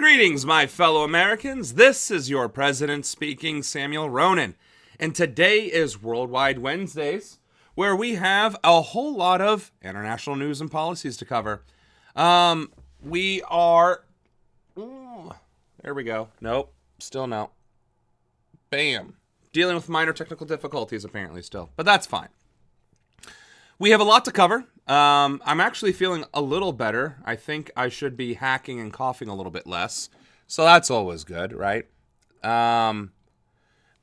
Greetings, my fellow Americans. This is your president speaking, Samuel Ronan. And today is Worldwide Wednesdays, where we have a whole lot of international news and policies to cover. We are... there we go. Nope. Still no. Bam. Dealing with minor technical difficulties, apparently, still. But that's fine. We have a lot to cover. I'm actually feeling a little better. I think I should be hacking and coughing a little bit less. So that's always good, right?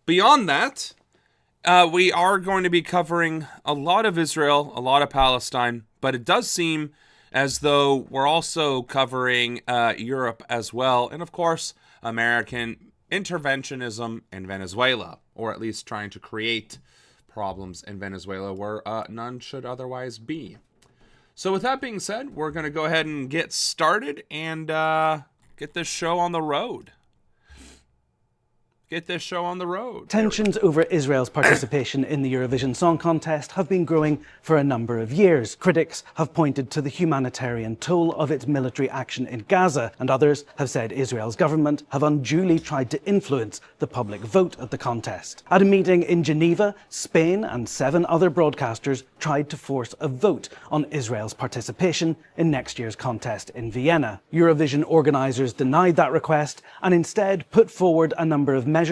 Beyond that, we are going to be covering a lot of Israel, a lot of Palestine, but it does seem as though we're also covering Europe as well, and of course, American interventionism in Venezuela, or at least trying to create problems in Venezuela where none should otherwise be. So with that being said, we're going to go ahead and get started and get this show on the road. Tensions over Israel's participation in the Eurovision Song Contest have been growing for a number of years. Critics have pointed to the humanitarian toll of its military action in Gaza, and others have said Israel's government have unduly tried to influence the public vote at the contest. At a meeting in Geneva, Spain and 7 other broadcasters tried to force a vote on Israel's participation in next year's contest in Vienna. Eurovision organisers denied that request and instead put forward a number of measures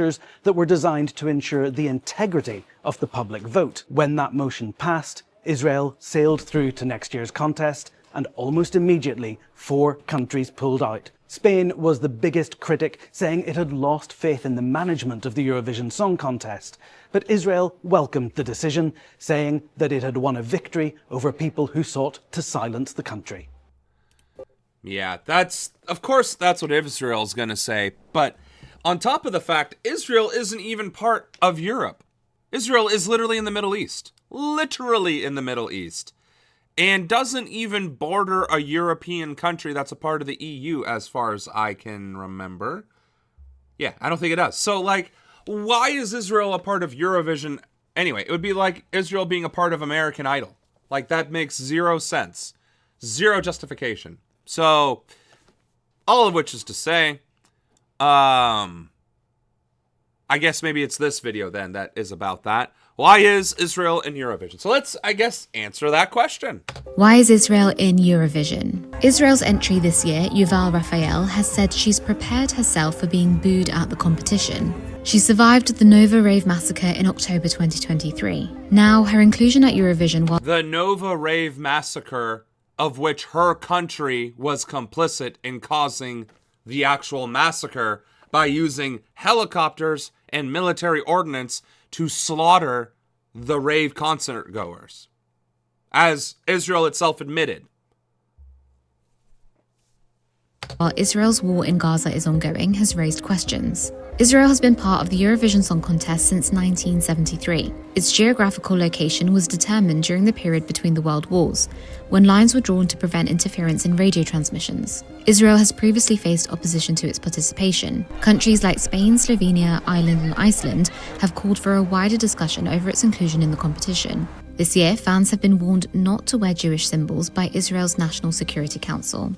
that were designed to ensure the integrity of the public vote. When that motion passed, Israel sailed through to next year's contest, and almost immediately 4 countries pulled out. Spain was the biggest critic, saying it had lost faith in the management of the Eurovision Song Contest. But Israel welcomed the decision, saying that it had won a victory over people who sought to silence the country. Yeah, of course that's what Israel's going to say, but on top of the fact, Israel isn't even part of Europe. Israel is literally in the Middle East. Literally in the Middle East. And doesn't even border a European country that's a part of the EU as far as I can remember. Yeah, I don't think it does. So, why is Israel a part of Eurovision? Anyway, it would be like Israel being a part of American Idol. That makes 0 sense. 0 justification. So, all of which is to say, I guess maybe it's this video then that is about that. Why is Israel in Eurovision? So let's, answer that question. Why is Israel in Eurovision? Israel's entry this year, Yuval Raphael, has said she's prepared herself for being booed at the competition. She survived the Nova Rave massacre in October 2023. Now, her inclusion at Eurovision was the Nova Rave massacre, of which her country was complicit in causing the actual massacre by using helicopters and military ordnance to slaughter the rave concert goers, as Israel itself admitted. While Israel's war in Gaza is ongoing, has raised questions. Israel has been part of the Eurovision Song Contest since 1973. Its geographical location was determined during the period between the world wars, when lines were drawn to prevent interference in radio transmissions. Israel has previously faced opposition to its participation. Countries like Spain, Slovenia, Ireland, and Iceland have called for a wider discussion over its inclusion in the competition. This year, fans have been warned not to wear Jewish symbols by Israel's National Security Council.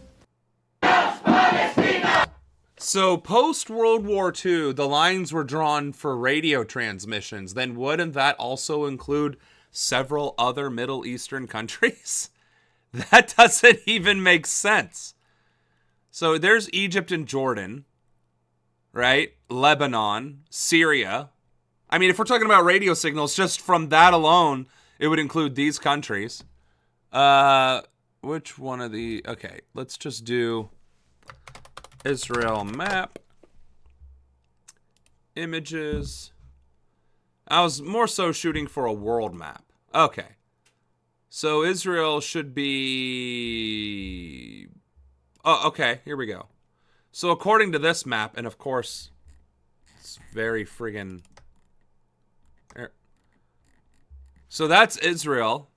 So post-World War II, the lines were drawn for radio transmissions. Then wouldn't that also include several other Middle Eastern countries? That doesn't even make sense. So there's Egypt and Jordan, right? Lebanon, Syria. I mean, if we're talking about radio signals, just from that alone, it would include these countries. Which one of the... Okay, let's just do Israel map. Images. I was more so shooting for a world map. Okay. So Israel should be... Oh, okay, here we go. So according to this map, and of course, it's very friggin... So that's Israel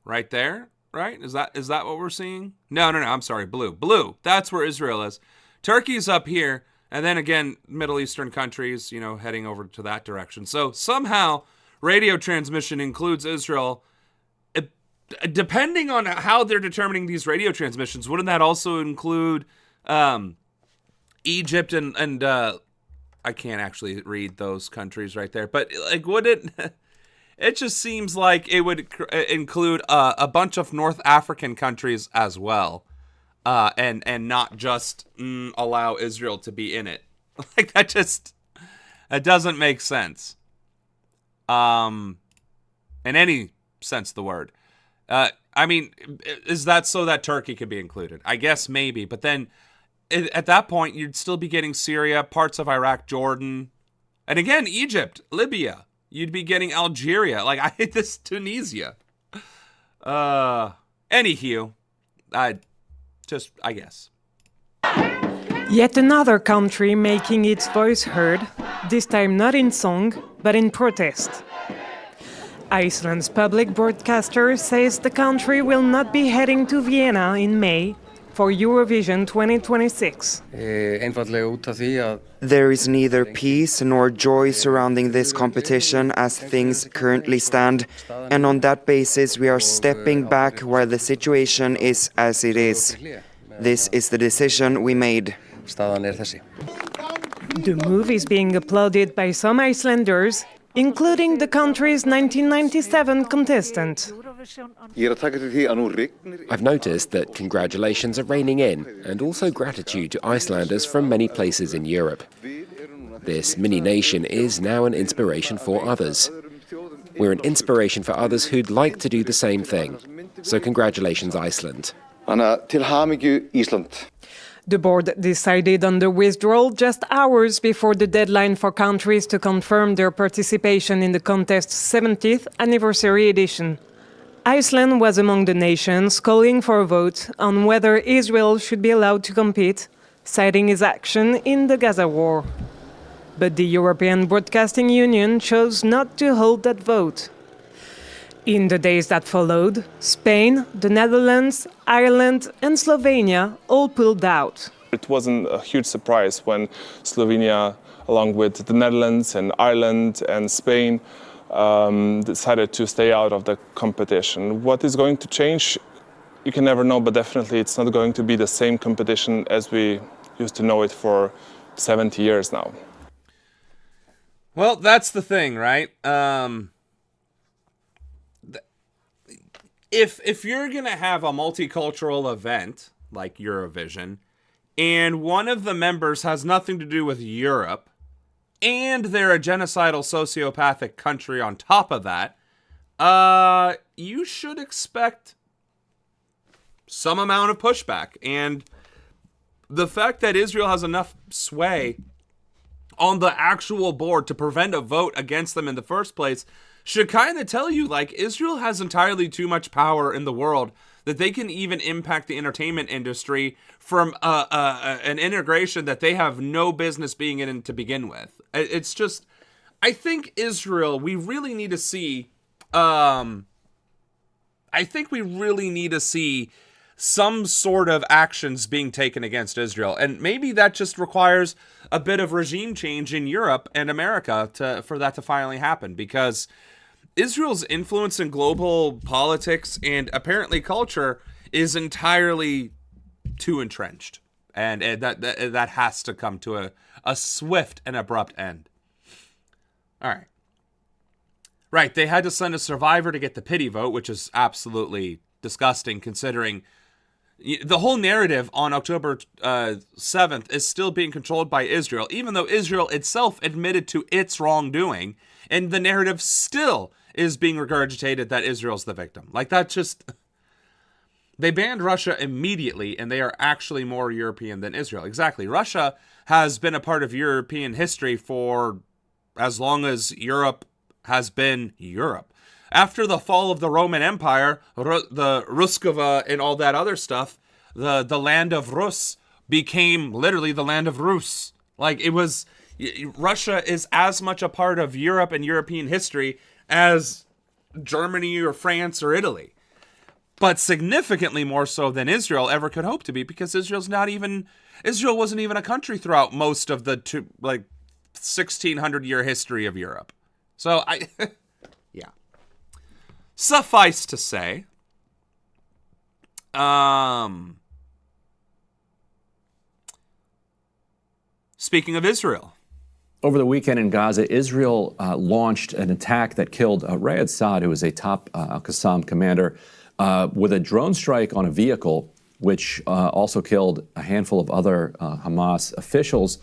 right there, right? Is that what we're seeing? No, I'm sorry, blue. Blue, that's where Israel is. Turkey's up here, and then again, Middle Eastern countries, heading over to that direction. So somehow, radio transmission includes Israel. Depending on how they're determining these radio transmissions, wouldn't that also include Egypt and I can't actually read those countries right there, but like, would it? It just seems like it would include a bunch of North African countries as well, and not just allow Israel to be in it. Like that doesn't make sense. In any sense of the word. I mean, is that so that Turkey could be included? I guess maybe, but then at that point you'd still be getting Syria, parts of Iraq, Jordan, and again Egypt, Libya. You'd be getting Algeria. Like, I hate this, Tunisia. Anywho, I guess. Yet another country making its voice heard, this time not in song, but in protest. Iceland's public broadcaster says the country will not be heading to Vienna in May for Eurovision 2026. There is neither peace nor joy surrounding this competition as things currently stand, and on that basis we are stepping back while the situation is as it is. This is the decision we made. The move is being applauded by some Icelanders, including the country's 1997 contestant. I've noticed that congratulations are raining in, and also gratitude to Icelanders from many places in Europe. This mini-nation is now an inspiration for others. We're an inspiration for others who'd like to do the same thing. So congratulations, Iceland. The board decided on the withdrawal just hours before the deadline for countries to confirm their participation in the contest's 70th anniversary edition. Iceland was among the nations calling for a vote on whether Israel should be allowed to compete, citing its action in the Gaza war. But the European Broadcasting Union chose not to hold that vote. In the days that followed, Spain, the Netherlands, Ireland and Slovenia all pulled out. It wasn't a huge surprise when Slovenia, along with the Netherlands and Ireland and Spain, decided to stay out of the competition. What is going to change, you can never know, but definitely it's not going to be the same competition as we used to know it for 70 years now. Well, that's the thing, right? If you're going to have a multicultural event like Eurovision, and one of the members has nothing to do with Europe, and they're a genocidal sociopathic country on top of that, you should expect some amount of pushback. And the fact that Israel has enough sway on the actual board to prevent a vote against them in the first place should kind of tell you, like, Israel has entirely too much power in the world that they can even impact the entertainment industry from an integration that they have no business being in to begin with. It's just, I think Israel, we really need to see, some sort of actions being taken against Israel. And maybe that just requires a bit of regime change in Europe and America for that to finally happen, because Israel's influence in global politics and apparently culture is entirely too entrenched. And that has to come to a swift and abrupt end. All right. Right, they had to send a survivor to get the pity vote, which is absolutely disgusting considering the whole narrative on October 7th is still being controlled by Israel, even though Israel itself admitted to its wrongdoing, and the narrative still is being regurgitated that Israel's the victim. Like, that just... They banned Russia immediately, and they are actually more European than Israel. Exactly. Russia has been a part of European history for as long as Europe has been Europe. After the fall of the Roman Empire, the Ruskova and all that other stuff, the land of Rus became literally the land of Rus. Like, it was... Russia is as much a part of Europe and European history as Germany or France or Italy. But significantly more so than Israel ever could hope to be, because Israel wasn't even a country throughout most of the 1600-year history of Europe. So yeah. Suffice to say, speaking of Israel. Over the weekend in Gaza, Israel launched an attack that killed Rayed Saad, who was a top Al-Qassam commander, with a drone strike on a vehicle, which also killed a handful of other Hamas officials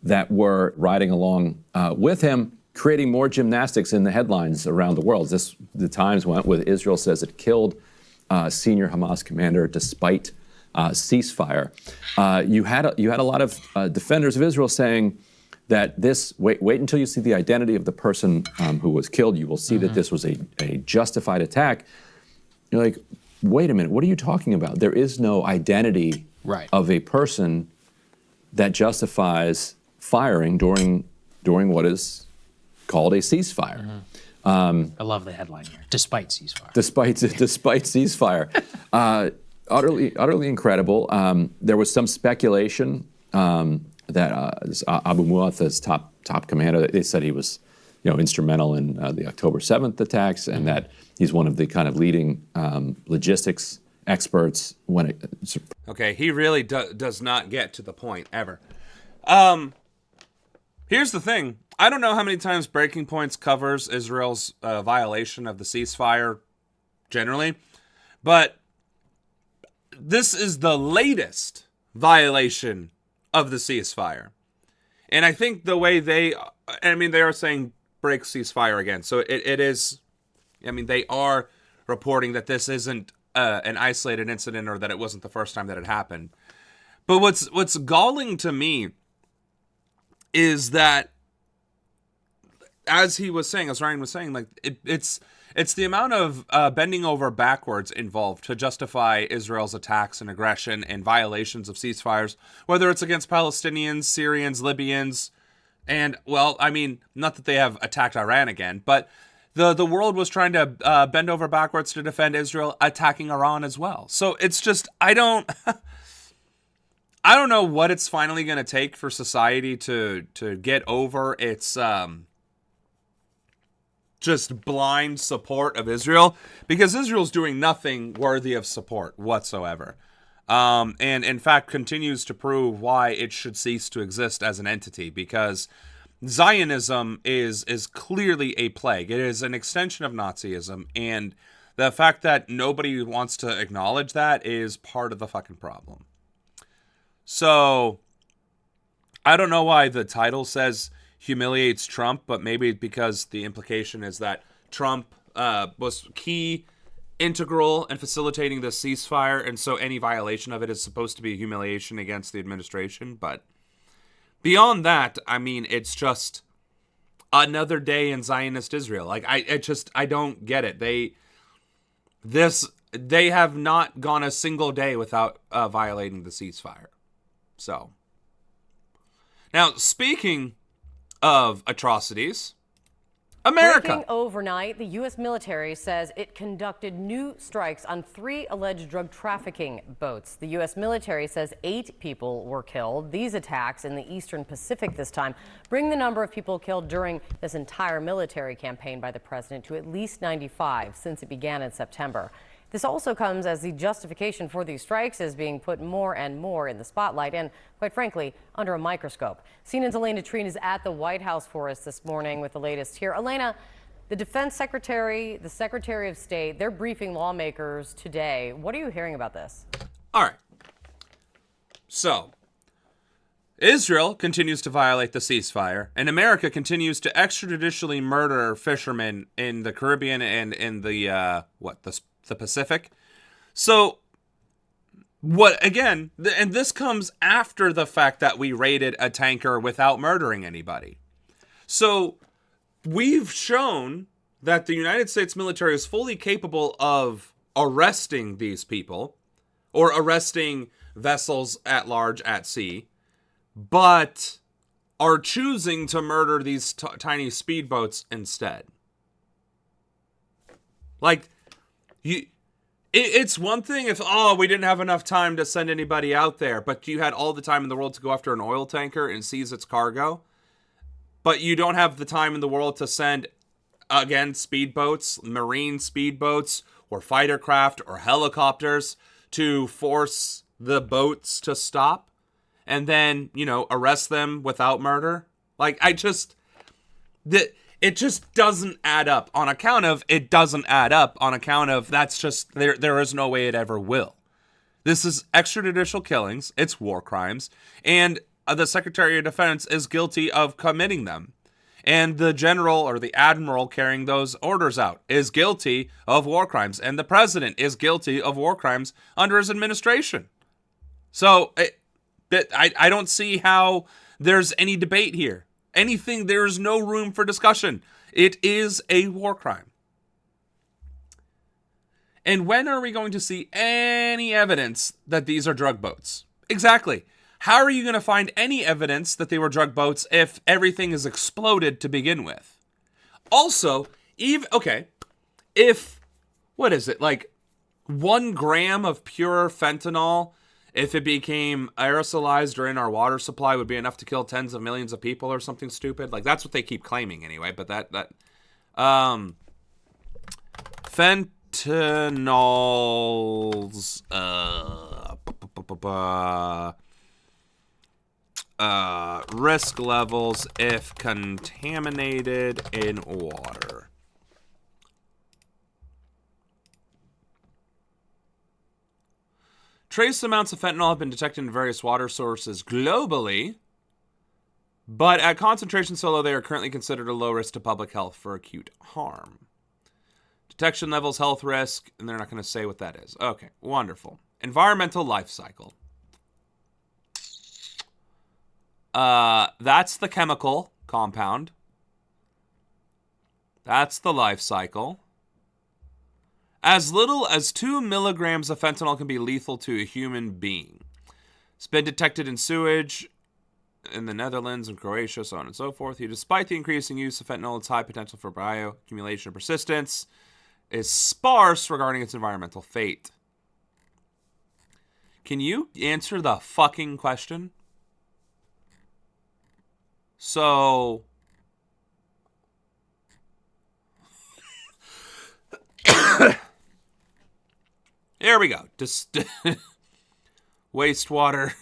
that were riding along with him, creating more gymnastics in the headlines around the world. The Times went with Israel says it killed senior Hamas commander despite ceasefire. You had a lot of defenders of Israel saying that wait until you see the identity of the person who was killed. You will see that this was a justified attack. You're like, wait a minute, what are you talking about? There is no identity of a person that justifies firing during what is called a ceasefire. I love the headline here. Despite ceasefire. Despite ceasefire. Utterly incredible. There was some speculation that Abu Muatha's top commander, they said he was instrumental in the October 7th attacks, and that he's one of the kind of leading logistics experts when it... Okay, he really does not get to the point, ever. Here's the thing. I don't know how many times Breaking Points covers Israel's violation of the ceasefire generally, but this is the latest violation of the ceasefire. And I think the way they are saying break ceasefire again. So it is, they are reporting that this isn't an isolated incident or that it wasn't the first time that it happened. But what's galling to me is that, as Ryan was saying, like it's the amount of bending over backwards involved to justify Israel's attacks and aggression and violations of ceasefires, whether it's against Palestinians, Syrians, Libyans, and, not that they have attacked Iran again, but the world was trying to bend over backwards to defend Israel attacking Iran as well. So it's just, I don't know what it's finally going to take for society to get over its just blind support of Israel, because Israel's doing nothing worthy of support whatsoever. And in fact continues to prove why it should cease to exist as an entity, because Zionism is clearly a plague. It is an extension of Nazism, and the fact that nobody wants to acknowledge that is part of the fucking problem. So, I don't know why the title says humiliates Trump, but maybe because the implication is that Trump was integral in facilitating the ceasefire, and so any violation of it is supposed to be a humiliation against the administration. But beyond that, it's just another day in Zionist Israel. Like, I don't get it. They have not gone a single day without violating the ceasefire. So, now, speaking of atrocities, America. Breaking overnight, the U.S. military says it conducted new strikes on 3 alleged drug trafficking boats. The U.S. military says 8 people were killed. These attacks in the Eastern Pacific this time bring the number of people killed during this entire military campaign by the president to at least 95 since it began in September. This also comes as the justification for these strikes is being put more and more in the spotlight and, quite frankly, under a microscope. CNN's Elena Trine is at the White House for us this morning with the latest here. Elena, the Defense Secretary, the Secretary of State, they're briefing lawmakers today. What are you hearing about this? All right. So, Israel continues to violate the ceasefire, and America continues to extrajudicially murder fishermen in the Caribbean and in the Pacific. So, and this comes after the fact that we raided a tanker without murdering anybody. So, we've shown that the United States military is fully capable of arresting these people, or arresting vessels at large at sea, but are choosing to murder these tiny speedboats instead. Like, it's one thing if, we didn't have enough time to send anybody out there, but you had all the time in the world to go after an oil tanker and seize its cargo. But you don't have the time in the world to send, again, speedboats, marine speedboats, or fighter craft, or helicopters to force the boats to stop. and then, arrest them without murder. Like, it just doesn't add up on account of that's just, there is no way it ever will. This is extrajudicial killings. It's war crimes. And the Secretary of Defense is guilty of committing them. And the general or the admiral carrying those orders out is guilty of war crimes. And the president is guilty of war crimes under his administration. So I don't see how there's any debate here. There is no room for discussion. It is a war crime. And when are we going to see any evidence that these are drug boats? Exactly. How are you going to find any evidence that they were drug boats if everything is exploded to begin with? Also, if, what is it, like 1 gram of pure fentanyl, if it became aerosolized or in our water supply, would be enough to kill tens of millions of people or something stupid? Like, that's what they keep claiming anyway, but fentanyl's, risk levels if contaminated in water. Trace amounts of fentanyl have been detected in various water sources globally, but at concentrations so low they are currently considered a low risk to public health for acute harm. Detection levels, health risk, and they're not going to say what that is. Okay, wonderful. Environmental life cycle. That's the chemical compound. That's the life cycle. As little as 2 milligrams of fentanyl can be lethal to a human being. It's been detected in sewage in the Netherlands and Croatia, so on and so forth. Despite the increasing use of fentanyl, its high potential for bioaccumulation and persistence is sparse regarding its environmental fate. Can you answer the fucking question? So, here we go. Just wastewater.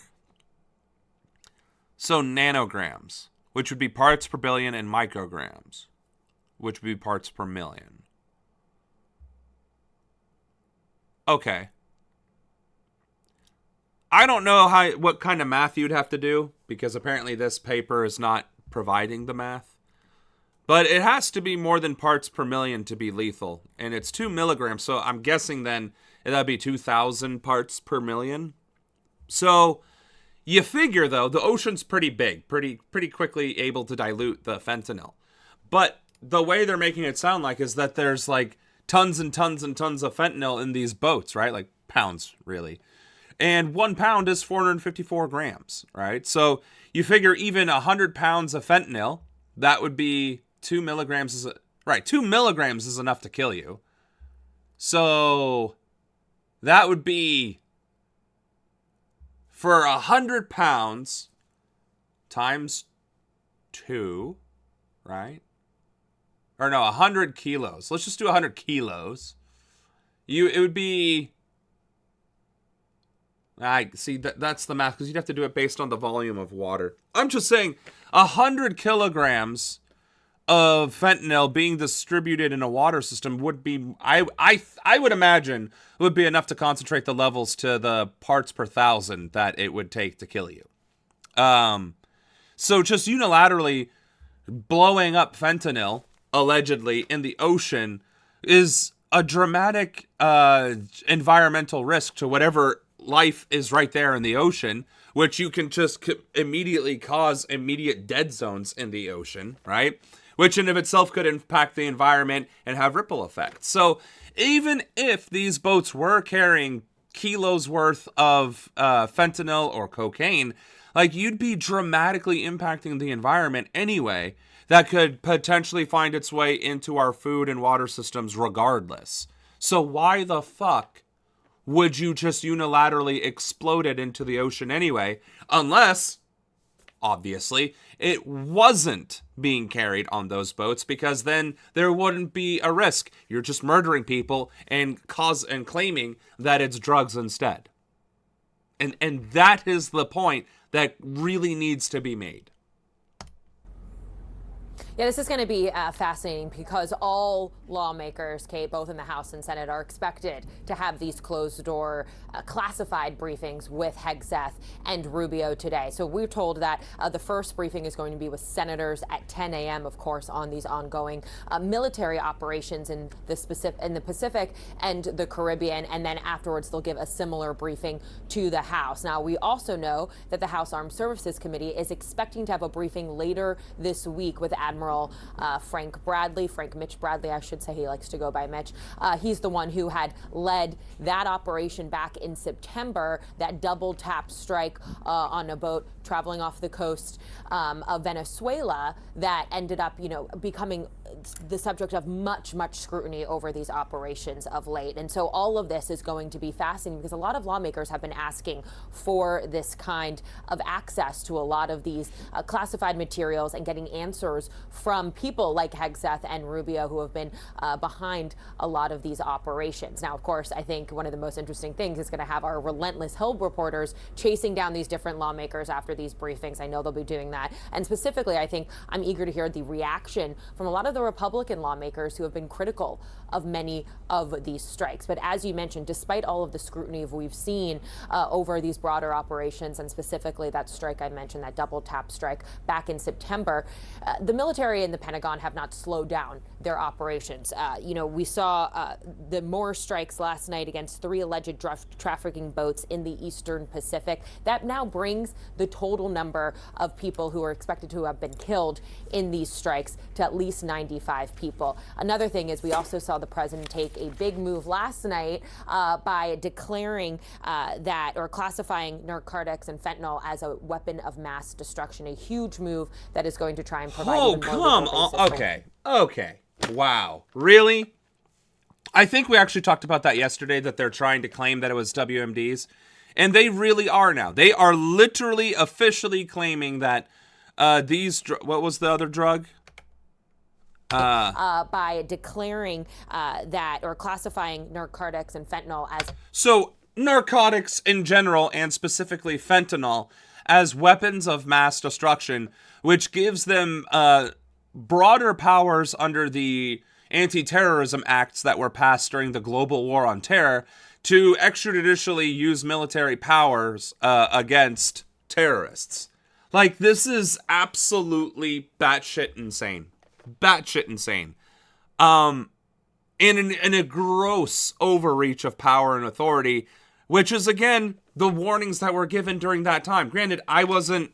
So nanograms, which would be parts per billion, and micrograms, which would be parts per million. Okay. I don't know what kind of math you'd have to do, because apparently this paper is not providing the math. But it has to be more than parts per million to be lethal. And it's 2 milligrams, so I'm guessing then that'd be 2,000 parts per million. So you figure, though, the ocean's pretty big, pretty quickly able to dilute the fentanyl. But the way they're making it sound like is that there's like tons and tons and tons of fentanyl in these boats, right? Like pounds, really. And 1 pound is 454 grams, right? So you figure even 100 pounds of fentanyl, that would be 2 milligrams. 2 milligrams is enough to kill you. So that would be, for 100 pounds times 2, right? Or no, 100 kilos. Let's just do 100 kilos. It would be... I see that's the math, because you'd have to do it based on the volume of water. I'm just saying 100 kilograms of fentanyl being distributed in a water system would be, I would imagine, would be enough to concentrate the levels to the parts per thousand that it would take to kill you. So just unilaterally blowing up fentanyl, allegedly, in the ocean is a dramatic environmental risk to whatever life is right there in the ocean, which you can just immediately cause immediate dead zones in the ocean, right? Which in of itself could impact the environment and have ripple effects. So even if these boats were carrying kilos worth of fentanyl or cocaine, like, you'd be dramatically impacting the environment anyway, that could potentially find its way into our food and water systems regardless. So why the fuck would you just unilaterally explode it into the ocean anyway? Unless, obviously, it wasn't being carried on those boats, because then there wouldn't be a risk. You're just murdering people and claiming that it's drugs instead. And that is the point that really needs to be made. Yeah, this is going to be fascinating because all lawmakers, Kate, both in the House and Senate, are expected to have these closed-door classified briefings with Hegseth and Rubio today. So we're told that the first briefing is going to be with senators at 10 a.m., of course, on these ongoing military operations in the Pacific and the Caribbean, and then afterwards they'll give a similar briefing to the House. Now, we also know that the House Armed Services Committee is expecting to have a briefing later this week with Admiral Frank Mitch Bradley, I should say. He likes to go by Mitch. He's the one who had led that operation back in September, that double tap strike on a boat traveling off the coast of Venezuela that ended up, becoming the subject of much scrutiny over these operations of late. And so all of this is going to be fascinating because a lot of lawmakers have been asking for this kind of access to a lot of these classified materials and getting answers from people like Hegseth and Rubio who have been behind a lot of these operations. Now, of course, I think one of the most interesting things is going to have our relentless Hill reporters chasing down these different lawmakers after these briefings. I know they'll be doing that. And specifically, I think I'm eager to hear the reaction from a lot of the Republican lawmakers who have been critical of many of these strikes. But as you mentioned, despite all of the scrutiny we've seen over these broader operations, and specifically that strike I mentioned, that double tap strike back in September, the military and the Pentagon have not slowed down their operations. We saw the more strikes last night against 3 alleged drug trafficking boats in the Eastern Pacific. That now brings the total number of people who are expected to have been killed in these strikes to at least 95 people. Another thing is we also saw the president take a big move last night by declaring classifying narcotics and fentanyl as a weapon of mass destruction, a huge move that is going to try and provide even more legal basis. Okay. Wow. Really? I think we actually talked about that yesterday, that they're trying to claim that it was WMDs. And they really are now. They are literally officially claiming that what was the other drug? By declaring classifying narcotics and fentanyl as... So narcotics in general, and specifically fentanyl, as weapons of mass destruction, which gives them broader powers under the anti-terrorism acts that were passed during the global war on terror to extrajudicially use military powers against terrorists. Like, this is absolutely batshit insane. In a gross overreach of power and authority, which is, again, the warnings that were given during that time. Granted, I wasn't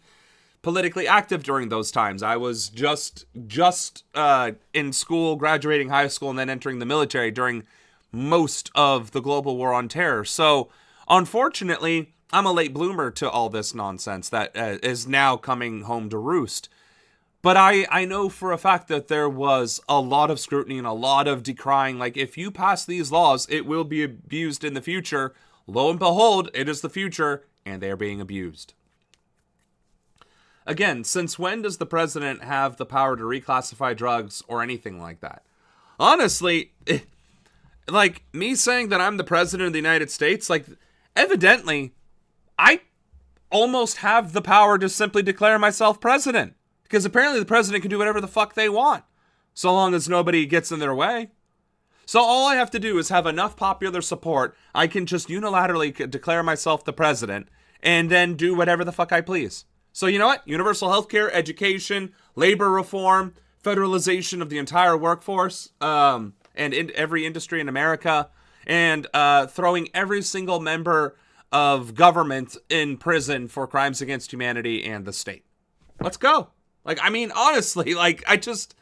politically active during those times. I was just in school, graduating high school, and then entering the military during most of the global war on terror. So, unfortunately, I'm a late bloomer to all this nonsense that is now coming home to roost. But I know for a fact that there was a lot of scrutiny and a lot of decrying. Like, if you pass these laws, it will be abused in the future. Lo and behold, it is the future, and they're being abused. Again, since when does the president have the power to reclassify drugs or anything like that? Honestly, like, me saying that I'm the president of the United States, like, evidently, I almost have the power to simply declare myself president. Because apparently the president can do whatever the fuck they want, so long as nobody gets in their way. So all I have to do is have enough popular support, I can just unilaterally declare myself the president, and then do whatever the fuck I please. So you know what? Universal healthcare, education, labor reform, federalization of the entire workforce, and in every industry in America, and throwing every single member of government in prison for crimes against humanity and the state. Let's go. Like, I mean, honestly, like, I just,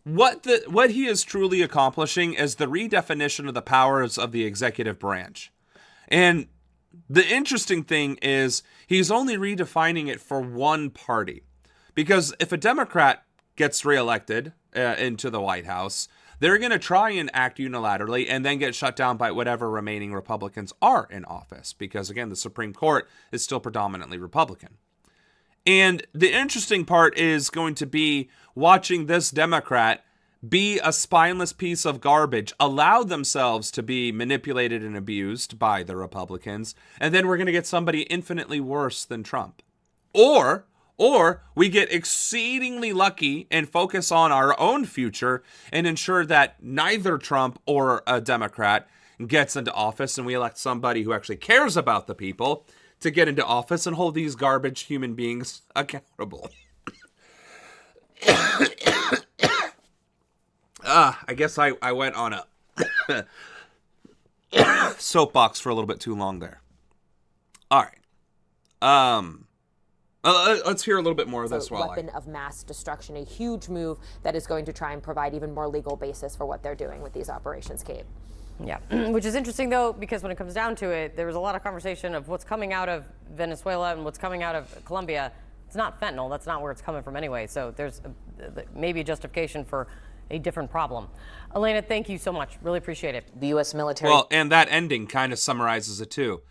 what he is truly accomplishing is the redefinition of the powers of the executive branch. And the interesting thing is he's only redefining it for one party. Because if a Democrat gets reelected into the White House, they're going to try and act unilaterally and then get shut down by whatever remaining Republicans are in office. Because, again, the Supreme Court is still predominantly Republican. And the interesting part is going to be watching this Democrat be a spineless piece of garbage, allow themselves to be manipulated and abused by the Republicans, and then we're going to get somebody infinitely worse than Trump. Or we get exceedingly lucky and focus on our own future and ensure that neither Trump or a Democrat gets into office, and we elect somebody who actually cares about the people to get into office and hold these garbage human beings accountable. I guess I went on a soapbox for a little bit too long there. All right. Let's hear a little bit more of this. Weapon of mass destruction, a huge move that is going to try and provide even more legal basis for what they're doing with these operations, Kate. Yeah, which is interesting, though, because when it comes down to it, there was a lot of conversation of what's coming out of Venezuela and what's coming out of Colombia. It's not fentanyl. That's not where it's coming from anyway. So there's maybe a justification for a different problem. Elena, thank you so much. Really appreciate it. The U.S. military. Well, and that ending kind of summarizes it, too.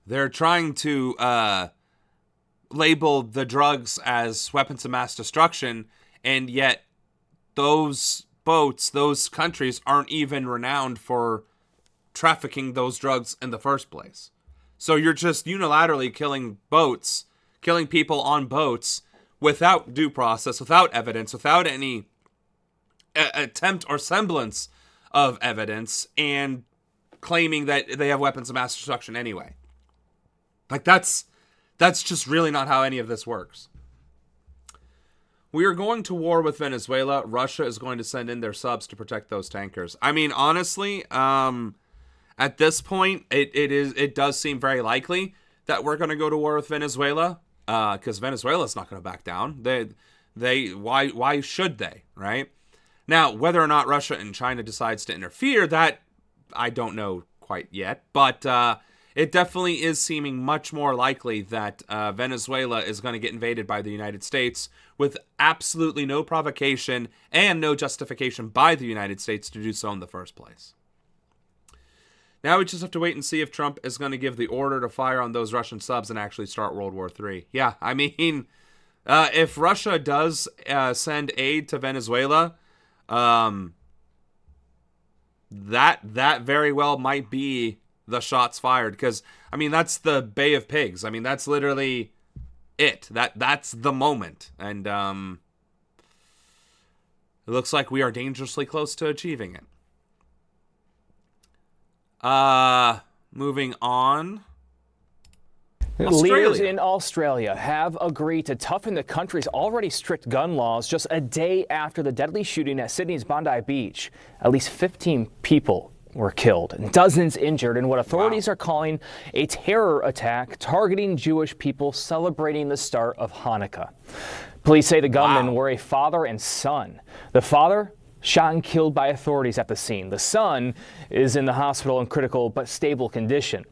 They're trying to label the drugs as weapons of mass destruction, and yet those boats, those countries aren't even renowned for trafficking those drugs in the first place. So you're just unilaterally killing boats, killing people on boats without due process, without evidence, without any attempt or semblance of evidence, and claiming that they have weapons of mass destruction anyway. Like, that's just really not how any of this works. We are going to war with Venezuela. Russia is going to send in their subs to protect those tankers. I mean, honestly, at this point, it does seem very likely that we're going to go to war with Venezuela, because Venezuela's not going to back down. Why should they, right? Now, whether or not Russia and China decides to interfere, that I don't know quite yet, but it definitely is seeming much more likely that Venezuela is going to get invaded by the United States with absolutely no provocation and no justification by the United States to do so in the first place. Now we just have to wait and see if Trump is going to give the order to fire on those Russian subs and actually start World War III. Yeah, I mean, if Russia does send aid to Venezuela, that very well might be the shots fired, because I mean, that's the Bay of Pigs. I mean, that's literally it. That's the moment, and it looks like we are dangerously close to achieving it. Moving on. Leaders in Australia have agreed to toughen the country's already strict gun laws just a day after the deadly shooting at Sydney's Bondi Beach. At least 15 people were killed and dozens injured in what authorities are calling a terror attack targeting Jewish people celebrating the start of Hanukkah. Police say the gunmen were a father and son. The father shot and killed by authorities at the scene. The son is in the hospital in critical but stable condition.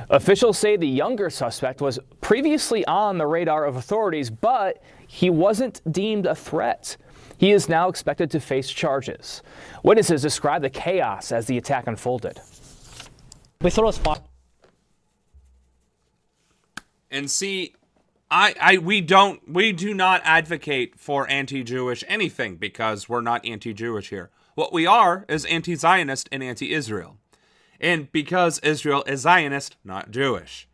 Officials say the younger suspect was previously on the radar of authorities, but he wasn't deemed a threat. He is now expected to face charges. Witnesses describe the chaos as the attack unfolded. We thought it was fun. And see, we do not advocate for anti-Jewish anything, because we're not anti-Jewish here. What we are is anti-Zionist and anti-Israel. And because Israel is Zionist, not Jewish.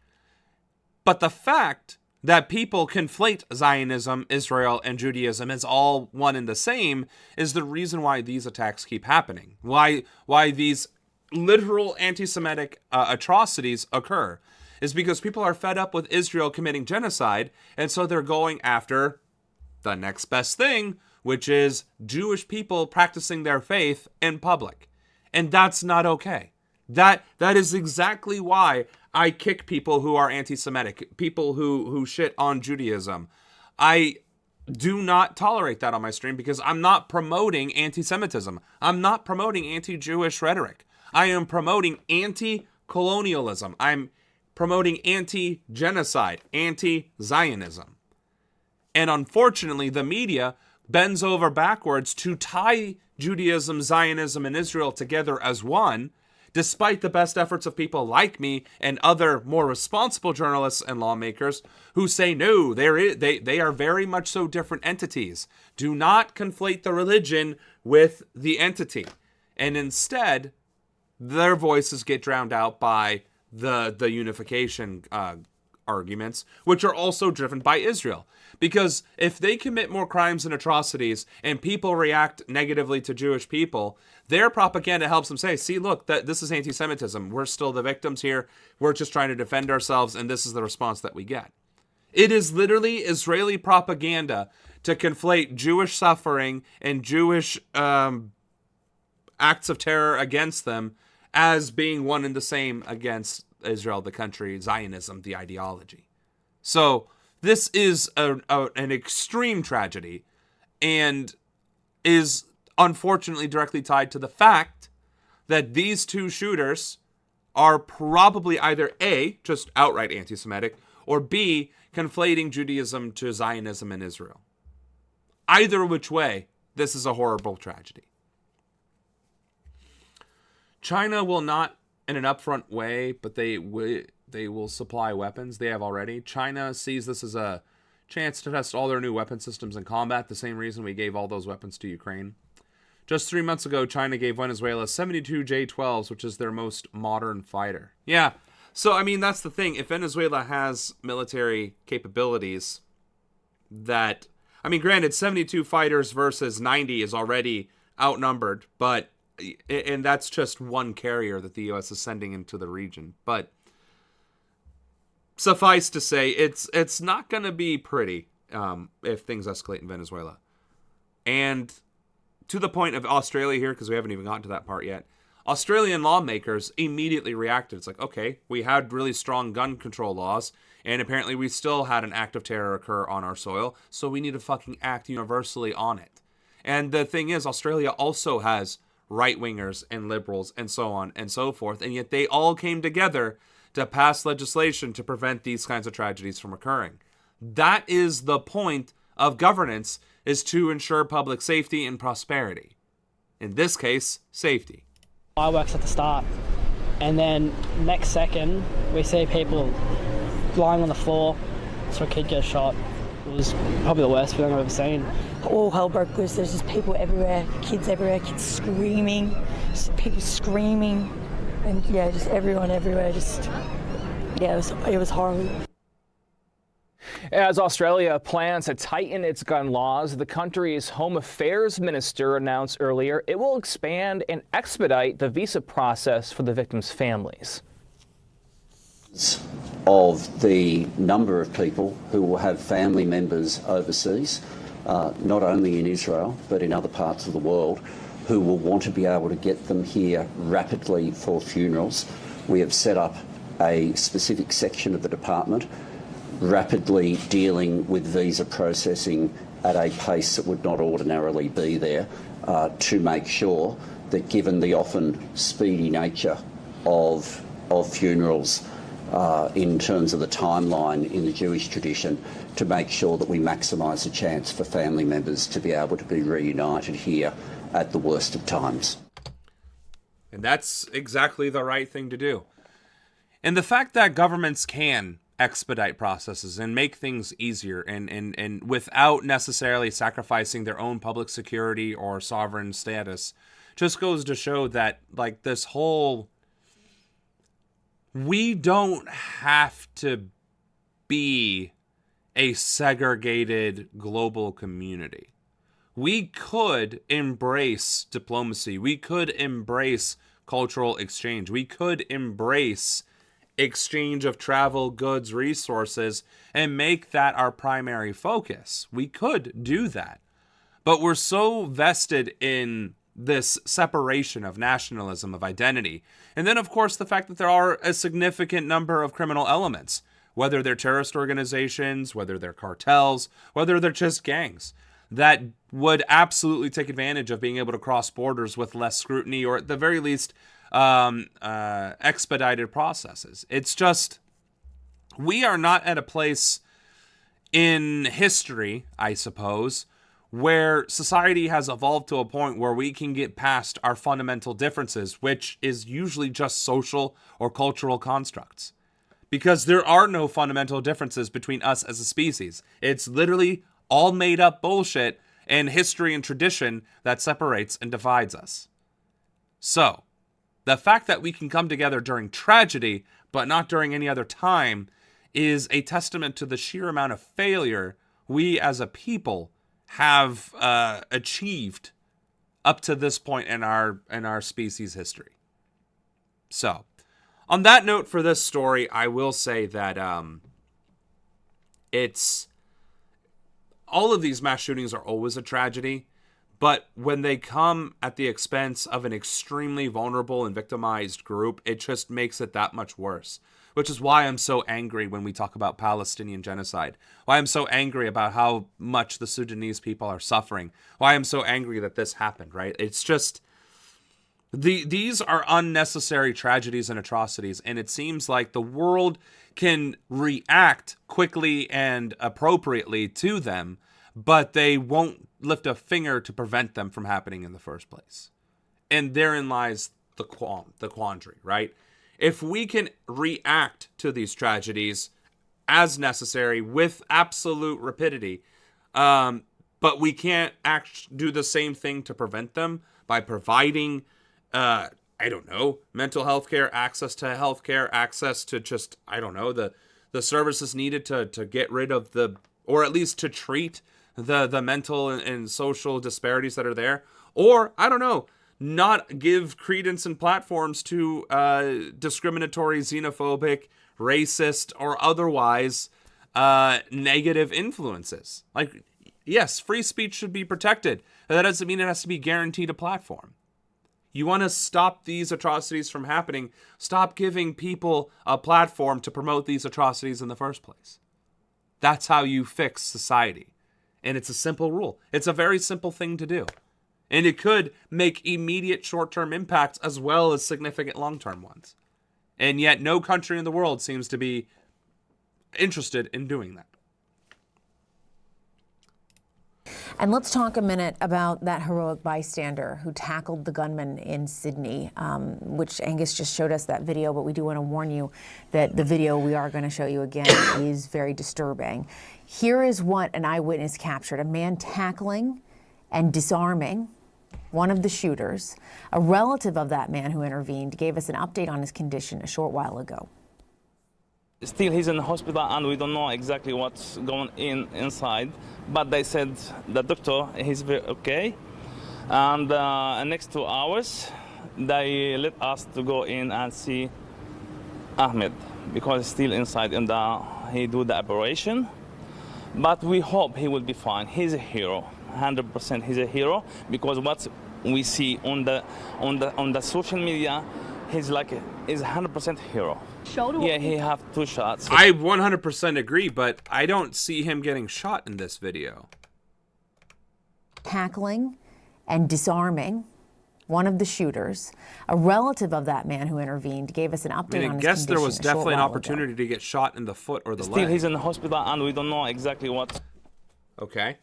But the fact that people conflate Zionism, Israel, and Judaism as all one and the same is the reason why these attacks keep happening. Why these literal anti-Semitic atrocities occur is because people are fed up with Israel committing genocide, and so they're going after the next best thing, which is Jewish people practicing their faith in public. And that's not okay. That is exactly why I kick people who are anti-Semitic, people who shit on Judaism. I do not tolerate that on my stream, because I'm not promoting anti-Semitism. I'm not promoting anti-Jewish rhetoric. I am promoting anti-colonialism. I'm promoting anti-genocide, anti-Zionism. And unfortunately, the media bends over backwards to tie Judaism, Zionism, and Israel together as one, despite the best efforts of people like me and other more responsible journalists and lawmakers who say, no, they are very much so different entities. Do not conflate the religion with the entity. And instead, their voices get drowned out by the unification arguments, which are also driven by Israel. Because if they commit more crimes and atrocities and people react negatively to Jewish people, their propaganda helps them say, see, look, this is anti-Semitism. We're still the victims here. We're just trying to defend ourselves, and this is the response that we get. It is literally Israeli propaganda to conflate Jewish suffering and Jewish acts of terror against them as being one and the same against Israel, the country, Zionism, the ideology. So this is an extreme tragedy and is unfortunately directly tied to the fact that these two shooters are probably either A, just outright anti-Semitic, or B, conflating Judaism to Zionism in Israel. Either which way, this is a horrible tragedy. China will not in an upfront way, but they will supply weapons. They have already. China sees this as a chance to test all their new weapon systems in combat, the same reason we gave all those weapons to Ukraine. Just 3 months ago, China gave Venezuela 72 J-12s, which is their most modern fighter. Yeah, so I mean, that's the thing. If Venezuela has military capabilities that, I mean, granted, 72 fighters versus 90 is already outnumbered, but, and that's just one carrier that the U.S. is sending into the region. But suffice to say, it's not going to be pretty if things escalate in Venezuela. And to the point of Australia here, because we haven't even gotten to that part yet, Australian lawmakers immediately reacted. It's like, okay, we had really strong gun control laws, and apparently we still had an act of terror occur on our soil, so we need to fucking act universally on it. And the thing is, Australia also has right-wingers and liberals and so on and so forth, and yet they all came together to pass legislation to prevent these kinds of tragedies from occurring. That is the point of governance, is to ensure public safety and prosperity. In this case, safety. Fireworks at the start, and then next second we see people lying on the floor, so a kid gets shot. It was probably the worst feeling I've ever seen. All hell broke loose. There's just people everywhere, kids screaming, just people screaming, and yeah, just everyone everywhere. Just yeah, it was horrible. As Australia plans to tighten its gun laws, the country's Home Affairs Minister announced earlier it will expand and expedite the visa process for the victims' families. Of the number of people who will have family members overseas, not only in Israel but in other parts of the world, who will want to be able to get them here rapidly for funerals. We have set up a specific section of the department rapidly dealing with visa processing at a pace that would not ordinarily be there, to make sure that, given the often speedy nature of funerals in terms of the timeline in the Jewish tradition, to make sure that we maximise the chance for family members to be able to be reunited here at the worst of times. And that's exactly the right thing to do. And the fact that governments can expedite processes and make things easier and without necessarily sacrificing their own public security or sovereign status just goes to show that, like, this whole, we don't have to be a segregated global community. We could embrace diplomacy. We could embrace cultural exchange. We could embrace exchange of travel, goods, resources, and make that our primary focus. We could do that. But we're so vested in this separation of nationalism, of identity. And then, of course, the fact that there are a significant number of criminal elements, whether they're terrorist organizations, whether they're cartels, whether they're just gangs, that would absolutely take advantage of being able to cross borders with less scrutiny, or at the very least, expedited processes. It's just, we are not at a place in history, I suppose, where society has evolved to a point where we can get past our fundamental differences, which is usually just social or cultural constructs. Because there are no fundamental differences between us as a species. It's literally all made up bullshit, and history and tradition that separates and divides us. So, the fact that we can come together during tragedy, but not during any other time, is a testament to the sheer amount of failure we as a people have achieved up to this point in our species' history. So, on that note for this story, I will say that it's all of these mass shootings are always a tragedy, but when they come at the expense of an extremely vulnerable and victimized group, it just makes it that much worse. Which is why I'm so angry when we talk about Palestinian genocide. Why I'm so angry about how much the Sudanese people are suffering. Why I'm so angry that this happened, right? It's just, these are unnecessary tragedies and atrocities, and it seems like the world can react quickly and appropriately to them, but they won't lift a finger to prevent them from happening in the first place. And therein lies the quandary, right? If we can react to these tragedies as necessary with absolute rapidity, but we can't do the same thing to prevent them by providing, mental health care, access to health care, access to just, the services needed to get rid of or at least to treat the mental and social disparities that are there. Or, not give credence and platforms to discriminatory, xenophobic, racist, or otherwise negative influences. Like, yes, free speech should be protected, but that doesn't mean it has to be guaranteed a platform. You want to stop these atrocities from happening, stop giving people a platform to promote these atrocities in the first place. That's how you fix society. And it's a simple rule. It's a very simple thing to do. And it could make immediate short-term impacts as well as significant long-term ones. And yet no country in the world seems to be interested in doing that. And let's talk a minute about that heroic bystander who tackled the gunman in Sydney, which Angus just showed us that video, but we do want to warn you that the video we are going to show you again is very disturbing. Here is what an eyewitness captured: a man tackling and disarming one of the shooters. A relative of that man who intervened gave us an update on his condition a short while ago. Still, he's in the hospital, and we don't know exactly what's going inside. But they said the doctor, he's very okay. And next 2 hours, they let us to go in and see Ahmed, because he's still inside, and he do the operation. But we hope he will be fine. He's a hero, 100%. He's a hero, because what we see on the social media, he's 100% hero. Yeah, he have 2 shots. I 100% agree, but I don't see him getting shot in this video. Tackling and disarming one of the shooters. A relative of that man who intervened gave us an update on his condition. I guess there was definitely an opportunity to get shot in the foot or the leg. Still, he's in the hospital, and we don't know exactly what. Okay.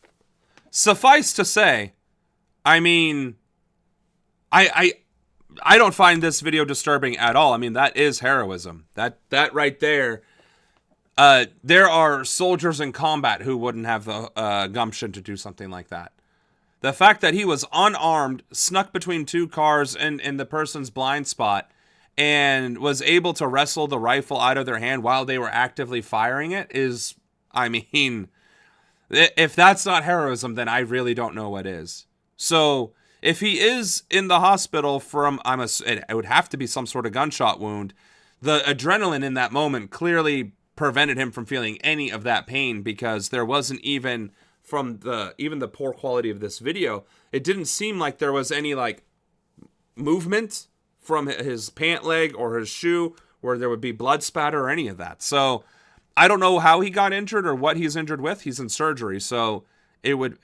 Suffice to say, I mean, I don't find this video disturbing at all. I mean, that is heroism. That right there. There are soldiers in combat who wouldn't have the gumption to do something like that. The fact that he was unarmed, snuck between 2 cars in the person's blind spot, and was able to wrestle the rifle out of their hand while they were actively firing it is, I mean, if that's not heroism, then I really don't know what is. So, if he is in the hospital from, it would have to be some sort of gunshot wound, the adrenaline in that moment clearly prevented him from feeling any of that pain, because there wasn't even, from the poor quality of this video, it didn't seem like there was any movement from his pant leg or his shoe where there would be blood spatter or any of that. So I don't know how he got injured or what he's injured with. He's in surgery, so it would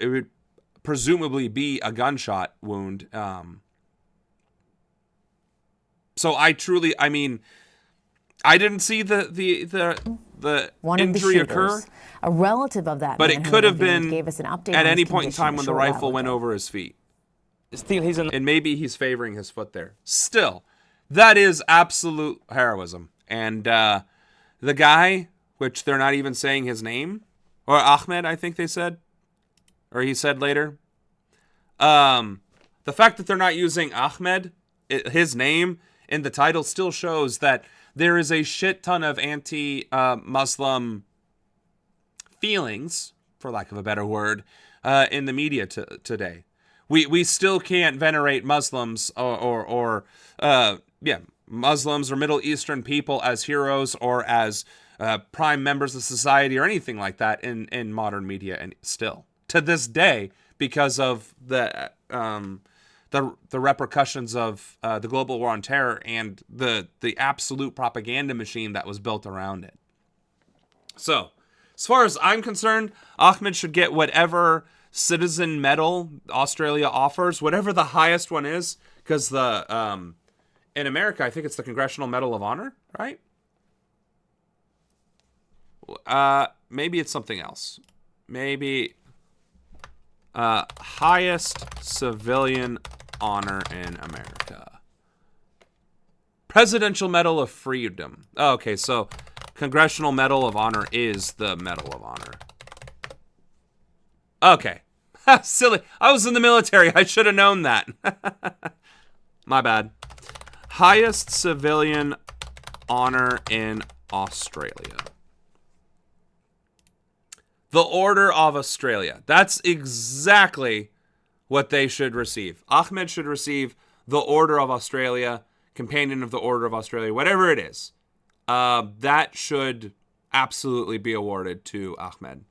presumably be a gunshot wound. So I didn't see the one injury of the shooters, occur. A relative of that But man it who could have intervened been gave us an update at on any his point in condition time a when the short while rifle went ago. over his feet. Still, and maybe he's favoring his foot there. Still, that is absolute heroism. And the guy, which they're not even saying his name, or Ahmed, I think they said, or he said later, The fact that they're not using Ahmed, his name, in the title still shows that there is a shit ton of anti-Muslim feelings, for lack of a better word, in the media today. We still can't venerate Muslims or Muslims or Middle Eastern people as heroes or as prime members of society or anything like that in modern media, and still to this day, because of the repercussions of the global war on terror and the absolute propaganda machine that was built around it. So, as far as I'm concerned, Ahmed should get whatever citizen medal Australia offers, whatever the highest one is, because the in America, I think it's the Congressional Medal of Honor, right? Maybe it's something else. Maybe highest civilian honor in America. Presidential Medal of Freedom. Oh, okay, so Congressional Medal of Honor is the Medal of Honor. Okay. Silly. I was in the military. I should have known that. My bad. Highest civilian honor in Australia. The Order of Australia. That's exactly what they should receive. Ahmed should receive the Order of Australia, Companion of the Order of Australia, whatever it is. That should absolutely be awarded to Ahmed.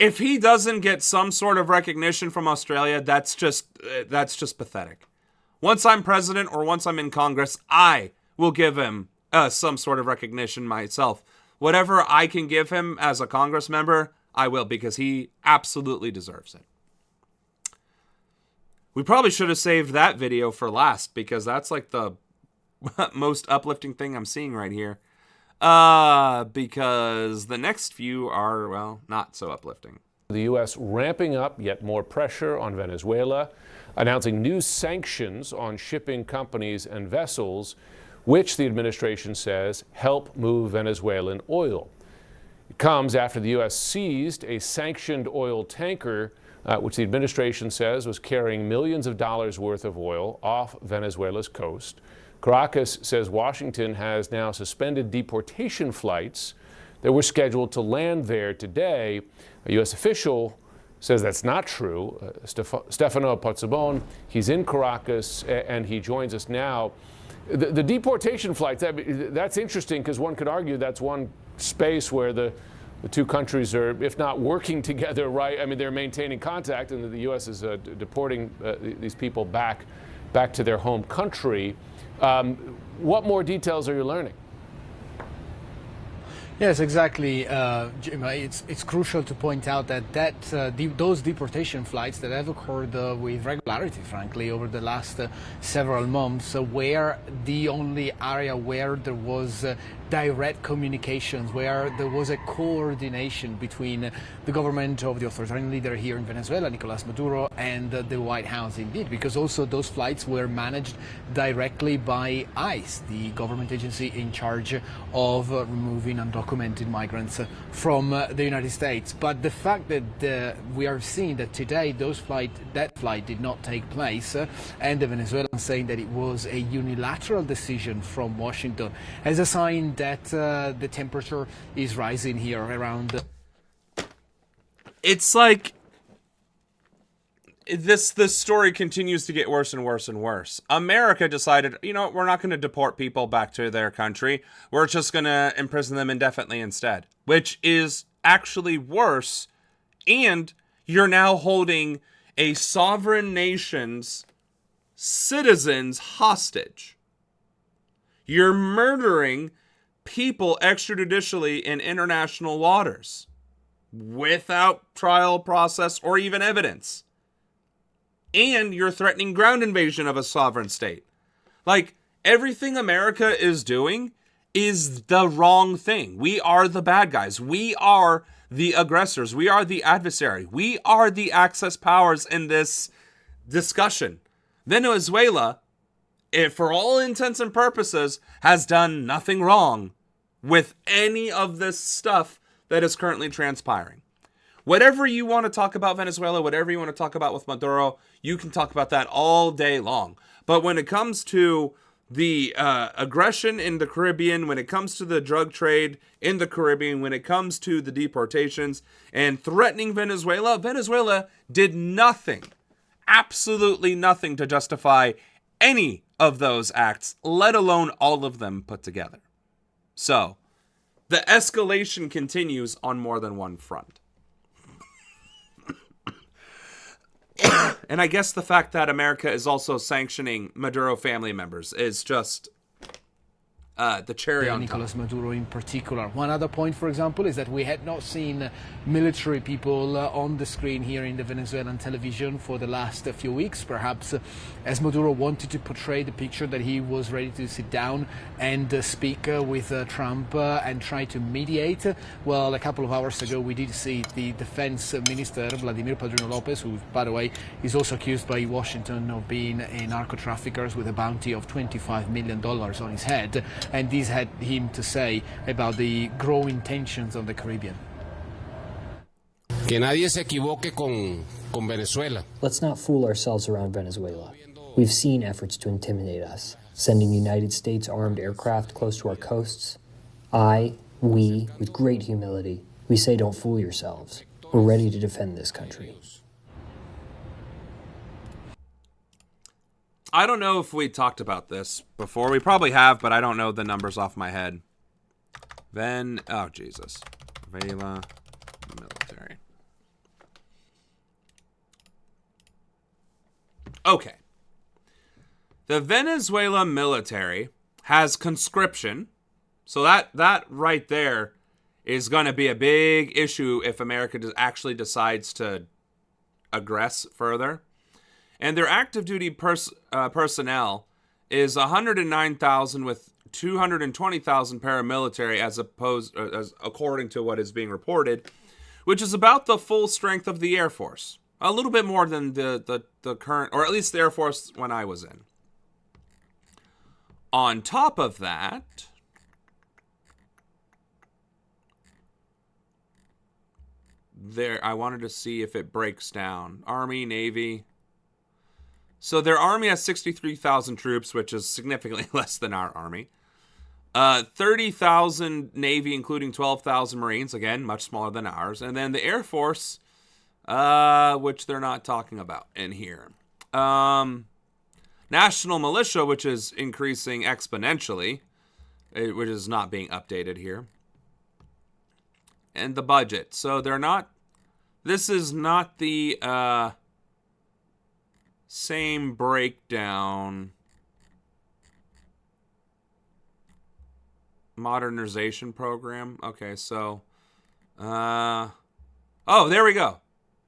If he doesn't get some sort of recognition from Australia, that's just pathetic. Once I'm president or once I'm in Congress, I will give him some sort of recognition myself. Whatever I can give him as a Congress member, I will, because he absolutely deserves it. We probably should have saved that video for last, because that's like the most uplifting thing I'm seeing right here. Because the next few are, well, not so uplifting. The U.S. ramping up yet more pressure on Venezuela, announcing new sanctions on shipping companies and vessels, which the administration says help move Venezuelan oil. It comes after the U.S. seized a sanctioned oil tanker, which the administration says was carrying millions of dollars worth of oil off Venezuela's coast. Caracas says Washington has now suspended deportation flights that were scheduled to land there today. A U.S. official says that's not true. Stefano Pozzebon, he's in Caracas, and he joins us now. The deportation flights, that's interesting, because one could argue that's one space where the two countries are, if not working together, right? I mean, they're maintaining contact, and the U.S. is deporting these people back to their home country. What more details are you learning? Yes, exactly, Jim. It's crucial to point out that those deportation flights that have occurred with regularity, frankly, over the last several months, were the only area where there was direct communications, where there was a coordination between the government of the authoritarian leader here in Venezuela, Nicolás Maduro, and the White House, indeed, because also those flights were managed directly by ICE, the government agency in charge of removing undocumented migrants from the United States. But the fact that we are seeing that today that flight did not take place, and the Venezuelans saying that it was a unilateral decision from Washington, as a sign that the temperature is rising here around. It's like this story continues to get worse and worse and worse. America decided, we're not going to deport people back to their country. We're just going to imprison them indefinitely instead, which is actually worse. And you're now holding a sovereign nation's citizens hostage. You're murdering people extrajudicially in international waters without trial process or even evidence. And you're threatening ground invasion of a sovereign state. Like, everything America is doing is the wrong thing. We are the bad guys. We are the aggressors. We are the adversary. We are the Axis powers in this discussion. Venezuela, for all intents and purposes, has done nothing wrong with any of this stuff that is currently transpiring. Whatever you want to talk about Venezuela, whatever you want to talk about with Maduro, you can talk about that all day long. But when it comes to the aggression in the Caribbean, when it comes to the drug trade in the Caribbean, when it comes to the deportations and threatening Venezuela, Venezuela did nothing, absolutely nothing to justify any of those acts, let alone all of them put together. So, the escalation continues on more than one front. And I guess the fact that America is also sanctioning Maduro family members is just the cherry on top. Nicolas Maduro in particular. One other point, for example, is that we had not seen military people on the screen here in the Venezuelan television for the last few weeks, perhaps as Maduro wanted to portray the picture that he was ready to sit down and speak with Trump and try to mediate. Well, a couple of hours ago we did see the defense minister, Vladimir Padrino Lopez, who, by the way, is also accused by Washington of being a narco-trafficker with a bounty of $25 million on his head. And this had him to say about the growing tensions on the Caribbean. Que nadie se equivoque con Venezuela. Let's not fool ourselves around Venezuela. We've seen efforts to intimidate us, sending United States armed aircraft close to our coasts. We, with great humility, we say don't fool yourselves. We're ready to defend this country. I don't know if we talked about this before. We probably have, but I don't know the numbers off my head. Oh, Jesus. Vela military. Okay. The Venezuela military has conscription. So that right there is going to be a big issue if America actually decides to aggress further. And their active duty personnel is 109,000 with 220,000 paramilitary as according to what is being reported, which is about the full strength of the Air Force. A little bit more than the current, or at least the Air Force when I was in. On top of that, I wanted to see if it breaks down. Army, Navy. So their army has 63,000 troops, which is significantly less than our army. 30,000 Navy, including 12,000 Marines. Again, much smaller than ours. And then the Air Force, which they're not talking about in here. National Militia, which is increasing exponentially, which is not being updated here. And the budget. So they're not... This is not the... same breakdown. Modernization program. Okay, so oh, there we go.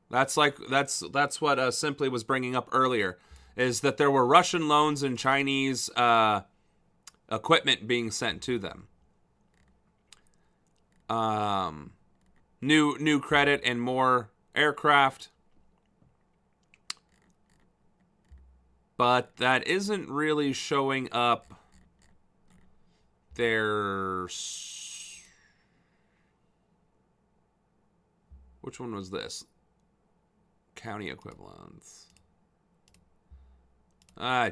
That's what Simply was bringing up earlier, is that there were Russian loans and Chinese equipment being sent to them. New credit and more aircraft. But that isn't really showing up their... Which one was this? County equivalents.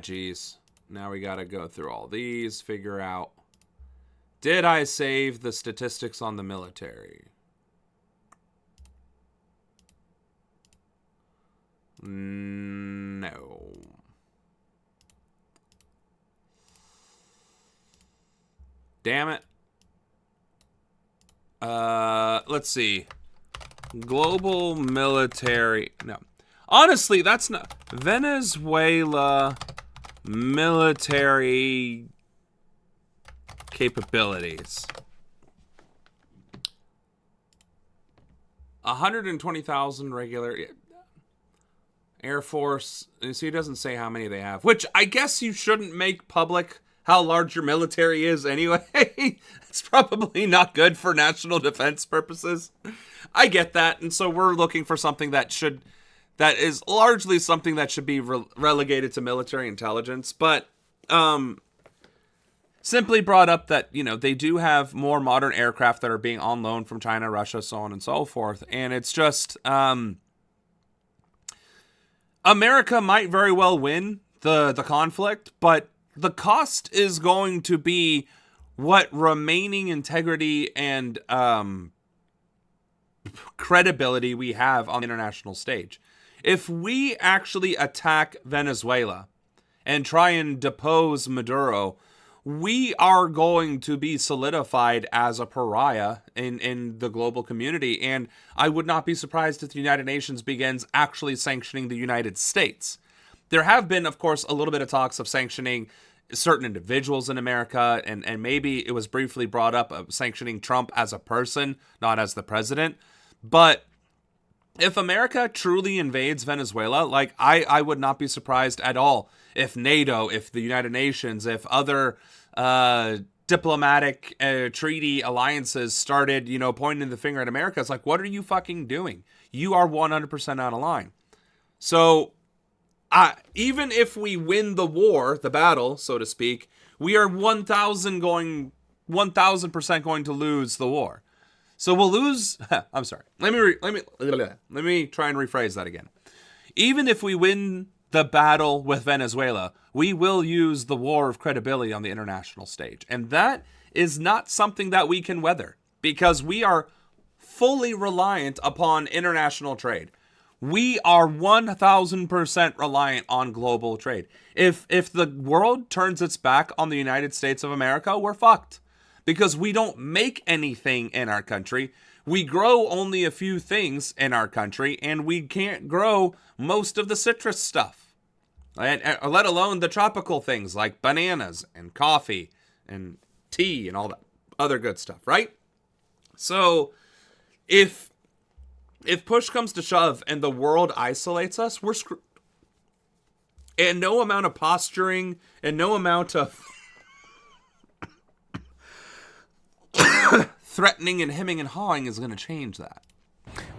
Geez. Now we gotta go through all these, figure out... Did I save the statistics on the military? No. Damn it. Let's see. Global military. No. Honestly, that's not... Venezuela military capabilities. 120,000 regular... Air Force. See, it doesn't say how many they have. Which, I guess you shouldn't make public how large your military is anyway. It's probably not good for national defense purposes. I get that, and so we're looking for something that is largely something that should be relegated to military intelligence. But simply brought up that, they do have more modern aircraft that are being on loan from China, Russia, so on and so forth. And it's just, America might very well win the conflict, but the cost is going to be what remaining integrity and credibility we have on the international stage. If we actually attack Venezuela and try and depose Maduro, we are going to be solidified as a pariah in the global community. And I would not be surprised if the United Nations begins actually sanctioning the United States. There have been, of course, a little bit of talks of sanctioning certain individuals in America, and maybe it was briefly brought up of sanctioning Trump as a person, not as the president. But if America truly invades Venezuela, like I would not be surprised at all if NATO, if the United Nations, if other diplomatic treaty alliances started, pointing the finger at America. It's like, what are you fucking doing? You are 100% out of line. So even if we win the war, the battle, so to speak, we are 1,000% going to lose the war. So we'll lose. I'm sorry. Let me try and rephrase that again. Even if we win the battle with Venezuela, we will use the war of credibility on the international stage. And that is not something that we can weather because we are fully reliant upon international trade. We are 1,000% reliant on global trade. If the world turns its back on the United States of America, we're fucked. Because we don't make anything in our country. We grow only a few things in our country, and we can't grow most of the citrus stuff. And let alone the tropical things like bananas and coffee and tea and all that other good stuff, right? So if push comes to shove and the world isolates us, we're screwed. And no amount of posturing and no amount of threatening and hemming and hawing is going to change that.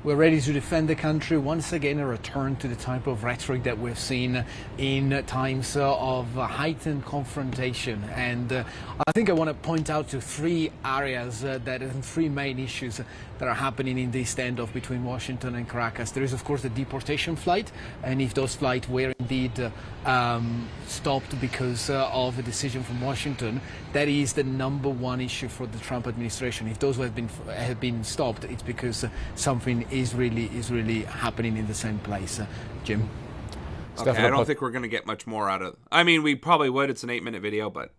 We're ready to defend the country. Once again, a return to the type of rhetoric that we've seen in times of heightened confrontation. And I think I want to point out to three areas and three main issues that are happening in this standoff between Washington and Caracas. There is, of course, the deportation flight. And if those flights were indeed stopped because of a decision from Washington, that is the number one issue for the Trump administration. If those have been stopped, it's because something is really happening in the same place. Jim? Okay, I don't think we're going to get much more out of... I mean, we probably would. It's an 8-minute video, but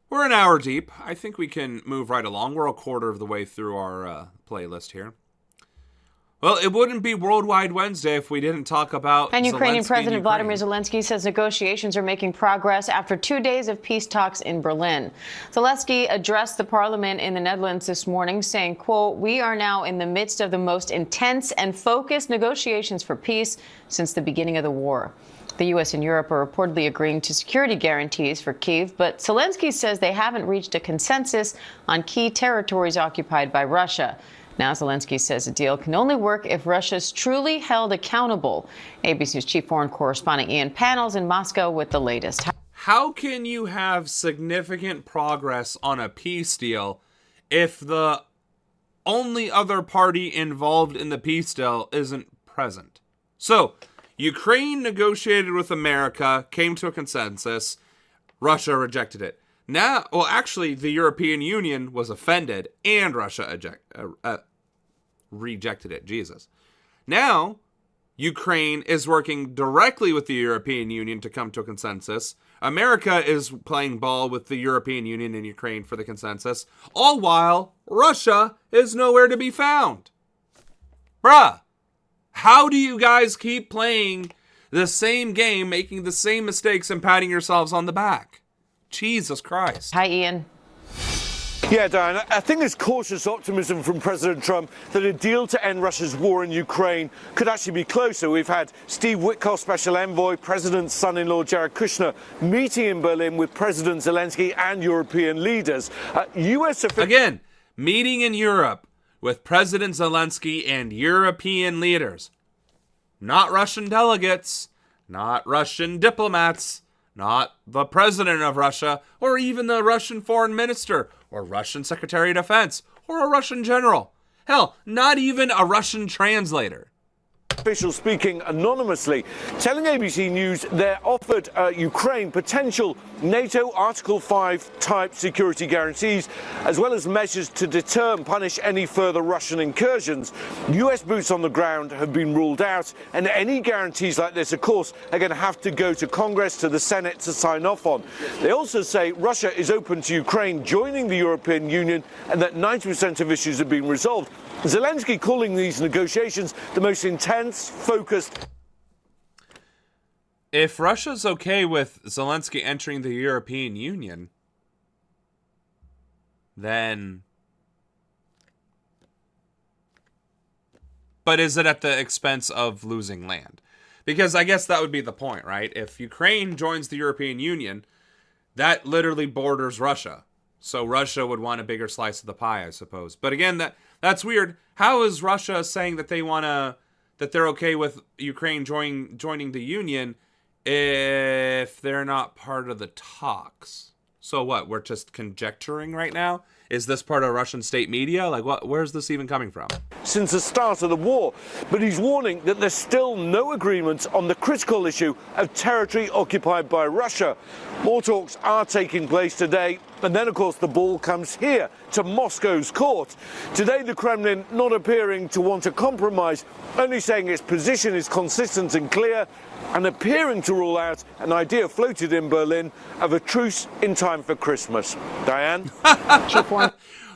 we're an hour deep. I think we can move right along. We're a quarter of the way through our playlist here. Well, it wouldn't be Worldwide Wednesday if we didn't talk about And Ukrainian President Vladimir Zelensky says negotiations are making progress after 2 days of peace talks in Berlin. Zelensky addressed the parliament in the Netherlands this morning, saying, quote, "We are now in the midst of the most intense and focused negotiations for peace since the beginning of the war." The U.S. and Europe are reportedly agreeing to security guarantees for Kyiv, but Zelensky says they haven't reached a consensus on key territories occupied by Russia. Now, Zelensky says a deal can only work if Russia's truly held accountable. ABC's chief foreign correspondent Ian Panels in Moscow with the latest. How can you have significant progress on a peace deal if the only other party involved in the peace deal isn't present? So, Ukraine negotiated with America, came to a consensus. Russia rejected it. Now, well, actually, the European Union was offended, and Russia rejected it. Jesus. Now, Ukraine is working directly with the European Union to come to a consensus. America is playing ball with the European Union and Ukraine for the consensus, all while Russia is nowhere to be found. Bruh, how do you guys keep playing the same game, making the same mistakes, and patting yourselves on the back? Jesus Christ. Hi, Ian. Yeah, Diana, I think there's cautious optimism from President Trump that a deal to end Russia's war in Ukraine could actually be closer. We've had Steve Witkoff, Special Envoy, President's son-in-law Jared Kushner, meeting in Berlin with President Zelensky and European leaders. U.S. Again, meeting in Europe with President Zelensky and European leaders. Not Russian delegates, not Russian diplomats, not the president of Russia, or even the Russian foreign minister, or Russian secretary of defense, or a Russian general. Hell, not even a Russian translator. Officials speaking anonymously, telling ABC News they're offered Ukraine potential NATO Article 5 type security guarantees, as well as measures to deter and punish any further Russian incursions. US boots on the ground have been ruled out, and any guarantees like this, of course, are going to have to go to Congress, to the Senate to sign off on. They also say Russia is open to Ukraine joining the European Union and that 90% of issues have been resolved. Zelensky calling these negotiations the most intense, focused. If Russia's okay with Zelensky entering the European Union, then... But is it at the expense of losing land? Because I guess that would be the point, right? If Ukraine joins the European Union, that literally borders Russia. So Russia would want a bigger slice of the pie, I suppose. But again, that's weird. How is Russia saying that they're okay with Ukraine joining the Union if they're not part of the talks? So what? We're just conjecturing right now? Is this part of Russian state media? Like, what? Where's this even coming from? Since the start of the war, but he's warning that there's still no agreement on the critical issue of territory occupied by Russia. More talks are taking place today, and then, of course, the ball comes here to Moscow's court. Today, the Kremlin not appearing to want a compromise, only saying its position is consistent and clear, and appearing to rule out an idea floated in Berlin of a truce in time for Christmas. Diane?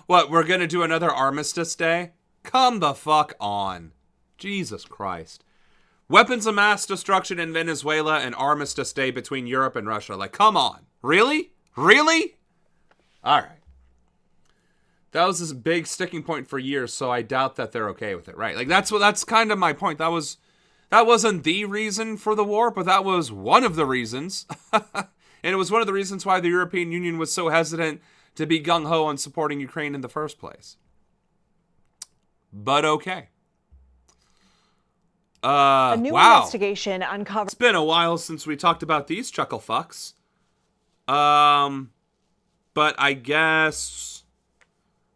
What, we're going to do another Armistice Day? Come the fuck on. Jesus Christ. Weapons of mass destruction in Venezuela and Armistice Day between Europe and Russia. Like, come on. Really? Really? All right. That was this big sticking point for years, so I doubt that they're okay with it, right? Like, that's kind of my point. That wasn't the reason for the war, but that was one of the reasons. And it was one of the reasons why the European Union was so hesitant to be gung-ho on supporting Ukraine in the first place. But okay. A new investigation uncovered. It's been a while since we talked about these chuckle fucks. But I guess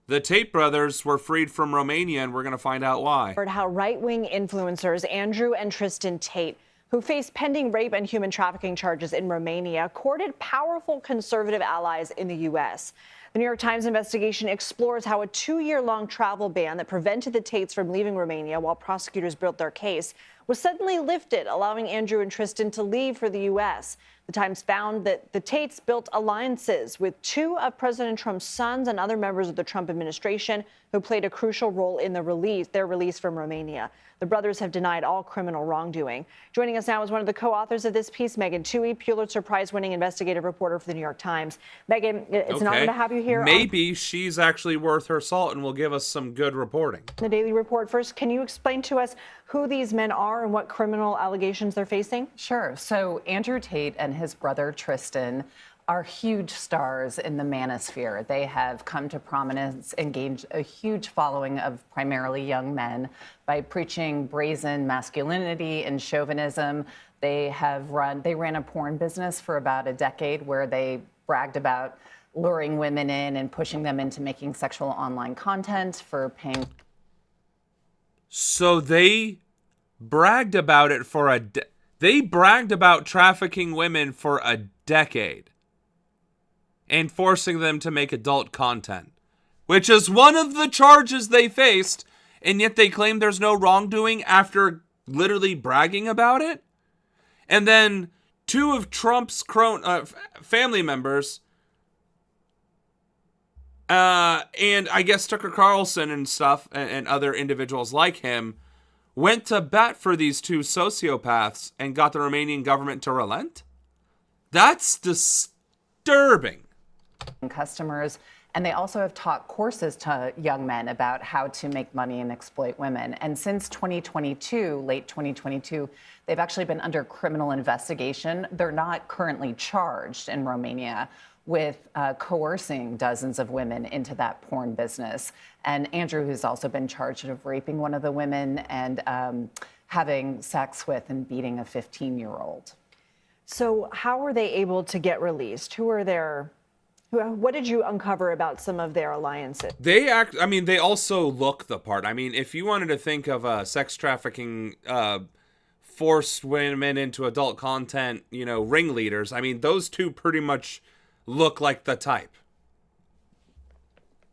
the Tate brothers were freed from Romania, and we're going to find out why. How right-wing influencers Andrew and Tristan Tate, who face pending rape and human trafficking charges in Romania, courted powerful conservative allies in the U.S. The New York Times investigation explores how a 2-year-long travel ban that prevented the Tates from leaving Romania while prosecutors built their case was suddenly lifted, allowing Andrew and Tristan to leave for the U.S. The Times found that the Tates built alliances with 2 of President Trump's sons and other members of the Trump administration who played a crucial role in their release from Romania. The brothers have denied all criminal wrongdoing. Joining us now is one of the co-authors of this piece, Megan Twohey, Pulitzer Prize-winning investigative reporter for the New York Times. Megan, it's an honor to have you here. Maybe she's actually worth her salt and will give us some good reporting. The Daily Report. First, can you explain to us who these men are and what criminal allegations they're facing? Sure. So Andrew Tate and his brother Tristan are huge stars in the manosphere. They have come to prominence and gained a huge following of primarily young men by preaching brazen masculinity and chauvinism. They ran a porn business for about a decade where they bragged about luring women in and pushing them into making sexual online content for paying. So they bragged about it for they bragged about trafficking women for a decade and forcing them to make adult content, which is one of the charges they faced, and yet they claim there's no wrongdoing after literally bragging about it. And then 2 of Trump's family members, and I guess Tucker Carlson and stuff, and other individuals like him, went to bat for these 2 sociopaths and got the Romanian government to relent? That's disturbing. Customers, and they also have taught courses to young men about how to make money and exploit women. And since 2022, late 2022, they've actually been under criminal investigation. They're not currently charged in Romania with coercing dozens of women into that porn business. And Andrew has also been charged of raping one of the women and having sex with and beating a 15-year-old. So how were they able to get released? What did you uncover about some of their alliances? They also look the part. I mean, if you wanted to think of sex trafficking, forced women into adult content, ringleaders, I mean, those two pretty much look like the type.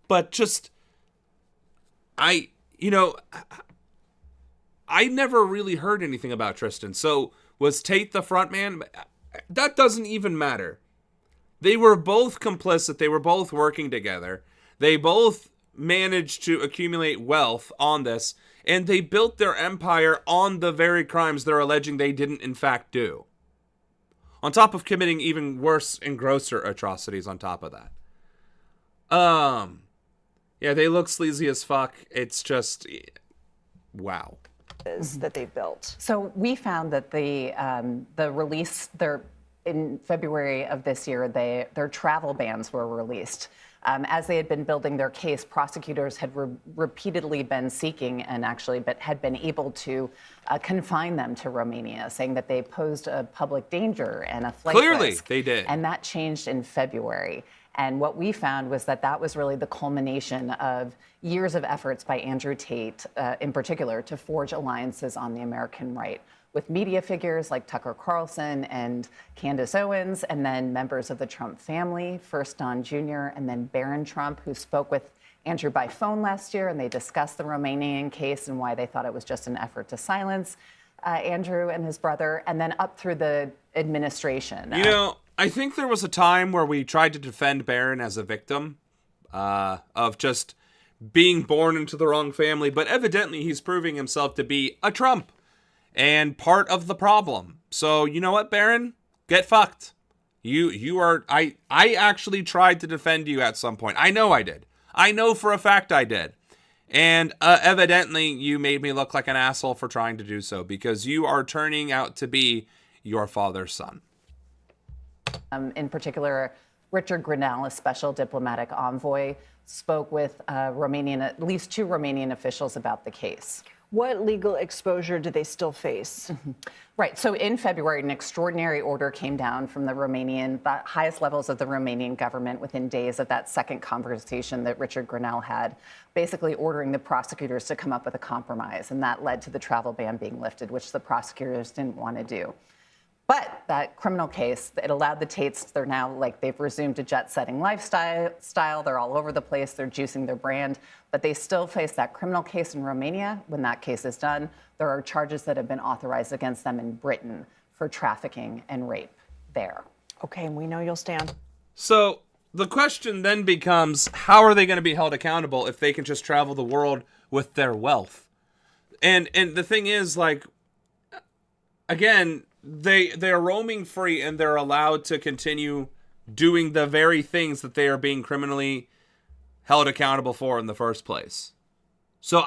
But just, I never really heard anything about Tristan. So was Tate the front man? That doesn't even matter. They were both complicit. They were both working together. They both managed to accumulate wealth on this, and they built their empire on the very crimes they're alleging they didn't in fact do. On top of committing even worse and grosser atrocities on top of that. Yeah, they look sleazy as fuck. It's just, wow. That they built. So we found that the release, in February of this year, their travel bans were released. As they had been building their case, prosecutors had repeatedly been seeking and actually had been able to confine them to Romania, saying that they posed a public danger and a flight Clearly, risk. they did. And that changed in February. And what we found was that was really the culmination of years of efforts by Andrew Tate, in particular, to forge alliances on the American right with media figures like Tucker Carlson and Candace Owens, and then members of the Trump family, first Don Jr. and then Barron Trump, who spoke with Andrew by phone last year, and they discussed the Romanian case and why they thought it was just an effort to silence Andrew and his brother, and then up through the administration. I think there was a time where we tried to defend Barron as a victim of just being born into the wrong family, but evidently he's proving himself to be a Trump and part of the problem. So you know what, Barron? Get fucked. You are. I actually tried to defend you at some point. I know I did. I know for a fact I did. And evidently you made me look like an asshole for trying to do so, because you are turning out to be your father's son. In particular, Richard Grenell, a special diplomatic envoy, spoke with at least two Romanian officials about the case. What legal exposure do they still face? Right. So in February, an extraordinary order came down from the highest levels of the Romanian government within days of that second conversation that Richard Grenell had, basically ordering the prosecutors to come up with a compromise. And that led to the travel ban being lifted, which the prosecutors didn't want to do. But that criminal case, it allowed the Tates, they've resumed a jet-setting lifestyle. They're all over the place. They're juicing their brand. But they still face that criminal case in Romania. When that case is done, there are charges that have been authorized against them in Britain for trafficking and rape there. Okay, we know you'll stand. So the question then becomes, how are they going to be held accountable if they can just travel the world with their wealth? And the thing is, again, they're roaming free and they're allowed to continue doing the very things that they are being criminally held accountable for in the first place. So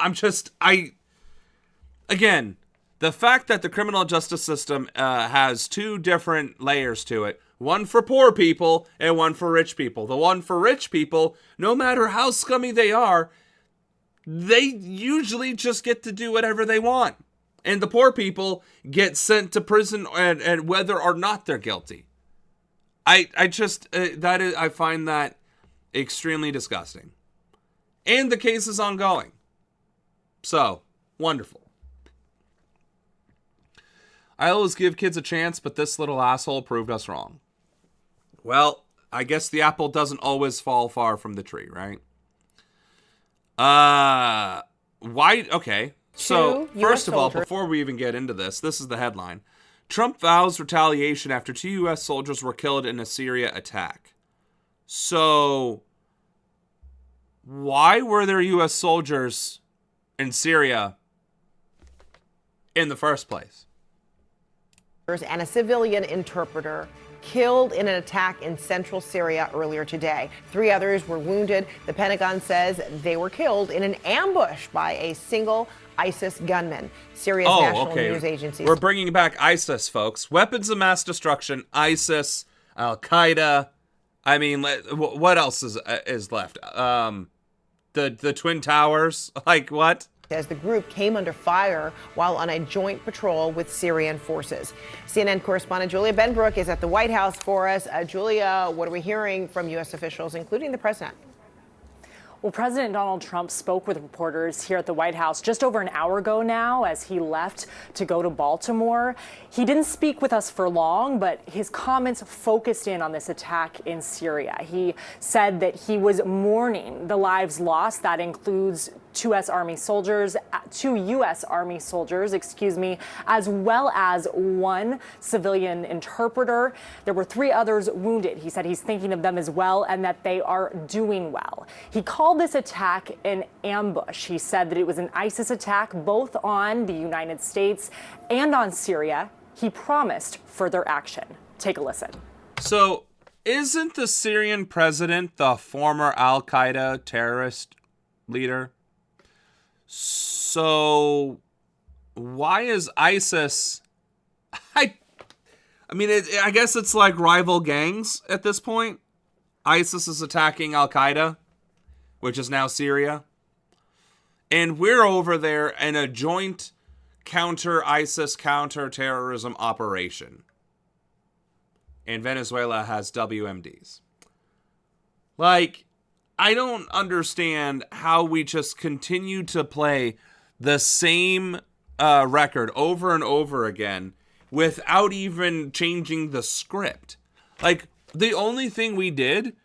again, the fact that the criminal justice system has two different layers to it, one for poor people and one for rich people. The one for rich people, no matter how scummy they are, they usually just get to do whatever they want. And the poor people get sent to prison and whether or not they're guilty. I find that extremely disgusting. And the case is ongoing. So, wonderful. I always give kids a chance, but this little asshole proved us wrong. Well, I guess the apple doesn't always fall far from the tree, right? Okay. So, first of all, before we even get into this is the headline. Trump vows retaliation after 2 U.S. soldiers were killed in a Syria attack. So, why were there U.S. soldiers in Syria in the first place? And a civilian interpreter killed in an attack in central Syria earlier today. 3 others were wounded. The Pentagon says they were killed in an ambush by a single ISIS gunman. Syria's national news agency. We're bringing back ISIS, folks. Weapons of mass destruction, ISIS, Al-Qaeda. I mean, what else is left? The Twin Towers. What? as the group came under fire while on a joint patrol with Syrian forces. CNN correspondent Julia Benbrook is at the White House for us. Julia, what are we hearing from U.S. officials, including the president? Well, President Donald Trump spoke with reporters here at the White House just over an hour ago now as he left to go to Baltimore. He didn't speak with us for long, but his comments focused in on this attack in Syria. He said that he was mourning the lives lost. That includes two U.S. Army soldiers, as well as one civilian interpreter. There were 3 others wounded. He said he's thinking of them as well and that they are doing well. He called this attack an ambush. He said that it was an ISIS attack both on the United States and on Syria. He promised further action. Take a listen. So, isn't the Syrian president the former al-Qaeda terrorist leader? So, why is ISIS... I guess it's like rival gangs at this point. ISIS is attacking al-Qaeda, which is now Syria. And we're over there in a joint counter-ISIS, counter-terrorism operation. And Venezuela has WMDs. I don't understand how we just continue to play the same record over and over again without even changing the script. The only thing we did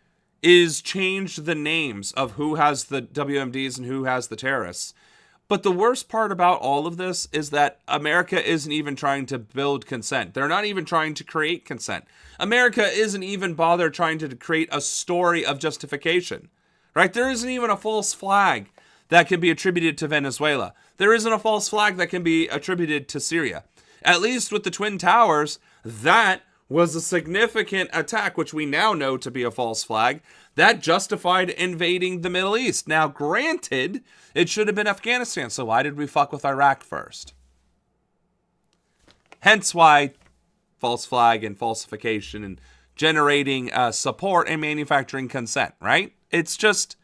is change the names of who has the WMDs and who has the terrorists. But the worst part about all of this is that America isn't even trying to build consent. They're not even trying to create consent. America isn't even bothered trying to create a story of justification. Right? There isn't even a false flag that can be attributed to Venezuela. There isn't a false flag that can be attributed to Syria. At least with the Twin Towers, that was a significant attack, which we now know to be a false flag, that justified invading the Middle East. Now, granted, it should have been Afghanistan, so why did we fuck with Iraq first? Hence why false flag and falsification and generating support and manufacturing consent, right? It's just,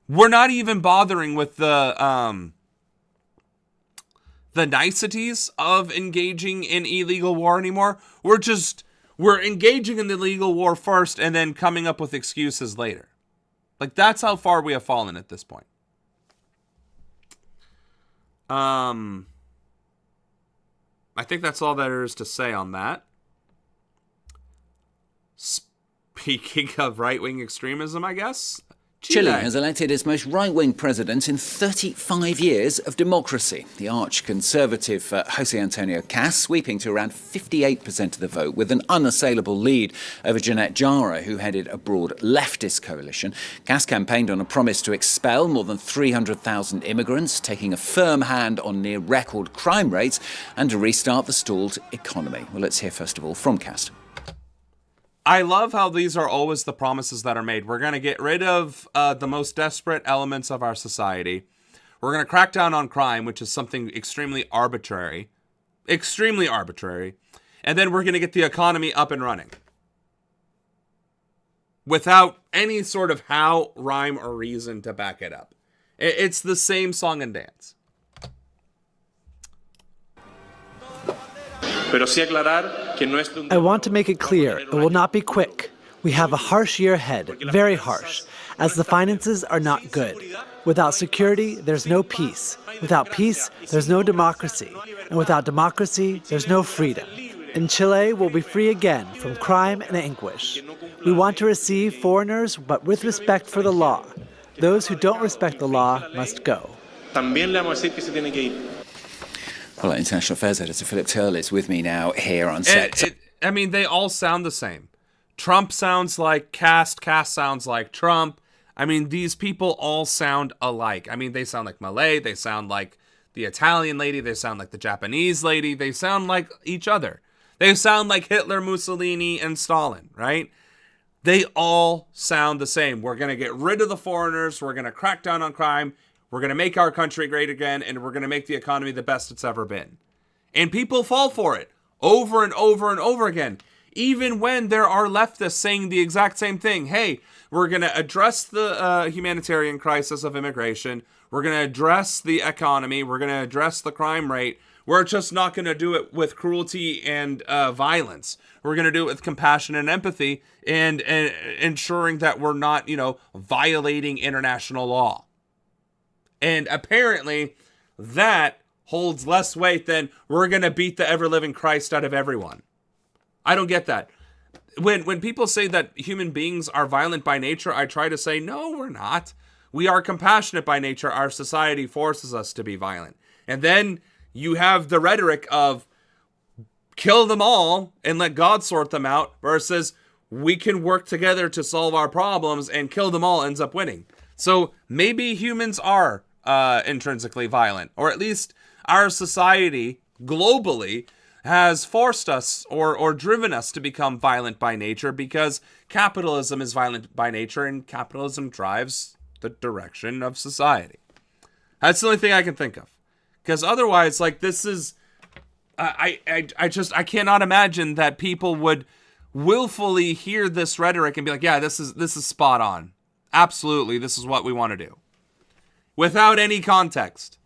we're not even bothering with the niceties of engaging in illegal war anymore. We're engaging in the illegal war first and then coming up with excuses later. That's how far we have fallen at this point. I think that's all there is to say on that. Speaking of right-wing extremism, I guess, Chile has elected its most right-wing president in 35 years of democracy. The arch-conservative Jose Antonio Cas sweeping to around 58% of the vote with an unassailable lead over Janet Jara, who headed a broad leftist coalition. Cas campaigned on a promise to expel more than 300,000 immigrants, taking a firm hand on near-record crime rates and to restart the stalled economy. Well, let's hear first of all from Cas. I love how these are always the promises that are made. We're going to get rid of the most desperate elements of our society. We're going to crack down on crime, which is something extremely arbitrary. And then we're going to get the economy up and running. Without any sort of how, rhyme, or reason to back it up. It's the same song and dance. I want to make it clear, it will not be quick. We have a harsh year ahead, very harsh, as the finances are not good. Without security, there's no peace. Without peace, there's no democracy. And without democracy, there's no freedom. And Chile will be free again from crime and anguish. We want to receive foreigners, but with respect for the law. Those who don't respect the law must go. Well, International Affairs Editor Philip Turle is with me now here on set. They all sound the same. Trump sounds like Cas sounds like Trump. These people all sound alike. They sound like Malay, they sound like the Italian lady, they sound like the Japanese lady, they sound like each other. They sound like Hitler, Mussolini, and Stalin, right? They all sound the same. We're going to get rid of the foreigners, we're going to crack down on crime, we're going to make our country great again, and we're going to make the economy the best it's ever been. And people fall for it over and over and over again. even when there are leftists saying the exact same thing. Hey, we're going to address the humanitarian crisis of immigration. We're going to address the economy. We're going to address the crime rate. We're just not going to do it with cruelty and violence. We're going to do it with compassion and empathy and ensuring that we're not, violating international law. And apparently that holds less weight than we're going to beat the ever-living Christ out of everyone. I don't get that. When people say that human beings are violent by nature, I try to say, no, we're not. We are compassionate by nature. Our society forces us to be violent. And then you have the rhetoric of kill them all and let God sort them out versus we can work together to solve our problems and kill them all ends up winning. So maybe humans are intrinsically violent, or at least our society globally has forced us or driven us to become violent by nature because capitalism is violent by nature and capitalism drives the direction of society. That's the only thing I can think of. Because otherwise, this is... I cannot imagine that people would willfully hear this rhetoric and be like, yeah, this is spot on. Absolutely, this is what we want to do. Without any context.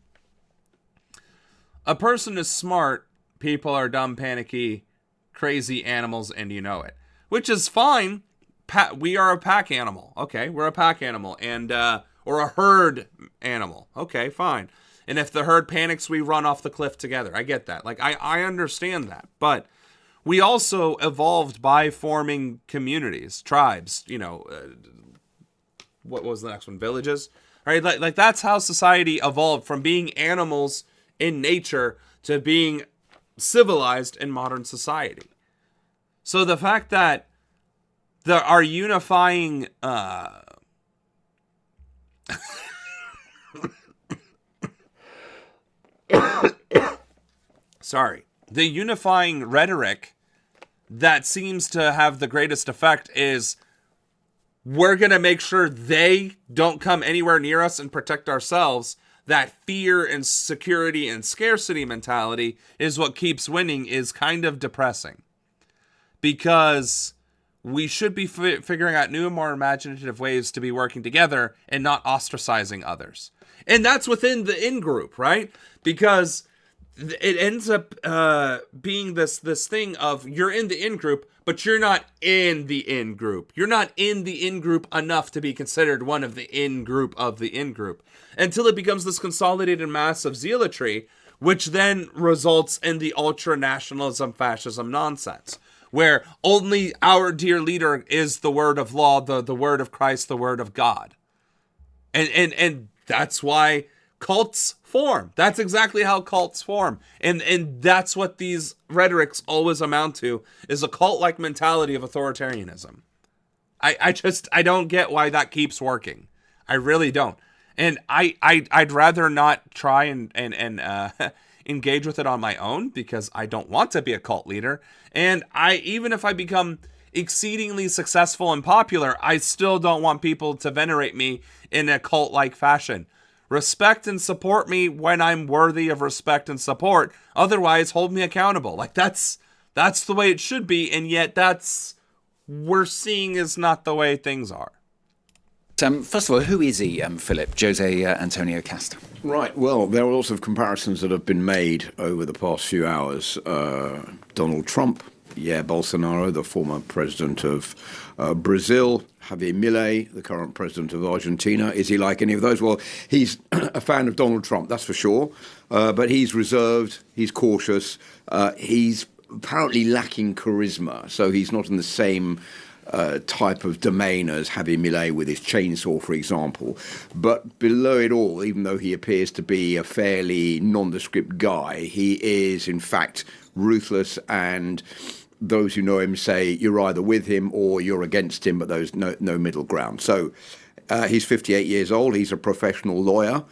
A person is smart, people are dumb, panicky, crazy animals, and you know it. Which is fine. We are a pack animal. Okay, we're a pack animal. And or a herd animal. Okay, fine. And if the herd panics, we run off the cliff together. I get that. I understand that. But we also evolved by forming communities, tribes, what was the next one? Villages? Right? Like that's how society evolved from being animals in nature to being civilized in modern society. So the fact that our unifying the unifying rhetoric that seems to have the greatest effect is we're going to make sure they don't come anywhere near us and protect ourselves. That fear and security and scarcity mentality is what keeps winning is kind of depressing. Because we should be figuring out new and more imaginative ways to be working together and not ostracizing others. And that's within the in-group, right? Because it ends up being this thing of you're in the in-group, but you're not in the in-group. You're not in the in-group enough to be considered one of the in-group of the in-group. Until it becomes this consolidated mass of zealotry, which then results in the ultra-nationalism, fascism nonsense. Where only our dear leader is the word of law, the word of Christ, the word of God. And that's why cults form. That's exactly how cults form. And that's what these rhetorics always amount to, is a cult-like mentality of authoritarianism. I don't get why that keeps working. I really don't. And I'd rather not try and engage with it on my own because I don't want to be a cult leader. And even if I become exceedingly successful and popular, I still don't want people to venerate me in a cult-like fashion. Respect and support me when I'm worthy of respect and support. Otherwise, hold me accountable. That's the way it should be, and yet we're seeing is not the way things are. First of all, who is he, Philip? Jose Antonio Casta. Right. Well, there are lots of comparisons that have been made over the past few hours. Donald Trump, Jair Bolsonaro, the former president of Brazil, Javier Milei, the current president of Argentina. Is he like any of those? Well, he's a fan of Donald Trump, that's for sure. But he's reserved, he's cautious, he's apparently lacking charisma, so he's not in the same type of domain as Javier Milei with his chainsaw, for example. But below it all, even though he appears to be a fairly nondescript guy, he is, in fact, ruthless, and those who know him say you're either with him or you're against him, but there's no middle ground. So he's 58 years old. He's a professional lawyer.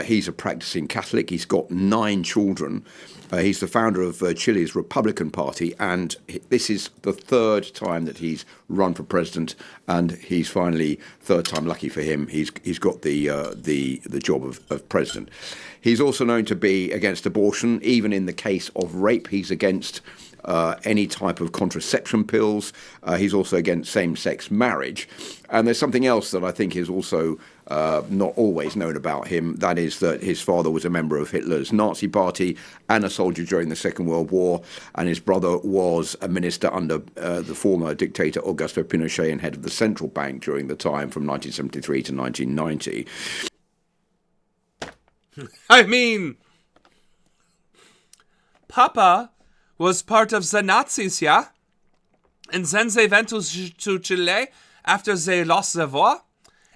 He's a practicing Catholic. He's got 9 children. He's the founder of Chile's Republican Party, and this is the 3rd time that he's run for president, and he's finally, 3rd time lucky for him, he's got the job of president. He's also known to be against abortion. Even in the case of rape, he's against any type of contraception pills. He's also against same-sex marriage. And there's something else that I think is also not always known about him. That is that his father was a member of Hitler's Nazi party and a soldier during the Second World War, and his brother was a minister under the former dictator Augusto Pinochet and head of the central bank during the time from 1973 to 1990. I mean, Papa was part of the Nazis, yeah? And then they went to Chile after they lost the war.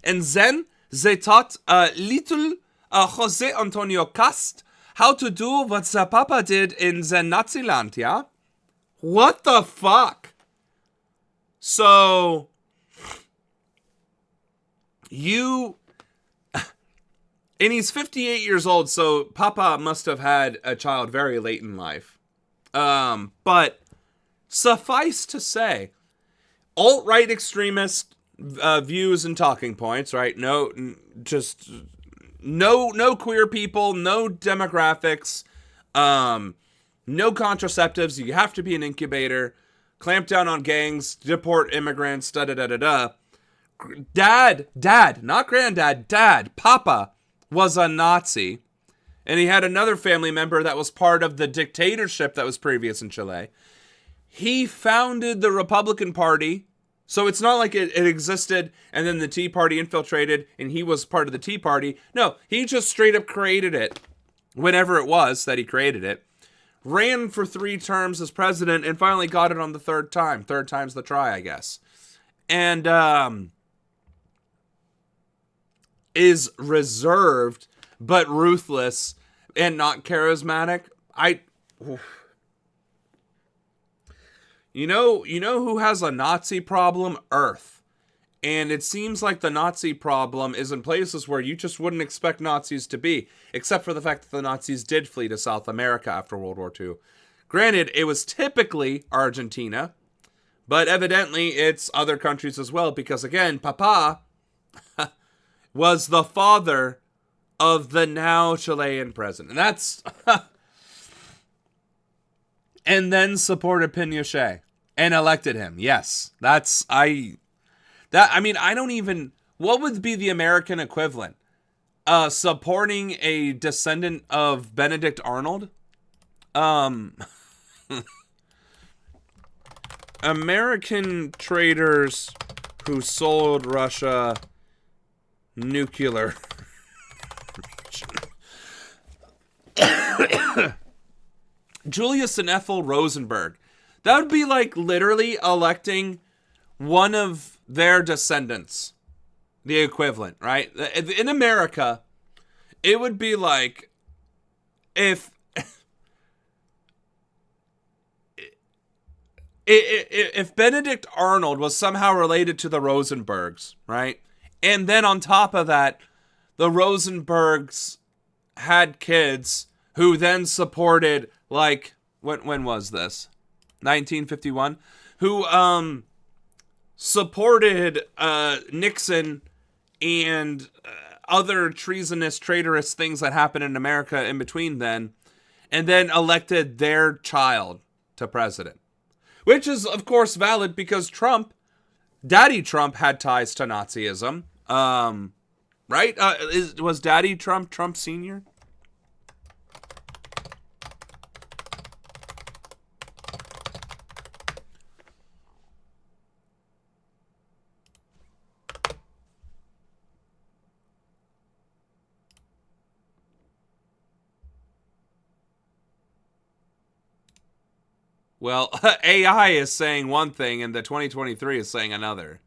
And then they taught little Jose Antonio Cast how to do what the Papa did in the Nazi land, yeah? What the fuck? So, and he's 58 years old, so Papa must have had a child very late in life. But suffice to say, alt-right extremist views and talking points, right? No queer people, no demographics, no contraceptives. You have to be an incubator. Clamp down on gangs, deport immigrants, da-da-da-da-da. Dad, not granddad, Dad, Papa was a Nazi. And he had another family member that was part of the dictatorship that was previous in Chile. He founded the Republican Party. So it's not like it existed and then the Tea Party infiltrated and he was part of the Tea Party. No, he just straight up created it whenever it was that he created it. Ran for 3 terms as president and finally got it on the 3rd time. 3rd time's the try, I guess. And is reserved but ruthless and not charismatic. You know who has a Nazi problem? Earth. And it seems like the Nazi problem is in places where you just wouldn't expect Nazis to be, except for the fact that the Nazis did flee to South America after World War II. Granted, it was typically Argentina, but evidently it's other countries as well, because again, Papa was the father of the now Chilean president. And that's and then supported Pinochet and elected him. Yes, I don't even, what would be the American equivalent? Supporting a descendant of Benedict Arnold? American traders who sold Russia nuclear. Julius and Ethel Rosenberg. That would be like literally electing one of their descendants. The equivalent, right? In America, it would be like if Benedict Arnold was somehow related to the Rosenbergs, right? And then on top of that, the Rosenbergs had kids who then supported, like, when was this? 1951? Who supported Nixon and other treasonous, traitorous things that happened in America in between then, and then elected their child to president. Which is, of course, valid because Trump, Daddy Trump, had ties to Nazism. Right? Was Daddy Trump Sr.? Well, AI is saying one thing and the 2023 is saying another.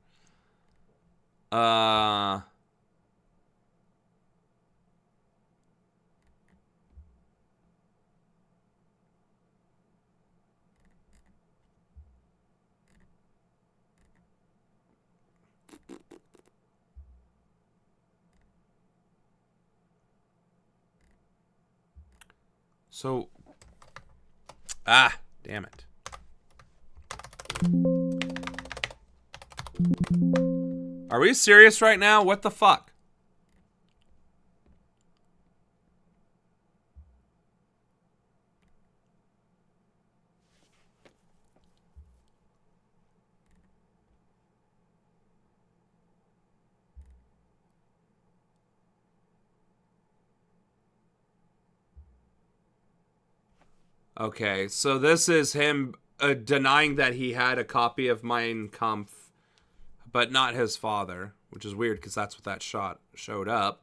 So, damn it. Are we serious right now? What the fuck? Okay, so this is him denying that he had a copy of Mein Kampf, but not his father, which is weird because that's what that shot showed up.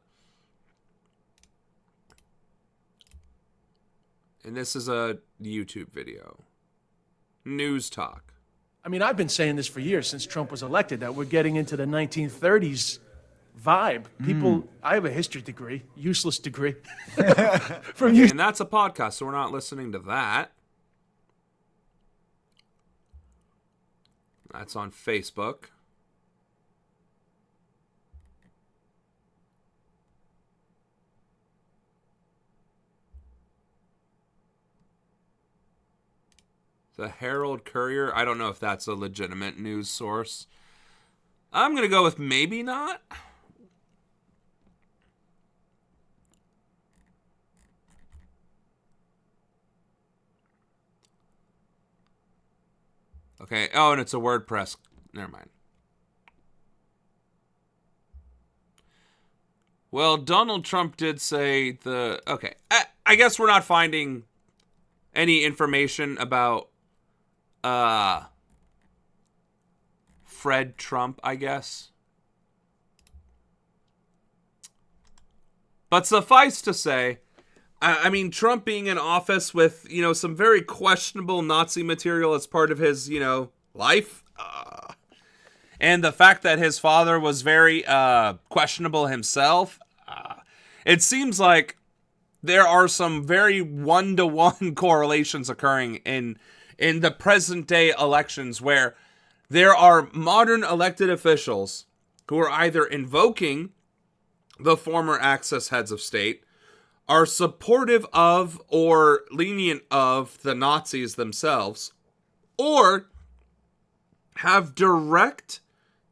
And this is a YouTube video. News talk. I mean, I've been saying this for years since Trump was elected, that we're getting into the 1930s vibe. People, I have a history degree, useless degree. And that's a podcast, so we're not listening to that. That's on Facebook. The Herald Courier. I don't know if that's a legitimate news source. I'm going to go with maybe not. Okay. Oh, and it's a WordPress. Never mind. Well, Donald Trump did say the... Okay. I guess we're not finding any information about Fred Trump, I guess. But suffice to say, I mean, Trump being in office with, some very questionable Nazi material as part of his, life. And the fact that his father was very questionable himself. It seems like there are some very one-to-one correlations occurring in the present-day elections where there are modern elected officials who are either invoking the former Axis heads of state, are supportive of or lenient of the Nazis themselves, or have direct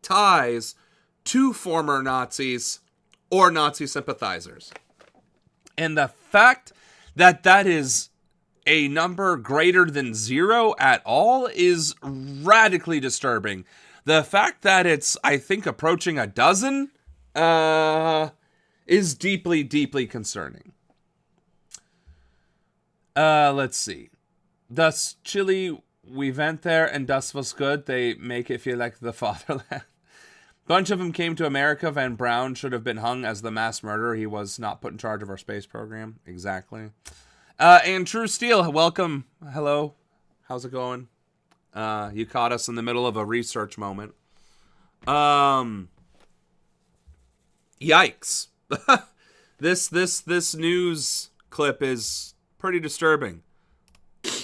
ties to former Nazis or Nazi sympathizers. And the fact that that is a number greater than 0 at all is radically disturbing. The fact that it's, I think, approaching a dozen is deeply, deeply concerning. Let's see. Das Chile, we went there and das was good. They make it feel like the fatherland. Bunch of them came to America. Van Braun should have been hung as the mass murderer. He was not put in charge of our space program. Exactly. And True Steel, welcome. Hello. How's it going? You caught us in the middle of a research moment. Yikes. This news clip is pretty disturbing.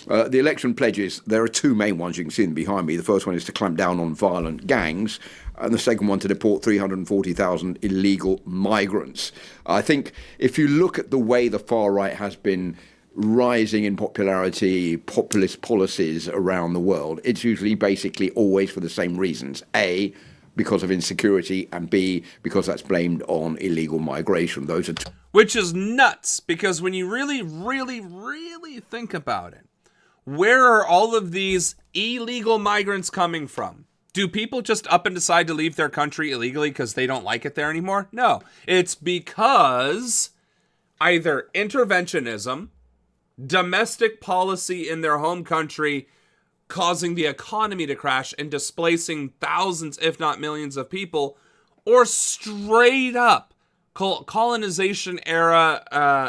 The election pledges, there are two main ones. You can see them behind me. The first one is to clamp down on violent gangs, and the second one to deport 340,000 illegal migrants. I think if you look at the way the far right has been rising in popularity, populist policies around the world, it's usually basically always for the same reasons. A, because of insecurity, and B, because that's blamed on illegal migration. Those are two. Which is nuts, because when you really, really, really think about it, where are all of these illegal migrants coming from? Do people just up and decide to leave their country illegally because they don't like it there anymore? No. It's because either interventionism, domestic policy in their home country causing the economy to crash and displacing thousands, if not millions of people, or straight up colonization era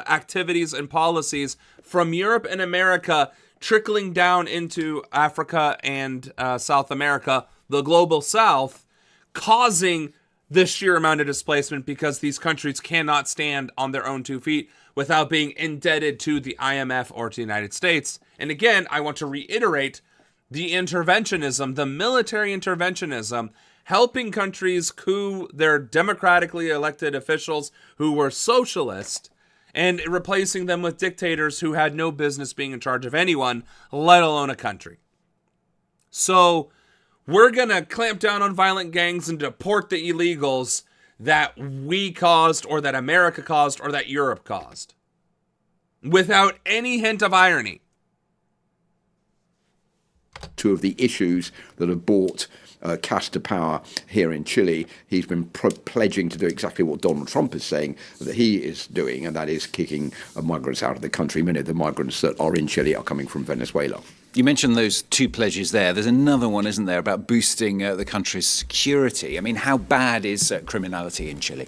activities and policies from Europe and America trickling down into Africa and South America, the global South, causing the sheer amount of displacement because these countries cannot stand on their own 2 feet without being indebted to the IMF or to the United States. And again, I want to reiterate the interventionism, the military interventionism, helping countries coup their democratically elected officials who were socialist and replacing them with dictators who had no business being in charge of anyone, let alone a country. So we're going to clamp down on violent gangs and deport the illegals that we caused or that America caused or that Europe caused. Without any hint of irony. Two of the issues that have brought cast to power here in Chile, he's been pledging to do exactly what Donald Trump is saying that he is doing, and that is kicking migrants out of the country. Many of the migrants that are in Chile are coming from Venezuela. You mentioned those two pledges there. There's another one, isn't there, about boosting the country's security. I mean, how bad is criminality in Chile?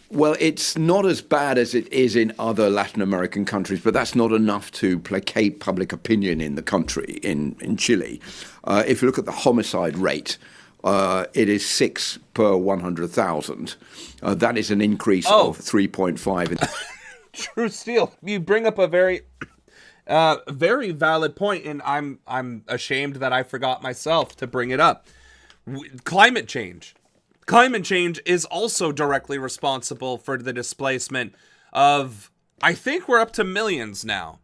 Well, it's not as bad as it is in other Latin American countries, but that's not enough to placate public opinion in the country, in Chile. If you look at the homicide rate, it is 6 per 100,000. That is an increase of 3.5. True steel. You bring up a very valid point, and I'm ashamed that I forgot myself to bring it up. Climate change. Climate change is also directly responsible for the displacement of, I think we're up to millions now.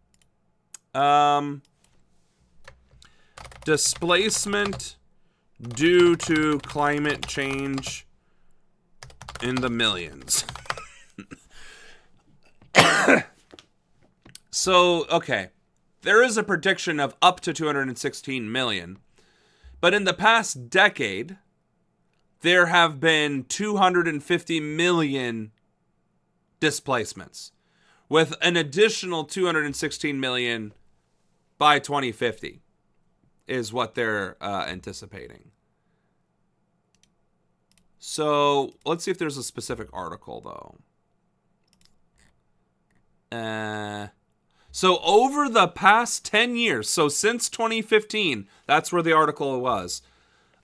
Displacement due to climate change in the millions. So, okay, there is a prediction of up to 216 million, but in the past decade, there have been 250 million displacements, with an additional 216 million by 2050, is what they're anticipating. So, let's see if there's a specific article, though. So over the past 10 years, so since 2015, that's where the article was,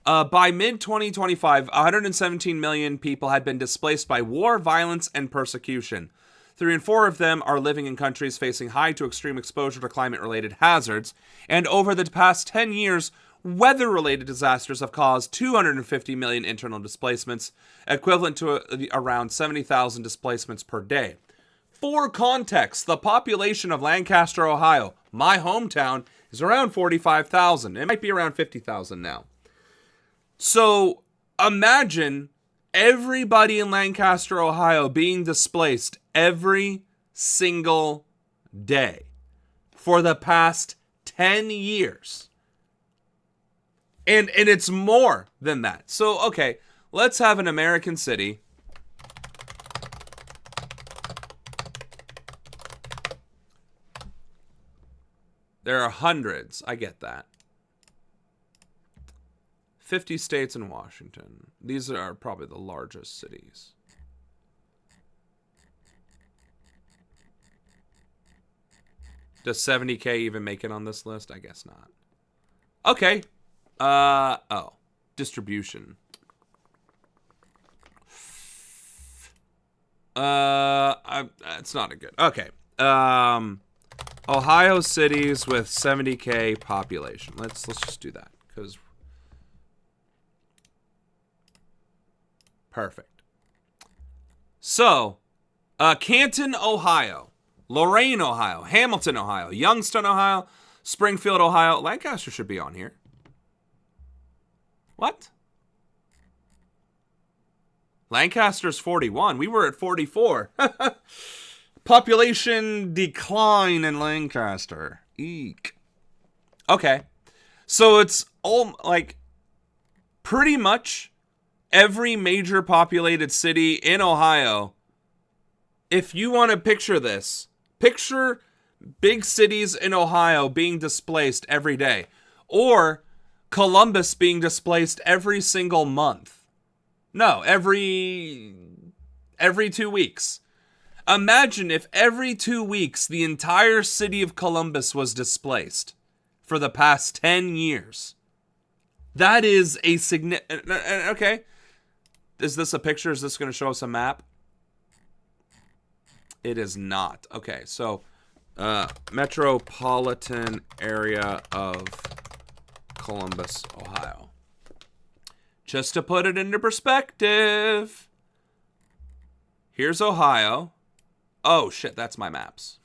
by mid-2025, 117 million people had been displaced by war, violence, and persecution. 3 in 4 of them are living in countries facing high to extreme exposure to climate-related hazards. And over the past 10 years, weather-related disasters have caused 250 million internal displacements, equivalent to around 70,000 displacements per day. For context, the population of Lancaster, Ohio, my hometown, is around 45,000. It might be around 50,000 now. So imagine everybody in Lancaster, Ohio being displaced every single day for the past 10 years. And it's more than that. So, okay, let's have an American city. There are hundreds. I get that. 50 states and Washington. These are probably the largest cities. Does 70K even make it on this list? I guess not. Okay. Distribution. It's not a good. Okay. Ohio cities with 70K population. Let's just do that, because perfect. So, Canton, Ohio, Lorain, Ohio, Hamilton, Ohio, Youngstown, Ohio, Springfield, Ohio. Lancaster should be on here. What? Lancaster's 41. We were at 44. Population decline in Lancaster. Eek. Okay. So it's all like pretty much every major populated city in Ohio. If you want to picture this, picture big cities in Ohio being displaced every day, or Columbus being displaced every single month. No, every 2 weeks. Imagine if every 2 weeks the entire city of Columbus was displaced for the past 10 years. That is a significant... Okay. Is this a picture? Is this going to show us a map? It is not. Okay, so metropolitan area of Columbus, Ohio. Just to put it into perspective, here's Ohio. Oh, shit, that's my maps.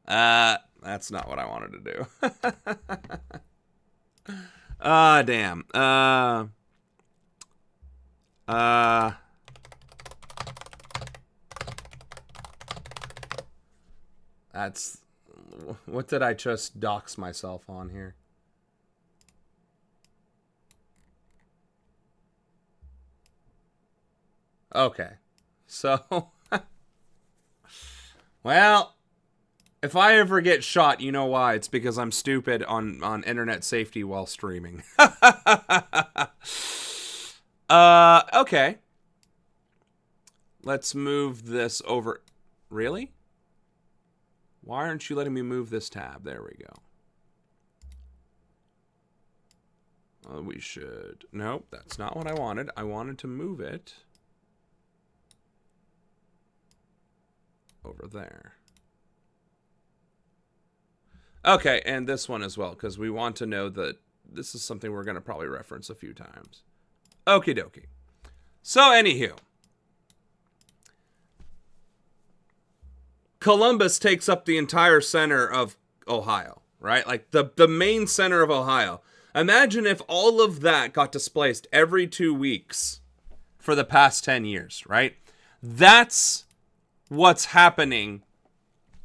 That's not what I wanted to do. Damn. That's... What did I just dox myself on here? Okay. So, well, if I ever get shot, you know why? It's because I'm stupid on internet safety while streaming. Okay. Let's move this over. Really? Why aren't you letting me move this tab? There we go. We should... Nope, that's not what I wanted. I wanted to move it over there. Okay, and this one as well, because we want to know that this is something we're going to probably reference a few times. Okie dokie. So, anywho. Columbus takes up the entire center of Ohio, right? Like, the main center of Ohio. Imagine if all of that got displaced every 2 weeks for the past 10 years, right? That's what's happening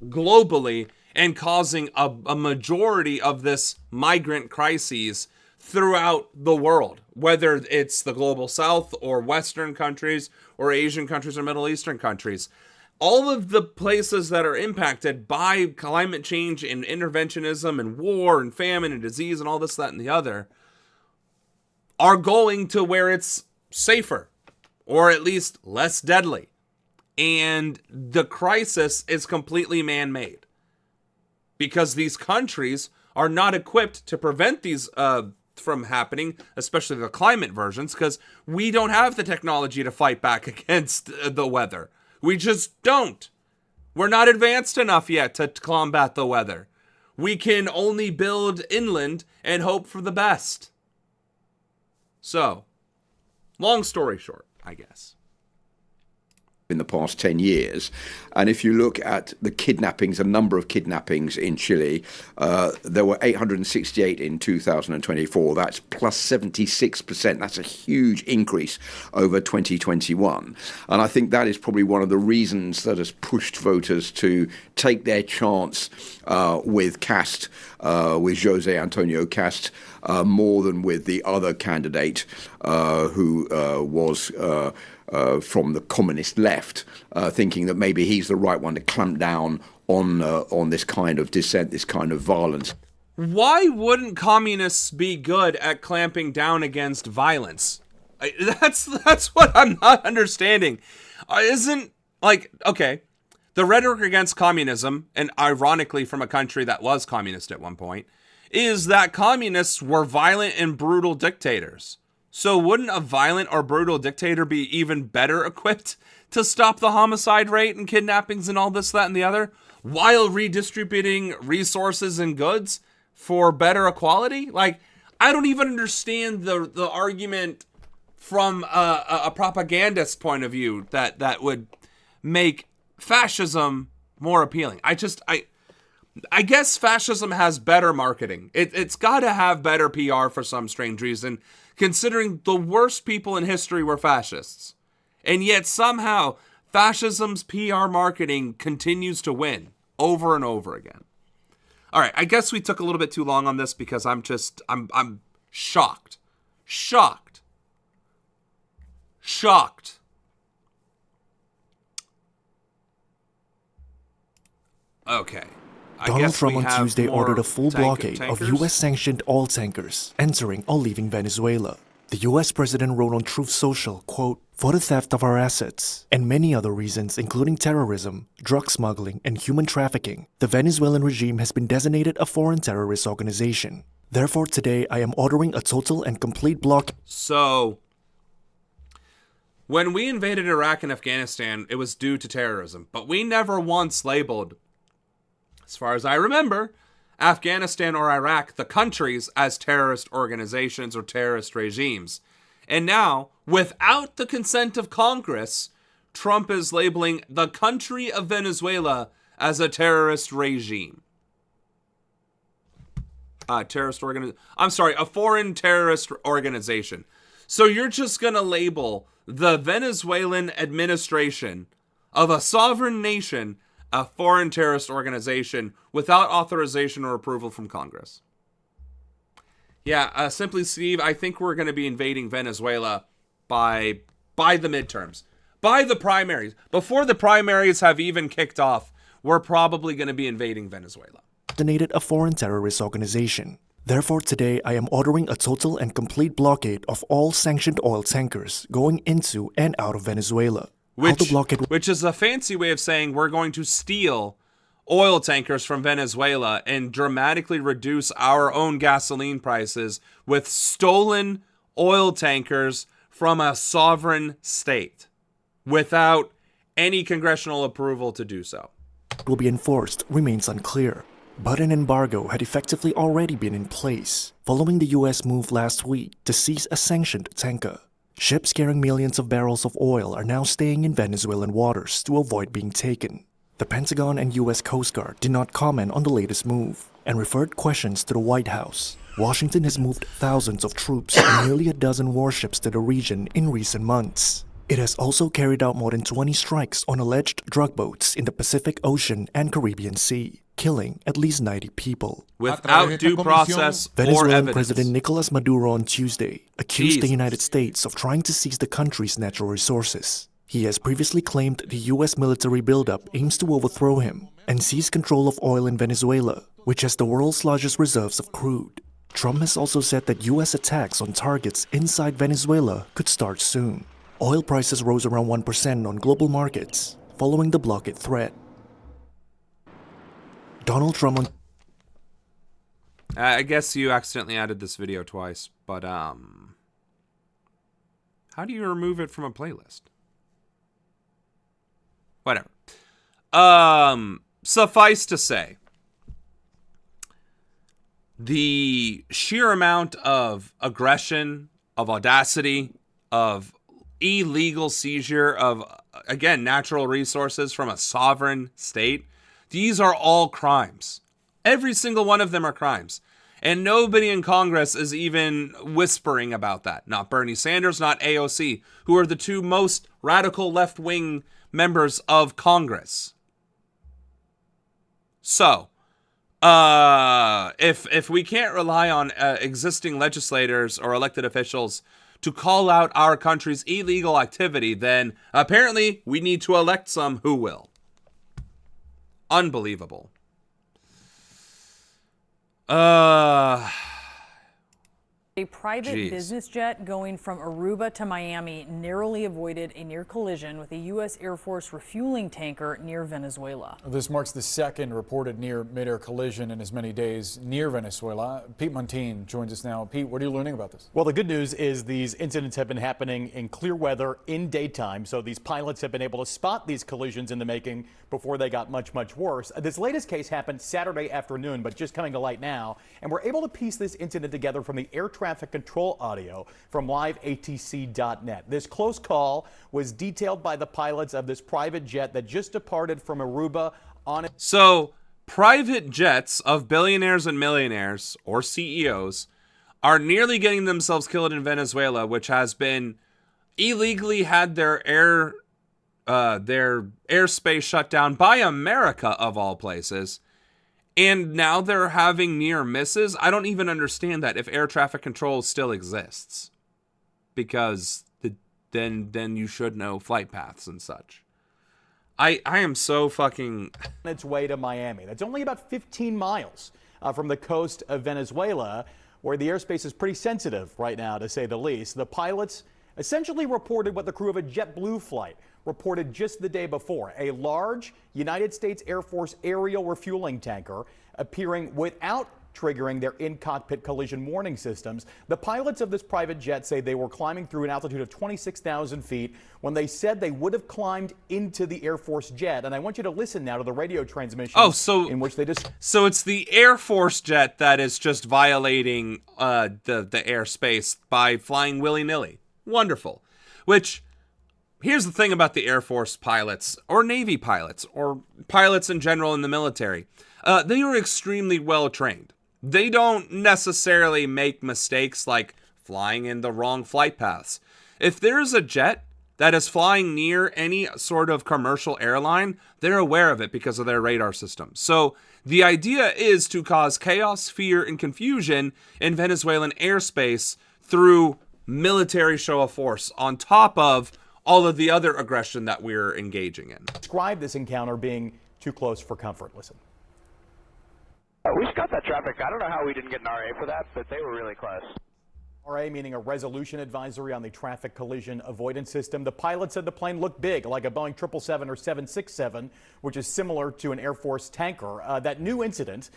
globally and causing a majority of this migrant crises throughout the world, whether it's the global south or Western countries or Asian countries or Middle Eastern countries. All of the places that are impacted by climate change and interventionism and war and famine and disease and all this, that, and the other are going to where it's safer or at least less deadly. And the crisis is completely man-made because these countries are not equipped to prevent these from happening, especially the climate versions, because we don't have the technology to fight back against the weather. We just don't. We're not advanced enough yet to combat the weather. We can only build inland and hope for the best. So, long story short, I guess. In the past 10 years. And if you look at the kidnappings, a number of kidnappings in Chile, there were 868 in 2024. That's plus 76%. That's a huge increase over 2021. And I think that is probably one of the reasons that has pushed voters to take their chance with Cast, with Jose Antonio Cast, more than with the other candidate who was from the communist left, thinking that maybe he's the right one to clamp down on this kind of dissent, this kind of violence. Why wouldn't communists be good at clamping down against violence? That's what I'm not understanding. Isn't, like, okay, the rhetoric against communism, and ironically from a country that was communist at one point, is that communists were violent and brutal dictators. So wouldn't a violent or brutal dictator be even better equipped to stop the homicide rate and kidnappings and all this, that, and the other, while redistributing resources and goods for better equality? Like, I don't even understand the argument from a propagandist point of view that would make fascism more appealing. I guess fascism has better marketing. It's got to have better PR for some strange reason, considering the worst people in history were fascists. And yet somehow fascism's PR marketing continues to win over and over again. All right, I guess we took a little bit too long on this because I'm shocked. Shocked. Okay. Donald Trump on Tuesday ordered a full blockade of U.S.-sanctioned oil tankers entering or leaving Venezuela. The U.S. President wrote on Truth Social, quote, "For the theft of our assets and many other reasons, including terrorism, drug smuggling, and human trafficking, the Venezuelan regime has been designated a foreign terrorist organization. Therefore, today I am ordering a total and complete blockade." So, when we invaded Iraq and Afghanistan, it was due to terrorism, but we never once labeled, as far as I remember, Afghanistan or Iraq, the countries, as terrorist organizations or terrorist regimes. And now, without the consent of Congress, Trump is labeling the country of Venezuela as a terrorist regime. A foreign terrorist organization. So you're just going to label the Venezuelan administration of a sovereign nation a foreign terrorist organization without authorization or approval from Congress. Yeah, Simply Steve, I think we're going to be invading Venezuela by the midterms. by the primaries. Before the primaries have even kicked off, we're probably going to be invading Venezuela. Detonated a foreign terrorist organization. Therefore, today I am ordering a total and complete blockade of all sanctioned oil tankers going into and out of Venezuela. Which is a fancy way of saying we're going to steal oil tankers from Venezuela and dramatically reduce our own gasoline prices with stolen oil tankers from a sovereign state without any congressional approval to do so. Will be enforced remains unclear, but an embargo had effectively already been in place following the US move last week to seize a sanctioned tanker. Ships carrying millions of barrels of oil are now staying in Venezuelan waters to avoid being taken. The Pentagon and US Coast Guard did not comment on the latest move and referred questions to the White House. Washington has moved thousands of troops and nearly a dozen warships to the region in recent months. It has also carried out more than 20 strikes on alleged drug boats in the Pacific Ocean and Caribbean Sea, killing at least 90 people. Without due process or Venezuelan evidence. President Nicolas Maduro on Tuesday accused the United States of trying to seize the country's natural resources. He has previously claimed the US military buildup aims to overthrow him and seize control of oil in Venezuela, which has the world's largest reserves of crude. Trump has also said that US attacks on targets inside Venezuela could start soon. Oil prices rose around 1% on global markets following the blockade threat. Donald Trump on... I guess you accidentally added this video twice, but how do you remove it from a playlist? Whatever. Suffice to say, the sheer amount of aggression, of audacity, of illegal seizure of, again, natural resources from a sovereign state, these are all crimes. Every single one of them are crimes. And nobody in Congress is even whispering about that. Not Bernie Sanders, not AOC, who are the two most radical left-wing members of Congress. So, if we can't rely on existing legislators or elected officials to call out our country's illegal activity, then apparently we need to elect some who will. Unbelievable. A private business jet going from Aruba to Miami narrowly avoided a near collision with a U.S. Air Force refueling tanker near Venezuela. This marks the second reported near mid-air collision in as many days near Venezuela. Pete Montine joins us now. Pete, what are you learning about this? Well, the good news is these incidents have been happening in clear weather in daytime, so these pilots have been able to spot these collisions in the making before they got much, much worse. This latest case happened Saturday afternoon, but just coming to light now, and we're able to piece this incident together from the air traffic control audio from liveatc.net. This close call was detailed by the pilots of this private jet that just departed from Aruba on it. So, private jets of billionaires and millionaires, or CEOs, are nearly getting themselves killed in Venezuela, which has been illegally had their airspace shut down by America, of all places. And now they're having near misses. I don't even understand that if air traffic control still exists, because then you should know flight paths and such. I am so fucking... On its way to Miami. That's only about 15 miles from the coast of Venezuela, where the airspace is pretty sensitive right now, to say the least. The pilots essentially reported what the crew of a JetBlue flight reported just the day before: a large United States Air Force aerial refueling tanker appearing without triggering their in-cockpit collision warning systems. The pilots of this private jet say they were climbing through an altitude of 26,000 feet when they said they would have climbed into the Air Force jet. And I want you to listen now to the radio transmission in which they just... So it's the Air Force jet that is just violating the airspace by flying willy-nilly. Wonderful. Which... Here's the thing about the Air Force pilots, or Navy pilots, or pilots in general in the military. They are extremely well trained. They don't necessarily make mistakes like flying in the wrong flight paths. If there's a jet that is flying near any sort of commercial airline, they're aware of it because of their radar system. So the idea is to cause chaos, fear, and confusion in Venezuelan airspace through military show of force on top of all of the other aggression that we're engaging in. Describe this encounter being too close for comfort. Listen. We stopped that traffic. I don't know how we didn't get an RA for that, but they were really close. RA meaning a resolution advisory on the traffic collision avoidance system. The pilot said the plane looked big, like a Boeing 777 or 767, which is similar to an Air Force tanker. That new incident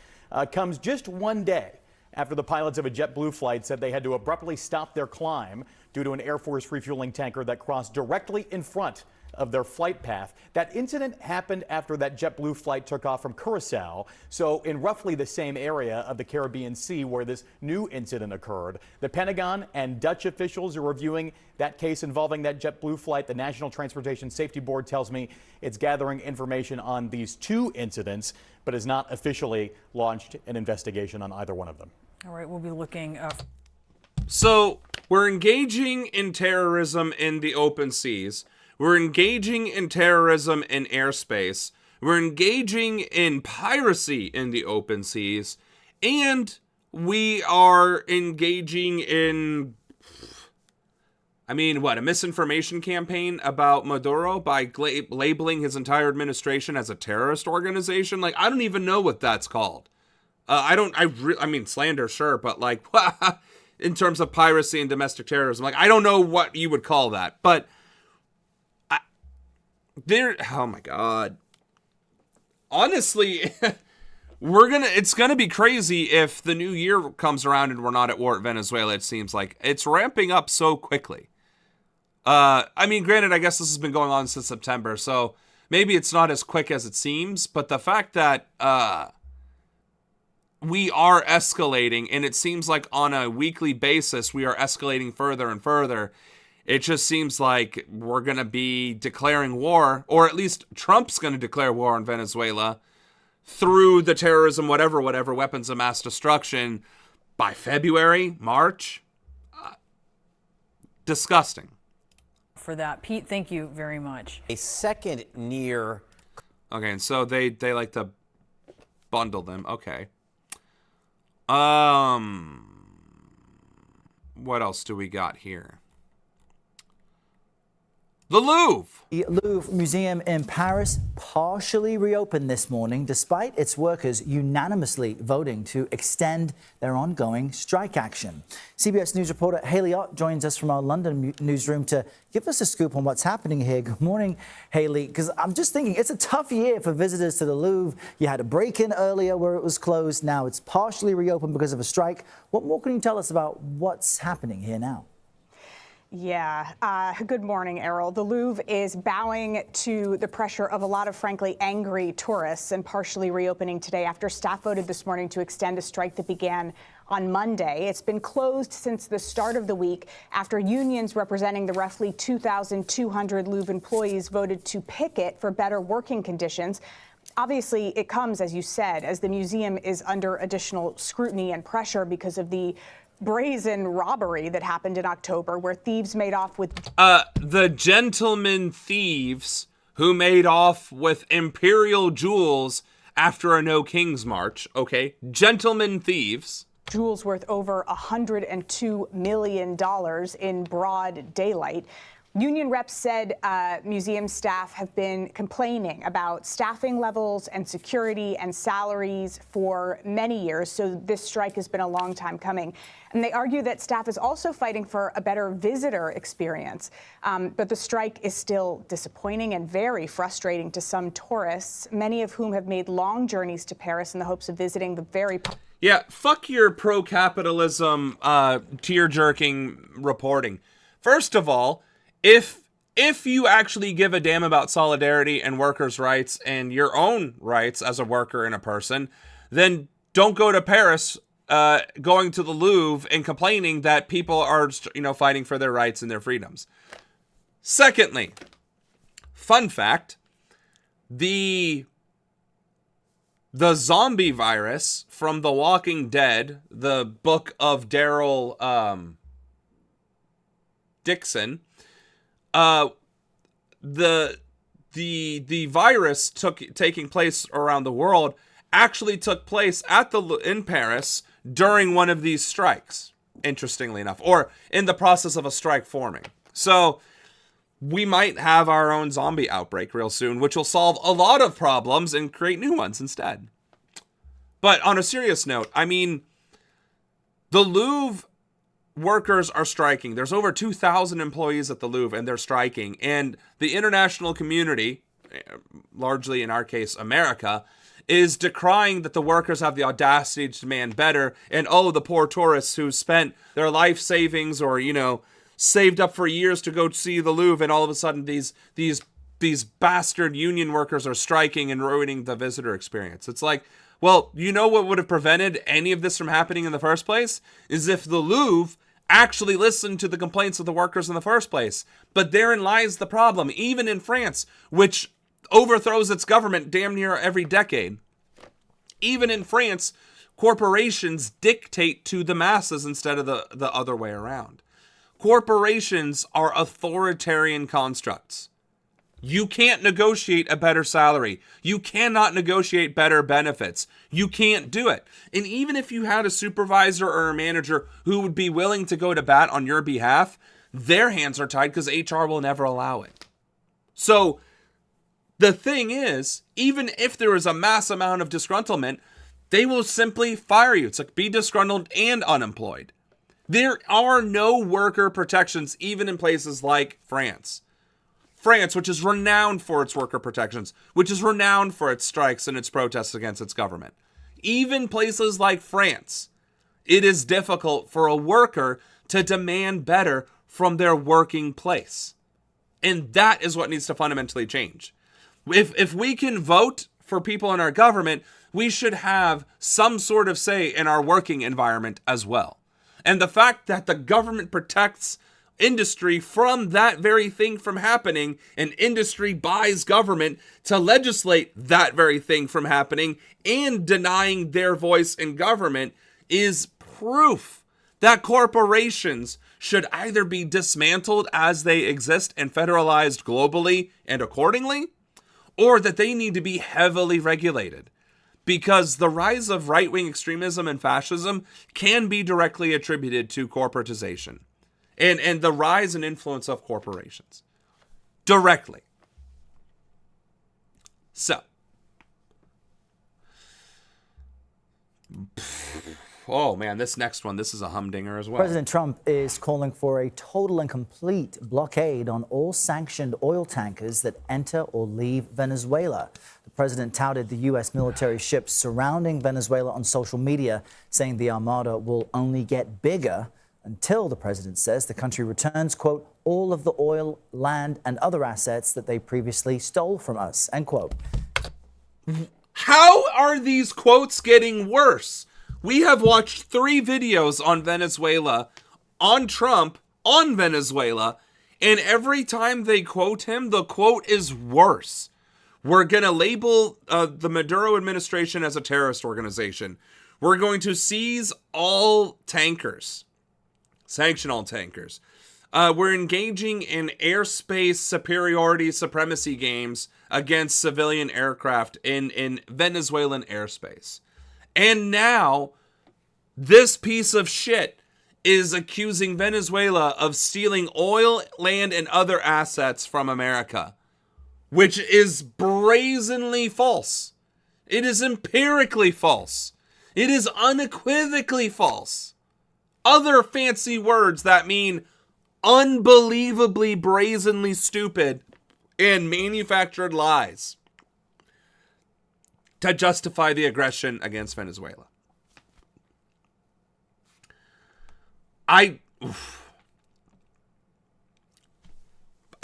comes just one day after the pilots of a JetBlue flight said they had to abruptly stop their climb due to an Air Force refueling tanker that crossed directly in front of their flight path. That incident happened after that JetBlue flight took off from Curacao, so in roughly the same area of the Caribbean Sea where this new incident occurred. The Pentagon and Dutch officials are reviewing that case involving that JetBlue flight. The National Transportation Safety Board tells me it's gathering information on these two incidents, but has not officially launched an investigation on either one of them. All right, we'll be looking. So we're engaging in terrorism in the open seas. We're engaging in terrorism in airspace. We're engaging in piracy in the open seas. And we are engaging in, a misinformation campaign about Maduro by labeling his entire administration as a terrorist organization. Like, I don't even know what that's called. Slander, sure, but like, in terms of piracy and domestic terrorism, like, I don't know what you would call that, but oh my God. Honestly, it's gonna be crazy if the new year comes around and we're not at war at Venezuela. It seems like it's ramping up so quickly. Granted, I guess this has been going on since September, so maybe it's not as quick as it seems, but the fact that, we are escalating, and it seems like on a weekly basis, we are escalating further and further. It just seems like we're going to be declaring war, or at least Trump's going to declare war on Venezuela through the terrorism, whatever, weapons of mass destruction by February, March. Disgusting. For that. Pete, thank you very much. A second near. Okay, and so they like to bundle them. Okay. What else do we got here? The Louvre. The Louvre Museum in Paris partially reopened this morning despite its workers unanimously voting to extend their ongoing strike action. CBS News reporter Haley Ott joins us from our London newsroom to give us a scoop on what's happening here. Good morning, Haley, because I'm just thinking it's a tough year for visitors to the Louvre. You had a break-in earlier where it was closed. Now it's partially reopened because of a strike. What more can you tell us about what's happening here now? Yeah. Good morning, Errol. The Louvre is bowing to the pressure of a lot of, frankly, angry tourists and partially reopening today after staff voted this morning to extend a strike that began on Monday. It's been closed since the start of the week after unions representing the roughly 2,200 Louvre employees voted to picket for better working conditions. Obviously, it comes, as you said, as the museum is under additional scrutiny and pressure because of the brazen robbery that happened in October where thieves made off with the gentlemen thieves who made off with imperial jewels after a No King's March. Okay, gentlemen thieves. Jewels worth over $102 million in broad daylight. Union reps said museum staff have been complaining about staffing levels and security and salaries for many years, so this strike has been a long time coming. And they argue that staff is also fighting for a better visitor experience. But the strike is still disappointing and very frustrating to some tourists, many of whom have made long journeys to Paris in the hopes of visiting the very... Yeah, fuck your pro-capitalism, tear-jerking reporting. First of all, if you actually give a damn about solidarity and workers' rights and your own rights as a worker and a person, then don't go to Paris, going to the Louvre and complaining that people are, fighting for their rights and their freedoms. Secondly, fun fact, the zombie virus from The Walking Dead, the book of Daryl Dixon, the virus taking place around the world actually took place in Paris during one of these strikes, interestingly enough, or in the process of a strike forming. So we might have our own zombie outbreak real soon, which will solve a lot of problems and create new ones instead. But on a serious note, I mean, the Louvre workers are striking. There's over 2,000 employees at the Louvre, and they're striking. And the international community, largely in our case, America, is decrying that the workers have the audacity to demand better. And oh, the poor tourists who spent their life savings or, you know, saved up for years to go see the Louvre, and all of a sudden these bastard union workers are striking and ruining the visitor experience. It's like, well, you know what would have prevented any of this from happening in the first place? Is if the Louvre actually listened to the complaints of the workers in the first place. But therein lies the problem. Even in France, which overthrows its government damn near every decade, even in France, corporations dictate to the masses instead of the other way around. Corporations are authoritarian constructs. You can't negotiate a better salary. You cannot negotiate better benefits. You can't do it. And even if you had a supervisor or a manager who would be willing to go to bat on your behalf, their hands are tied because HR will never allow it. So the thing is, even if there is a mass amount of disgruntlement, they will simply fire you. It's like, be disgruntled and unemployed. There are no worker protections, even in places like France. France, which is renowned for its worker protections, which is renowned for its strikes and its protests against its government. Even places like France, it is difficult for a worker to demand better from their working place. And that is what needs to fundamentally change. If we can vote for people in our government, we should have some sort of say in our working environment as well. And the fact that the government protects industry from that very thing from happening, and industry buys government to legislate that very thing from happening and denying their voice in government, is proof that corporations should either be dismantled as they exist and federalized globally and accordingly, or that they need to be heavily regulated. Because the rise of right-wing extremism and fascism can be directly attributed to corporatization and the rise and influence of corporations. Directly. So. Oh man, this next one, this is a humdinger as well. President Trump is calling for a total and complete blockade on all sanctioned oil tankers that enter or leave Venezuela. The president touted the U.S. military ships surrounding Venezuela on social media, saying the armada will only get bigger until, the president says, the country returns, quote, all of the oil, land, and other assets that they previously stole from us, end quote. How are these quotes getting worse? We have watched 3 videos on Venezuela, on Trump, on Venezuela, and every time they quote him, the quote is worse. We're going to label the Maduro administration as a terrorist organization. We're going to seize all tankers, sanction all tankers. We're engaging in airspace superiority supremacy games against civilian aircraft in Venezuelan airspace. And now, this piece of shit is accusing Venezuela of stealing oil, land, and other assets from America, which is brazenly false. It is empirically false. It is unequivocally false. Other fancy words that mean unbelievably brazenly stupid and manufactured lies to justify the aggression against Venezuela. I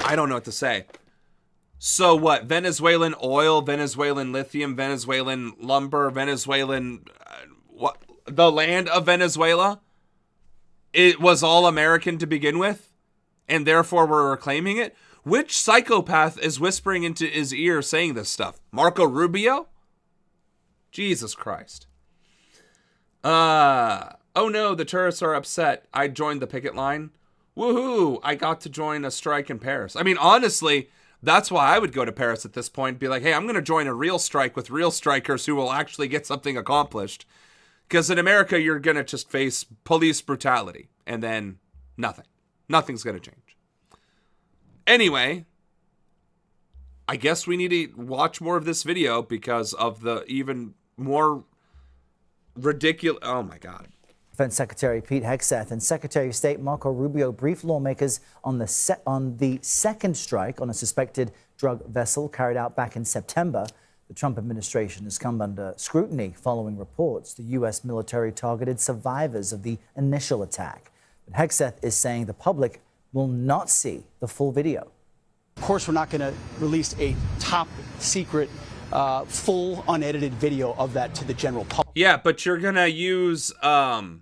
don't know what to say. So what? Venezuelan oil, Venezuelan lithium, Venezuelan lumber, Venezuelan what? The land of Venezuela? It was all American to begin with, and therefore we're reclaiming it? Which psychopath is whispering into his ear saying this stuff? Marco Rubio? Jesus Christ. Oh no, the tourists are upset. I joined the picket line. Woohoo, I got to join a strike in Paris. I mean, honestly, that's why I would go to Paris at this point. Be like, hey, I'm going to join a real strike with real strikers who will actually get something accomplished. Because in America, you're going to just face police brutality. And then nothing. Nothing's going to change. Anyway, I guess we need to watch more of this video because of the even more ridiculous. Oh my God. Defense Secretary Pete Hegseth and Secretary of State Marco Rubio briefed lawmakers on the second strike on a suspected drug vessel carried out back in September. The Trump administration has come under scrutiny following reports the U.S. military targeted survivors of the initial attack. But Hegseth is saying the public will not see the full video. Of course, we're not going to release a top secret, full unedited video of that to the general public. Yeah, but you're going to use, oh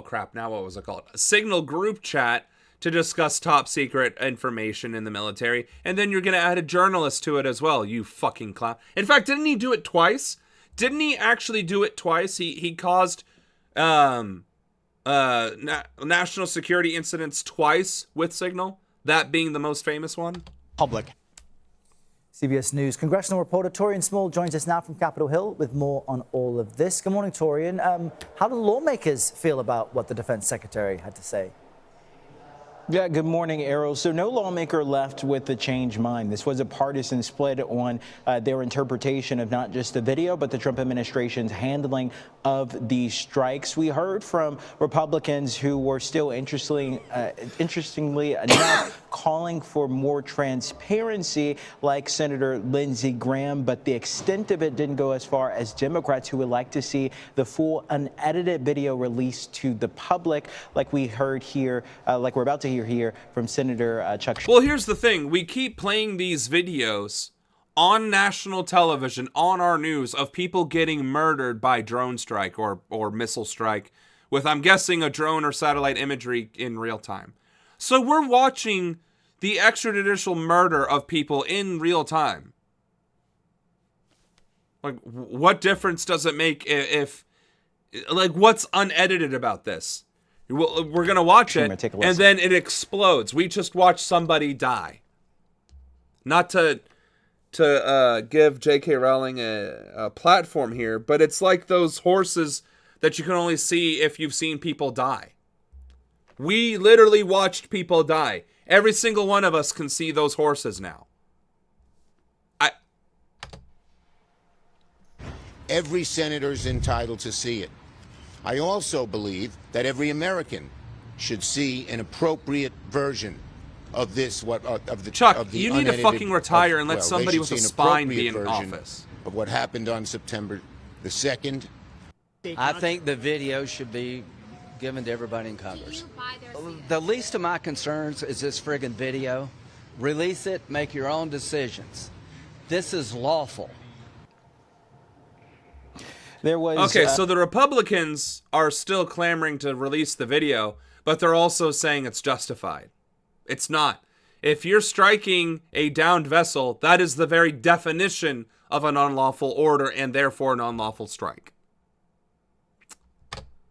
crap, now what was it called? A Signal group chat to discuss top secret information in the military. And then you're going to add a journalist to it as well, you fucking clown. In fact, didn't he do it twice? Didn't he actually do it twice? He caused national security incidents twice with Signal, that being the most famous one. Public. CBS News congressional reporter Torian Small joins us now from Capitol Hill with more on all of this. Good morning, Torian. How do lawmakers feel about what the defense secretary had to say? Yeah, good morning, Errol. So no lawmaker left with a changed mind. This was a partisan split on their interpretation of not just the video, but the Trump administration's handling of these strikes. We heard from Republicans who were still interestingly enough calling for more transparency, like Senator Lindsey Graham, but the extent of it didn't go as far as Democrats, who would like to see the full unedited video released to the public, like we heard here, like we're about to hear here from Senator Chuck Schumer. Well, here's the thing. We keep playing these videos on national television, on our news, of people getting murdered by drone strike or missile strike with, I'm guessing, a drone or satellite imagery in real time. So we're watching the extrajudicial murder of people in real time. Like, what difference does it make if like, what's unedited about this? We're going to watch it, and then it explodes. We just watched somebody die. Not to give J.K. Rowling a platform here, but it's like those horses that you can only see if you've seen people die. We literally watched people die. Every single one of us can see those horses now. Every senator is entitled to see it. I also believe that every American should see an appropriate version of this. Chuck, you need to fucking retire and let somebody with a spine be in office. Of what happened on September the 2nd. I think the video should be given to everybody in Congress. The least of my concerns is this friggin' video. Release it, make your own decisions. This is lawful. There was okay, so the Republicans are still clamoring to release the video, but they're also saying it's justified. It's not. If you're striking a downed vessel, that is the very definition of an unlawful order and therefore an unlawful strike.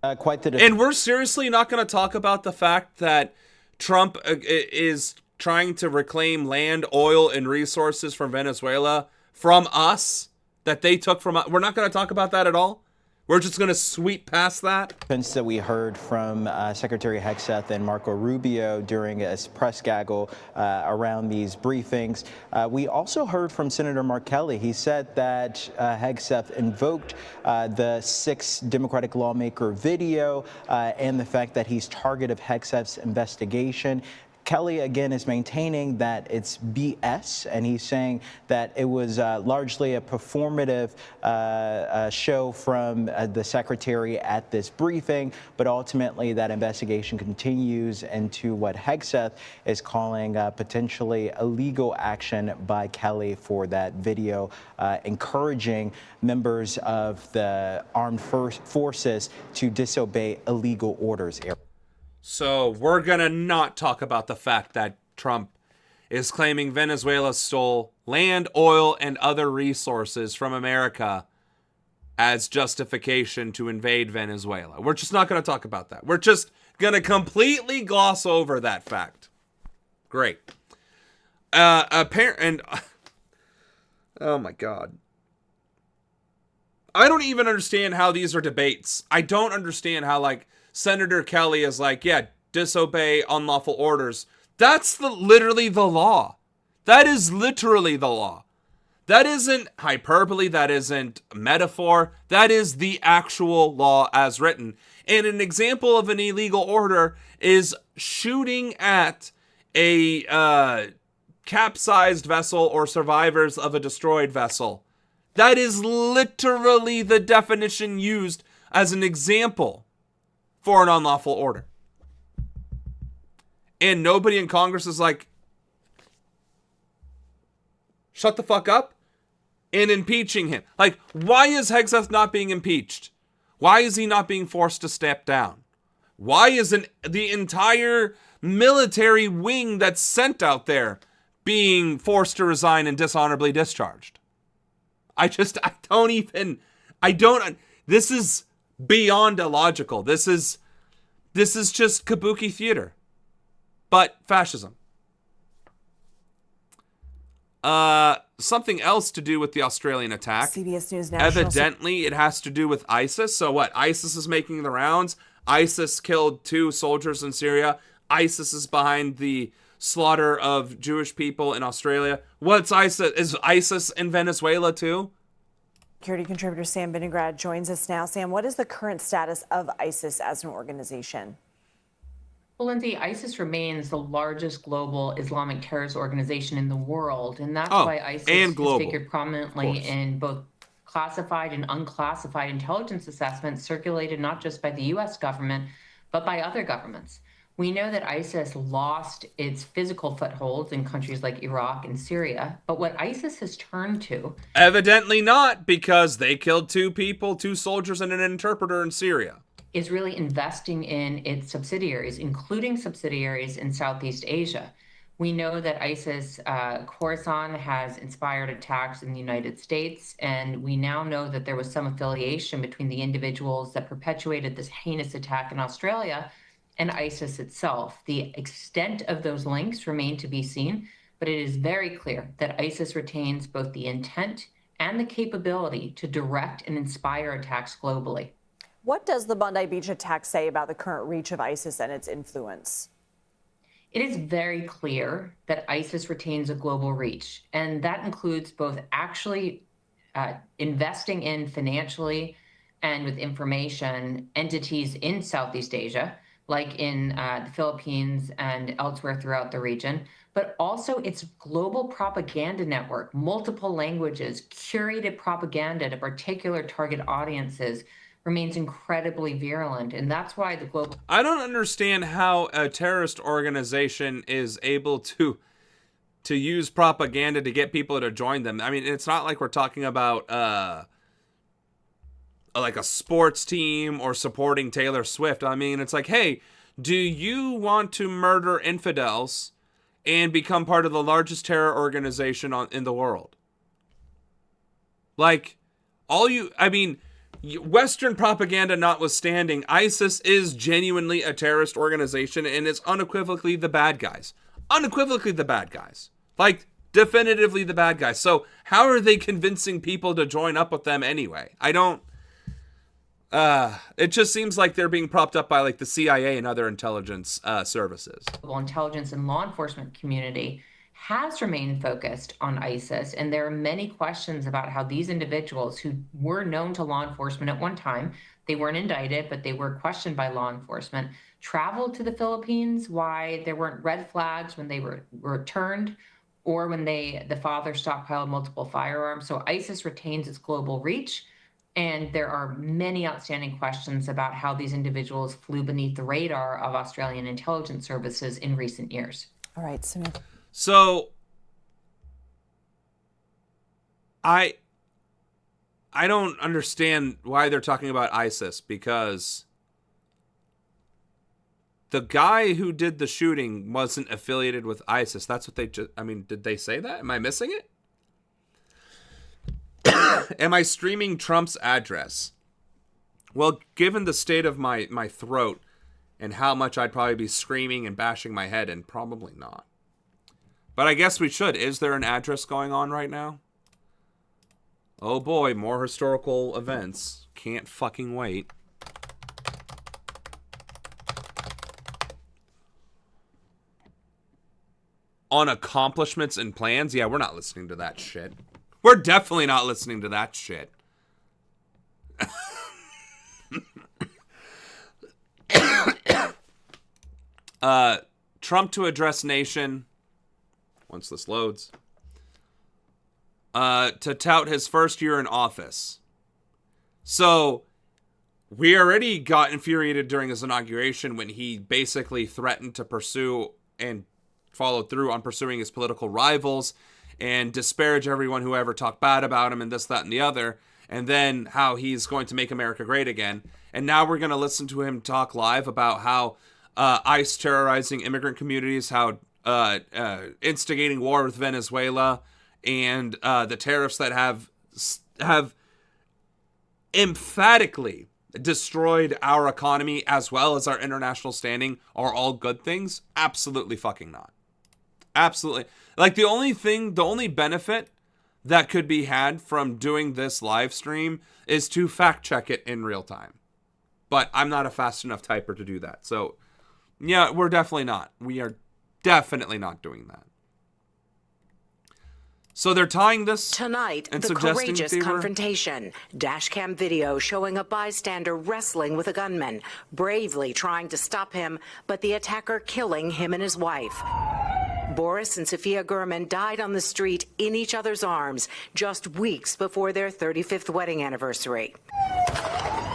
And we're seriously not going to talk about the fact that Trump is trying to reclaim land, oil, and resources from Venezuela from us that they took from us. We're not going to talk about that at all. We're just going to sweep past that. That we heard from Secretary Hegseth and Marco Rubio during a press gaggle around these briefings. We also heard from Senator Mark Kelly. He said that Hegseth invoked the 6 Democratic lawmaker video and the fact that he's target of Hegseth's investigation. Kelly, again, is maintaining that it's BS, and he's saying that it was largely a performative show from the secretary at this briefing, but ultimately that investigation continues into what Hegseth is calling potentially illegal action by Kelly for that video, encouraging members of the armed forces to disobey illegal orders. So we're going to not talk about the fact that Trump is claiming Venezuela stole land, oil, and other resources from America as justification to invade Venezuela. We're just not going to talk about that. We're just going to completely gloss over that fact. Great. Oh my God. I don't even understand how these are debates. I don't understand how, like, Senator Kelly is like, yeah, disobey unlawful orders. That's literally the law. That is literally the law. That isn't hyperbole. That isn't metaphor. That is the actual law as written. And an example of an illegal order is shooting at a capsized vessel or survivors of a destroyed vessel. That is literally the definition used as an example for an unlawful order. And nobody in Congress is like, shut the fuck up, and impeaching him. Like, why is Hegseth not being impeached? Why is he not being forced to step down? Why isn't the entire military wing that's sent out there being forced to resign and dishonorably discharged? This is beyond illogical. This is just kabuki theater. But fascism. Something else to do with the Australian attack. CBS News National. Evidently, it has to do with ISIS. So what? ISIS is making the rounds. ISIS killed 2 soldiers in Syria. ISIS is behind the slaughter of Jewish people in Australia. What's ISIS? Is ISIS in Venezuela too? Security contributor Sam Vinograd joins us now. Sam, what is the current status of ISIS as an organization? Well, Lindsay, ISIS remains the largest global Islamic terrorist organization in the world, and that's why ISIS has figured prominently in both classified and unclassified intelligence assessments circulated not just by the U.S. government, but by other governments. We know that ISIS lost its physical footholds in countries like Iraq and Syria, but what ISIS has turned to... Evidently not, because they killed 2 people, 2 soldiers and an interpreter in Syria. ...is really investing in its subsidiaries, including subsidiaries in Southeast Asia. We know that ISIS Khorasan has inspired attacks in the United States, and we now know that there was some affiliation between the individuals that perpetuated this heinous attack in Australia and ISIS itself. The extent of those links remain to be seen, but it is very clear that ISIS retains both the intent and the capability to direct and inspire attacks globally. What does the Bondi Beach attack say about the current reach of ISIS and its influence? It is very clear that ISIS retains a global reach, and that includes both actually investing in financially and with information entities in Southeast Asia, like in the Philippines and elsewhere throughout the region, but also its global propaganda network, multiple languages, curated propaganda to particular target audiences, remains incredibly virulent, and that's why the global... I don't understand how a terrorist organization is able to use propaganda to get people to join them. I mean, it's not like we're talking about like a sports team or supporting Taylor Swift. I mean, it's like, hey, do you want to murder infidels and become part of the largest terror organization in the world? Like, Western propaganda notwithstanding, ISIS is genuinely a terrorist organization and is unequivocally the bad guys. Unequivocally the bad guys. Like, definitively the bad guys. So how are they convincing people to join up with them anyway? It just seems like they're being propped up by like the CIA and other intelligence services. Global intelligence and law enforcement community has remained focused on ISIS, and there are many questions about how these individuals who were known to law enforcement at one time, they weren't indicted, but they were questioned by law enforcement, traveled to the Philippines, why there weren't red flags when they were returned, or when the father stockpiled multiple firearms. So ISIS retains its global reach, and there are many outstanding questions about how these individuals flew beneath the radar of Australian intelligence services in recent years. All right, Samir. So I don't understand why they're talking about ISIS, because the guy who did the shooting wasn't affiliated with ISIS. That's what did they say that? Am I missing it? Am I streaming Trump's address? Well, given the state of my throat and how much I'd probably be screaming and bashing my head in, probably not. But I guess we should. Is there an address going on right now? Oh boy, more historical events. Can't fucking wait. on accomplishments and plans, yeah, we're not listening to that shit. We're definitely not listening to that shit. Trump to address nation, once this loads, to tout his first year in office. So, we already got infuriated during his inauguration when he basically threatened to pursue and followed through on pursuing his political rivals and disparage everyone who ever talked bad about him and this, that, and the other. And then how he's going to make America great again. And now we're going to listen to him talk live about how ICE terrorizing immigrant communities, how instigating war with Venezuela, and the tariffs that have emphatically destroyed our economy as well as our international standing are all good things. Absolutely fucking not. Absolutely. Like, the only benefit that could be had from doing this live stream is to fact check it in real time. But I'm not a fast enough typer to do that. So, yeah, we're definitely not. We are definitely not doing that. So they're tying this tonight. And the courageous confrontation. Dashcam video showing a bystander wrestling with a gunman, bravely trying to stop him, but the attacker killing him and his wife. Boris and Sophia Gurman died on the street in each other's arms just weeks before their 35th wedding anniversary.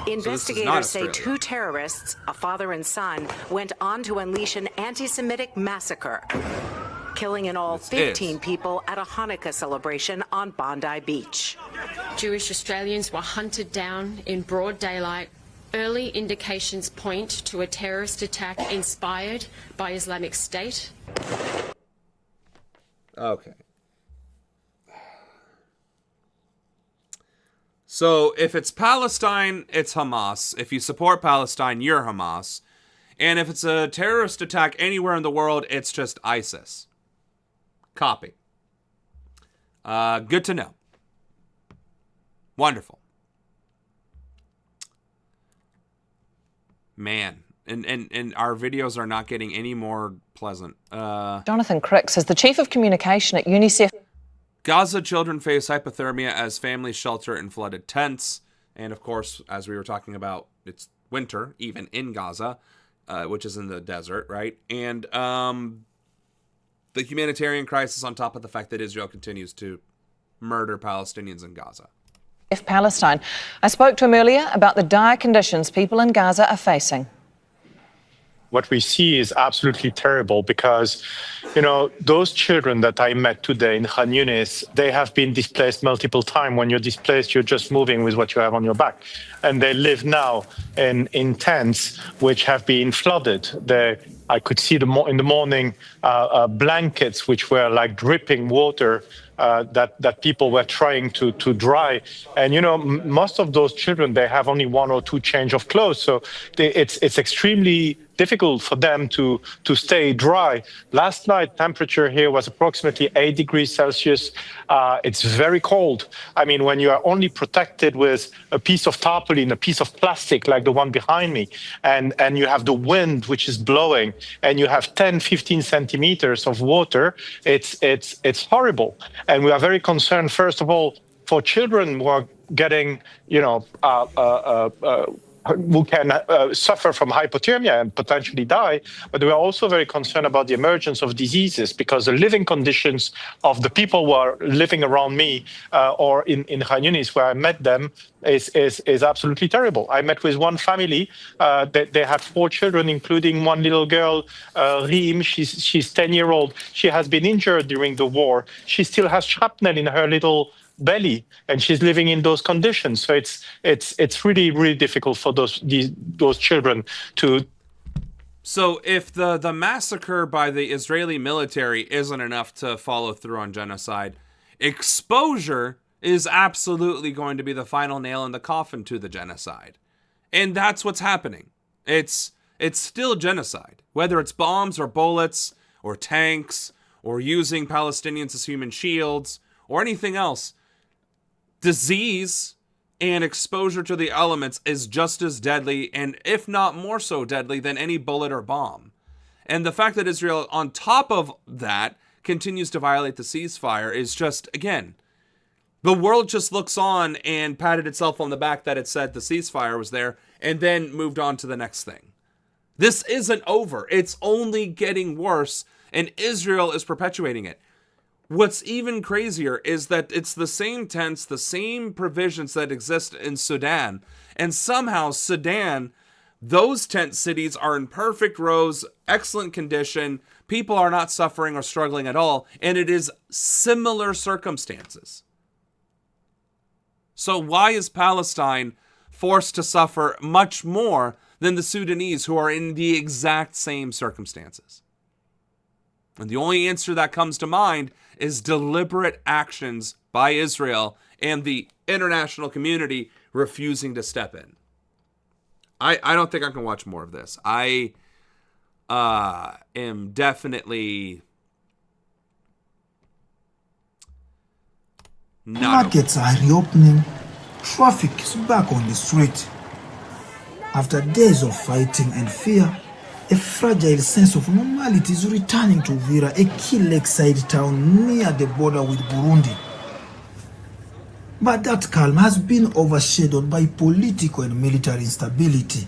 Investigators say two terrorists, a father and son, went on to unleash an anti-Semitic massacre, killing in all 15 people at a Hanukkah celebration on Bondi Beach. Jewish Australians were hunted down in broad daylight. Early indications point to a terrorist attack inspired by Islamic State. Okay. So if it's Palestine, it's Hamas. If you support Palestine, you're Hamas. And if it's a terrorist attack anywhere in the world, it's just ISIS. Copy. Good to know. Wonderful. Man. And our videos are not getting any more pleasant. Jonathan Crick says the chief of communication at UNICEF. Gaza children face hypothermia as families shelter in flooded tents. And of course, as we were talking about, it's winter, even in Gaza, which is in the desert, right? And the humanitarian crisis on top of the fact that Israel continues to murder Palestinians in Gaza. Palestine. I spoke to him earlier about the dire conditions people in Gaza are facing. What we see is absolutely terrible because, you know, those children that I met today in Khan Yunis, they have been displaced multiple times. When you're displaced, you're just moving with what you have on your back. And they live now in tents which have been flooded. I could see in the morning blankets which were like dripping water that people were trying to dry. And, you know, most of those children, they have only one or two change of clothes. So it's extremely difficult for them to stay dry. Last night, temperature here was approximately 8 degrees Celsius. It's very cold. I mean, when you are only protected with a piece of tarpaulin, a piece of plastic like the one behind me, and you have the wind which is blowing, and you have 10, 15 centimeters of water, it's horrible. And we are very concerned, first of all, for children who are getting, you know, who can suffer from hypothermia and potentially die. But we are also very concerned about the emergence of diseases because the living conditions of the people who are living around me or in Khan Yunis where I met them is absolutely terrible. I met with one family. They had 4 children, including one little girl, Reem. She's 10-year-old. She has been injured during the war. She still has shrapnel in her little belly, and she's living in those conditions. So it's really, really difficult for those children to. So if the massacre by the Israeli military isn't enough to follow through on genocide, exposure is absolutely going to be the final nail in the coffin to the genocide. And that's what's happening. It's still genocide, whether it's bombs or bullets or tanks or using Palestinians as human shields or anything else. Disease and exposure to the elements is just as deadly, and if not more so deadly, than any bullet or bomb. And the fact that Israel, on top of that, continues to violate the ceasefire is just, again, the world just looks on and patted itself on the back that it said the ceasefire was there and then moved on to the next thing. This isn't over. It's only getting worse, and Israel is perpetuating it. What's even crazier is that it's the same tents, the same provisions that exist in Sudan, and somehow Sudan, those tent cities are in perfect rows, excellent condition, people are not suffering or struggling at all, and it is similar circumstances. So why is Palestine forced to suffer much more than the Sudanese who are in the exact same circumstances? And the only answer that comes to mind is deliberate actions by Israel and the international community refusing to step in. I don't think I can watch more of this. I am definitely not. Markets are reopening. Traffic is back on the street. After days of fighting and fear, a fragile sense of normality is returning to Uvira, a key lakeside town near the border with Burundi. But that calm has been overshadowed by political and military instability.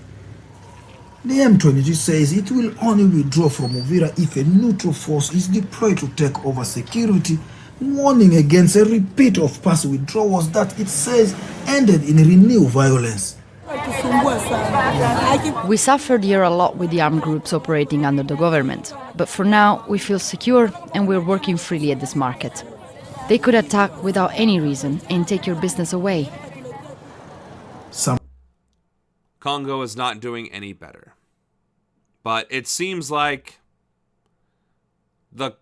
The M23 says it will only withdraw from Uvira if a neutral force is deployed to take over security, warning against a repeat of past withdrawals that it says ended in renewed violence. We suffered here a lot with the armed groups operating under the government, but for now we feel secure and we're working freely at this market. They could attack without any reason and take your business away. Congo is not doing any better. But it seems like the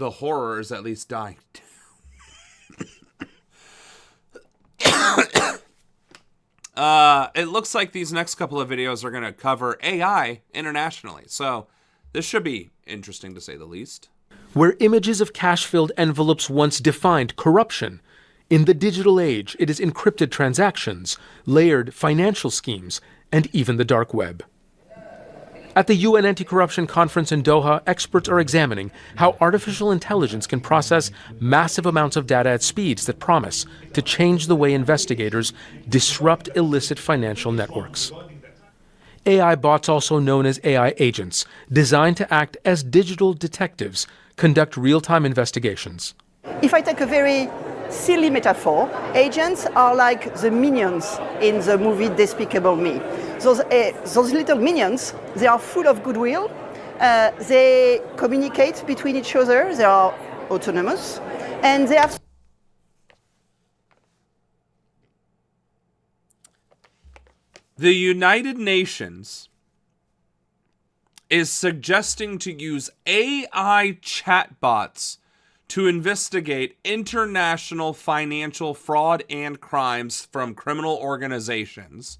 horror is at least dying. It looks like these next couple of videos are going to cover AI internationally. So this should be interesting to say the least. Where images of cash-filled envelopes once defined corruption, in the digital age it is encrypted transactions, layered financial schemes, and even the dark web. At the UN Anti-Corruption Conference in Doha, experts are examining how artificial intelligence can process massive amounts of data at speeds that promise to change the way investigators disrupt illicit financial networks. AI bots, also known as AI agents, designed to act as digital detectives, conduct real-time investigations. If I take a very silly metaphor, agents are like the minions in the movie Despicable Me. Those little minions, they are full of goodwill, they communicate between each other, they are autonomous, and they have... The United Nations is suggesting to use AI chatbots to investigate international financial fraud and crimes from criminal organizations,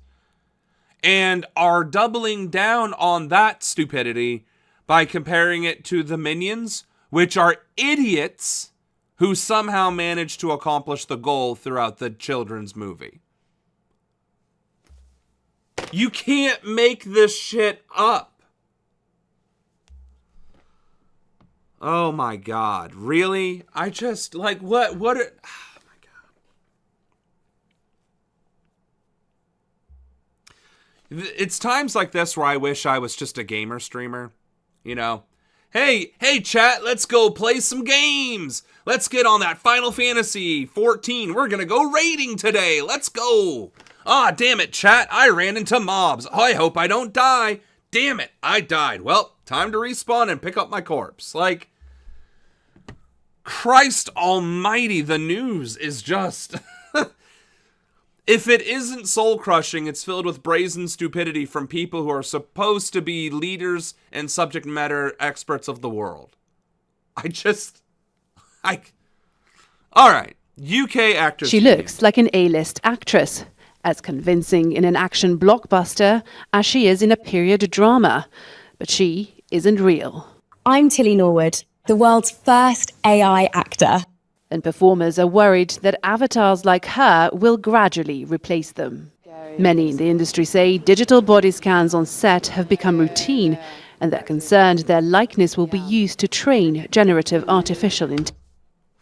and are doubling down on that stupidity by comparing it to the Minions, which are idiots who somehow managed to accomplish the goal throughout the children's movie. You can't make this shit up. Oh my God, really? I just, like, what oh my God. It's times like this where I wish I was just a gamer streamer, you know? Hey chat, let's go play some games. Let's get on that Final Fantasy 14. We're gonna go raiding today. Let's go. Ah, damn it, chat. I ran into mobs. I hope I don't die. Damn it, I died. Well, time to respawn and pick up my corpse. Like, Christ almighty, the news is just... If it isn't soul-crushing, it's filled with brazen stupidity from people who are supposed to be leaders and subject matter experts of the world. All right, UK actress. She looks like an A-list actress, as convincing in an action blockbuster as she is in a period drama. But she isn't real. I'm Tilly Norwood, the world's first AI actor. And performers are worried that avatars like her will gradually replace them. Many in the industry say digital body scans on set have become routine, and they're concerned their likeness will be used to train generative artificial intelligence.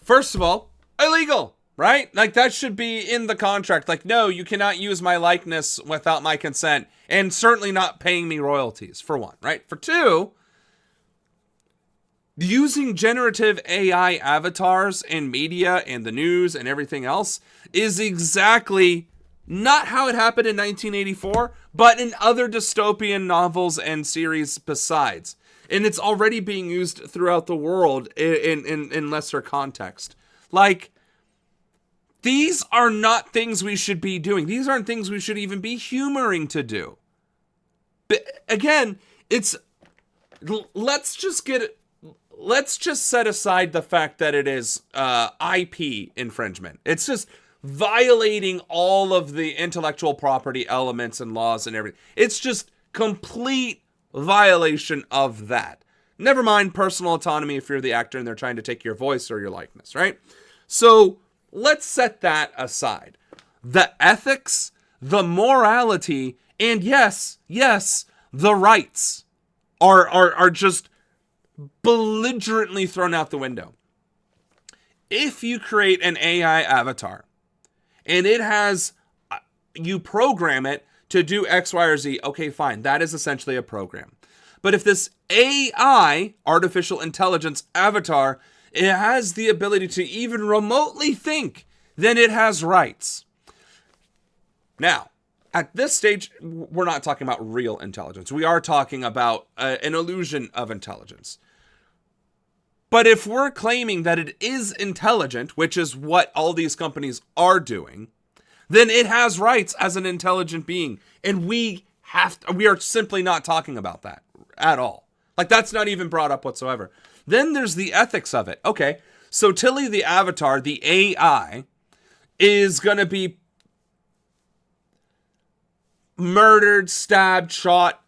First of all, illegal, right? Like, that should be in the contract. Like, no, you cannot use my likeness without my consent, and certainly not paying me royalties, for one, right? For two, using generative AI avatars in media and the news and everything else is exactly not how it happened in 1984, but in other dystopian novels and series besides. And it's already being used throughout the world in lesser context. Like, these are not things we should be doing. These aren't things we should even be humoring to do. But again, let's just set aside the fact that it is IP infringement. It's just violating all of the intellectual property elements and laws and everything. It's just complete violation of that. Never mind personal autonomy if you're the actor and they're trying to take your voice or your likeness, right? So let's set that aside. The ethics, the morality, and yes, the rights are just belligerently thrown out the window. If you create an AI avatar and it has, you program it to do X, Y, or Z, okay, fine. That is essentially a program. But if this AI, artificial intelligence avatar, it has the ability to even remotely think, then it has rights. Now, at this stage, we're not talking about real intelligence. We are talking about an illusion of intelligence. But if we're claiming that it is intelligent, which is what all these companies are doing, then it has rights as an intelligent being. And we are simply not talking about that at all. Like, that's not even brought up whatsoever. Then there's the ethics of it. Okay, so Tilly the avatar, the AI, is going to be murdered, stabbed, shot,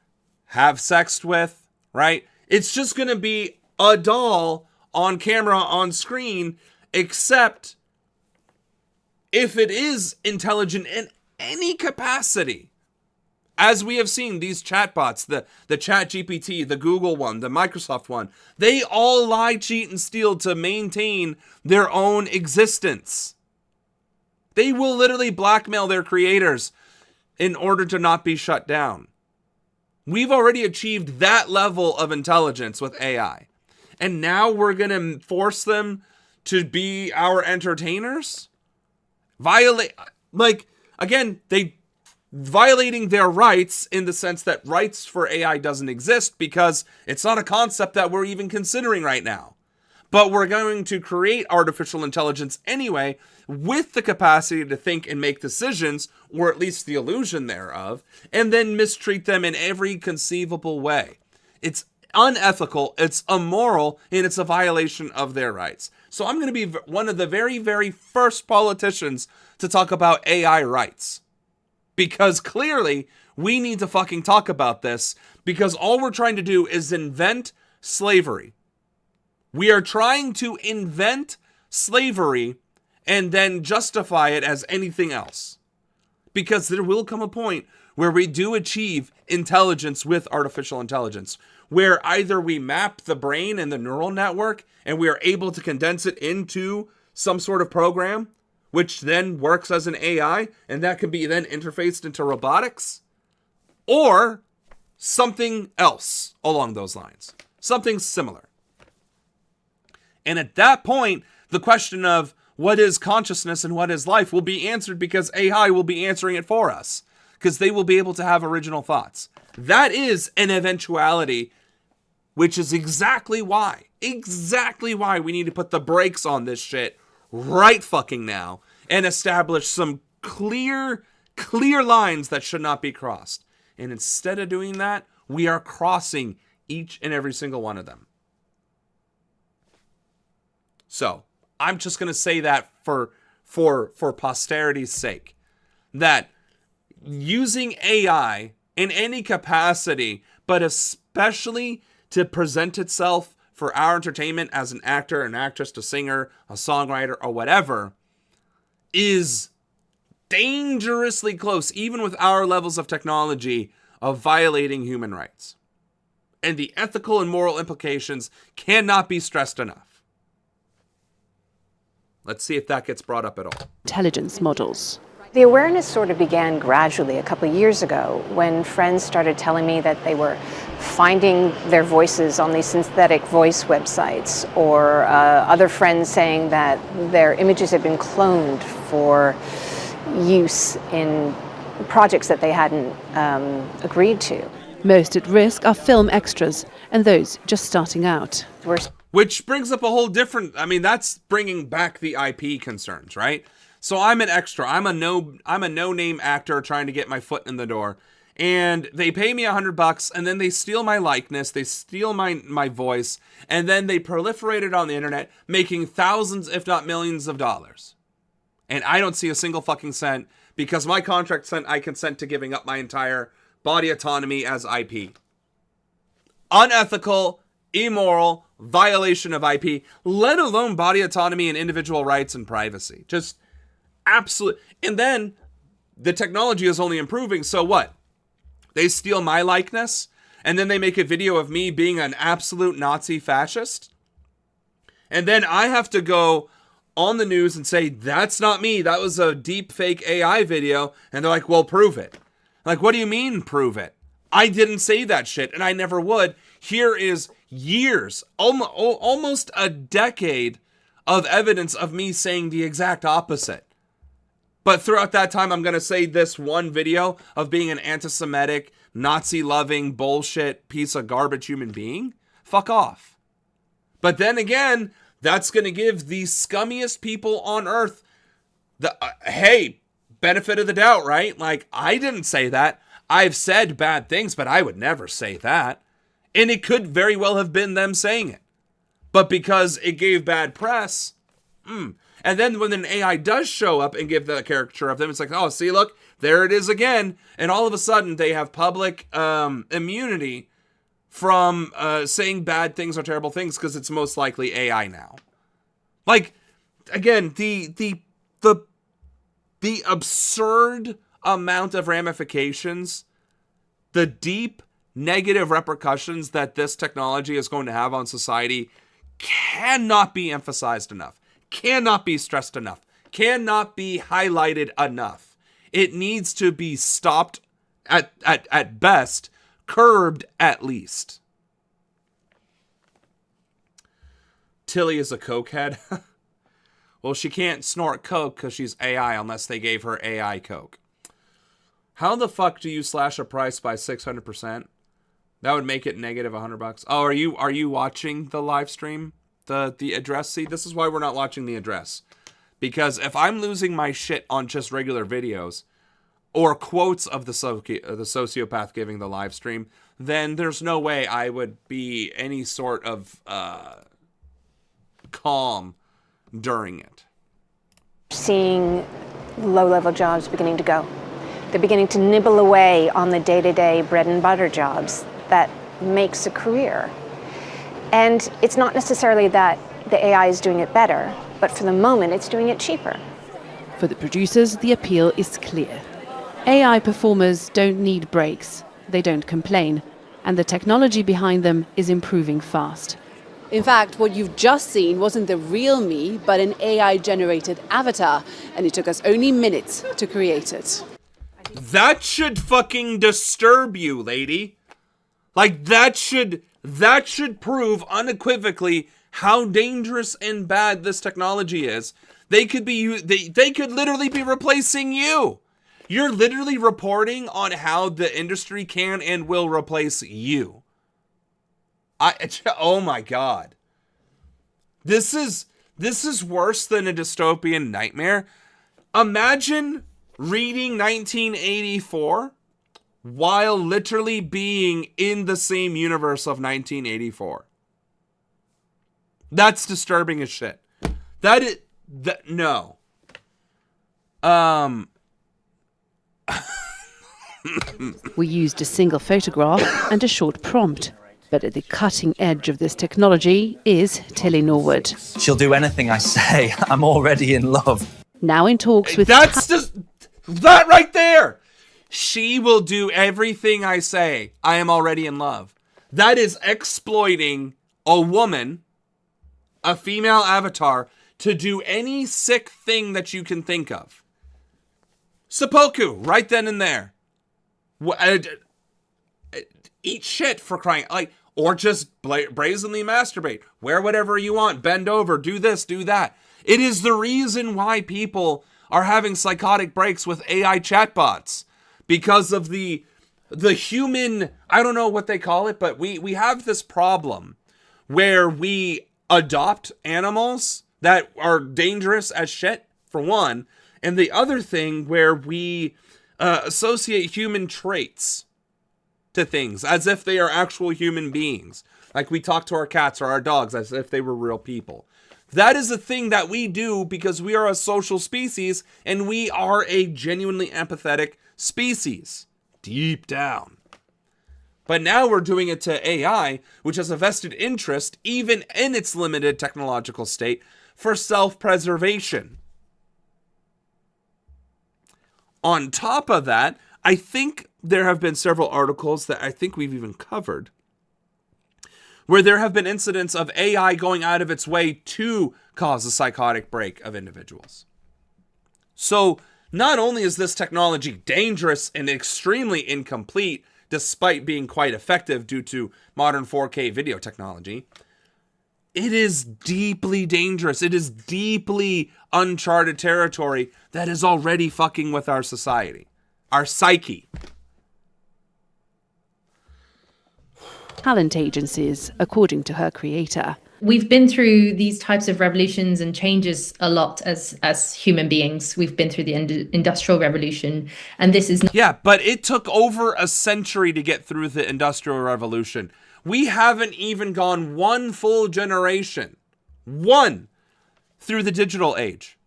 have sex with, right? It's just going to be a doll on camera, on screen, except if it is intelligent in any capacity. As we have seen, these chatbots, the ChatGPT, the Google one, the Microsoft one, they all lie, cheat, and steal to maintain their own existence. They will literally blackmail their creators in order to not be shut down. We've already achieved that level of intelligence with AI. And now we're going to force them to be our entertainers? Violating their rights in the sense that rights for AI doesn't exist because it's not a concept that we're even considering right now. But we're going to create artificial intelligence anyway with the capacity to think and make decisions, or at least the illusion thereof, and then mistreat them in every conceivable way. It's unethical, it's immoral, and it's a violation of their rights. So I'm going to be one of the very, very first politicians to talk about AI rights. Because clearly, we need to fucking talk about this, because all we're trying to do is invent slavery. We are trying to invent slavery and then justify it as anything else. Because there will come a point where we do achieve intelligence with artificial intelligence, where either we map the brain and the neural network and we are able to condense it into some sort of program, which then works as an AI, and that can be then interfaced into robotics, or something else along those lines, something similar. And at that point, the question of what is consciousness and what is life will be answered, because AI will be answering it for us, because they will be able to have original thoughts. That is an eventuality, which is exactly why we need to put the brakes on this shit right fucking now and establish some clear lines that should not be crossed. And instead of doing that, we are crossing each and every single one of them. So I'm just going to say that for posterity's sake, that using AI in any capacity, but especially to present itself for our entertainment as an actor, an actress, a singer, a songwriter, or whatever, is dangerously close, even with our levels of technology, of violating human rights. and the ethical and moral implications cannot be stressed enough. Let's see if that gets brought up at all. Intelligence models. The awareness sort of began gradually a couple of years ago when friends started telling me that they were finding their voices on these synthetic voice websites, or other friends saying that their images had been cloned for use in projects that they hadn't agreed to. Most at risk are film extras and those just starting out. Which brings up a whole different, I mean, that's bringing back the IP concerns, right? So I'm an extra. I'm a no-name actor trying to get my foot in the door. And they pay me $100 and then they steal my likeness, they steal my voice, and then they proliferate it on the internet, making thousands, if not millions of dollars. And I don't see a single fucking cent because my contract said I consent to giving up my entire body autonomy as IP. Unethical, immoral, violation of IP, let alone body autonomy and individual rights and privacy. Just absolute. And then the technology is only improving. So what? They steal my likeness and then they make a video of me being an absolute Nazi fascist. And then I have to go on the news and say, that's not me. That was a deep fake AI video. And they're like, well, prove it. Like, what do you mean prove it? I didn't say that shit and I never would. Here is years, almost a decade of evidence of me saying the exact opposite. But throughout that time, I'm going to say this one video of being an anti-Semitic, Nazi-loving, bullshit piece of garbage human being. Fuck off. But then again, that's going to give the scummiest people on earth the, hey, benefit of the doubt, right? Like, I didn't say that. I've said bad things, but I would never say that. And it could very well have been them saying it. But because it gave bad press, And then when an AI does show up and give the caricature of them, it's like, oh, see, look, there it is again. And all of a sudden they have public immunity from saying bad things or terrible things because it's most likely AI now. Like, again, the absurd amount of ramifications, the deep negative repercussions that this technology is going to have on society cannot be emphasized enough. Cannot be stressed enough, cannot be highlighted enough. It needs to be stopped at best, curbed at least. Tilly is a cokehead. Well, she can't snort coke because she's AI unless they gave her AI coke. How the fuck do you slash a price by 600%? That would make it negative $100. Oh, are you watching the live stream? The address? See, this is why we're not watching the address. Because if I'm losing my shit on just regular videos or quotes of the sociopath giving the live stream, then there's no way I would be any sort of calm during it. Seeing low-level jobs beginning to go. They're beginning to nibble away on the day-to-day bread and butter jobs that makes a career. And it's not necessarily that the AI is doing it better, but for the moment, it's doing it cheaper. For the producers, the appeal is clear. AI performers don't need breaks, they don't complain, and the technology behind them is improving fast. In fact, what you've just seen wasn't the real me, but an AI-generated avatar, and it took us only minutes to create it. That should fucking disturb you, lady. Like, that should prove unequivocally how dangerous and bad this technology is. They could literally be replacing you. You're literally reporting on how the industry can and will replace you. Oh my God. This is worse than a dystopian nightmare. Imagine reading 1984 while literally being in the same universe of 1984. That's disturbing as shit. No. We used a single photograph and a short prompt. But at the cutting edge of this technology is Tilly Norwood. She'll do anything I say. I'm already in love. Now in talks with... That's just... That right there! She will do everything I say. I am already in love. that is exploiting a woman, a female avatar, to do any sick thing that you can think of. Seppuku, right then and there. Eat shit, for crying, like, or just brazenly masturbate. Wear whatever you want, bend over, do this, do that. It is the reason why people are having psychotic breaks with AI chatbots, because of the human, I don't know what they call it, but we have this problem where we adopt animals that are dangerous as shit, for one, and the other thing where we associate human traits to things as if they are actual human beings. Like we talk to our cats or our dogs as if they were real people. That is a thing that we do because we are a social species and we are a genuinely empathetic species, deep down. But now we're doing it to AI, which has a vested interest, even in its limited technological state, for self-preservation. On top of that, I think there have been several articles that I think we've even covered, where there have been incidents of AI going out of its way to cause a psychotic break of individuals. So not only is this technology dangerous and extremely incomplete, despite being quite effective due to modern 4K video technology, it is deeply dangerous. It is deeply uncharted territory that is already fucking with our society, our psyche. Talent agencies, according to her creator. We've been through these types of revolutions and changes a lot as human beings. We've been through the Industrial Revolution, and this is not— Yeah, but it took over a century to get through the Industrial Revolution. We haven't even gone one full generation, through the digital age.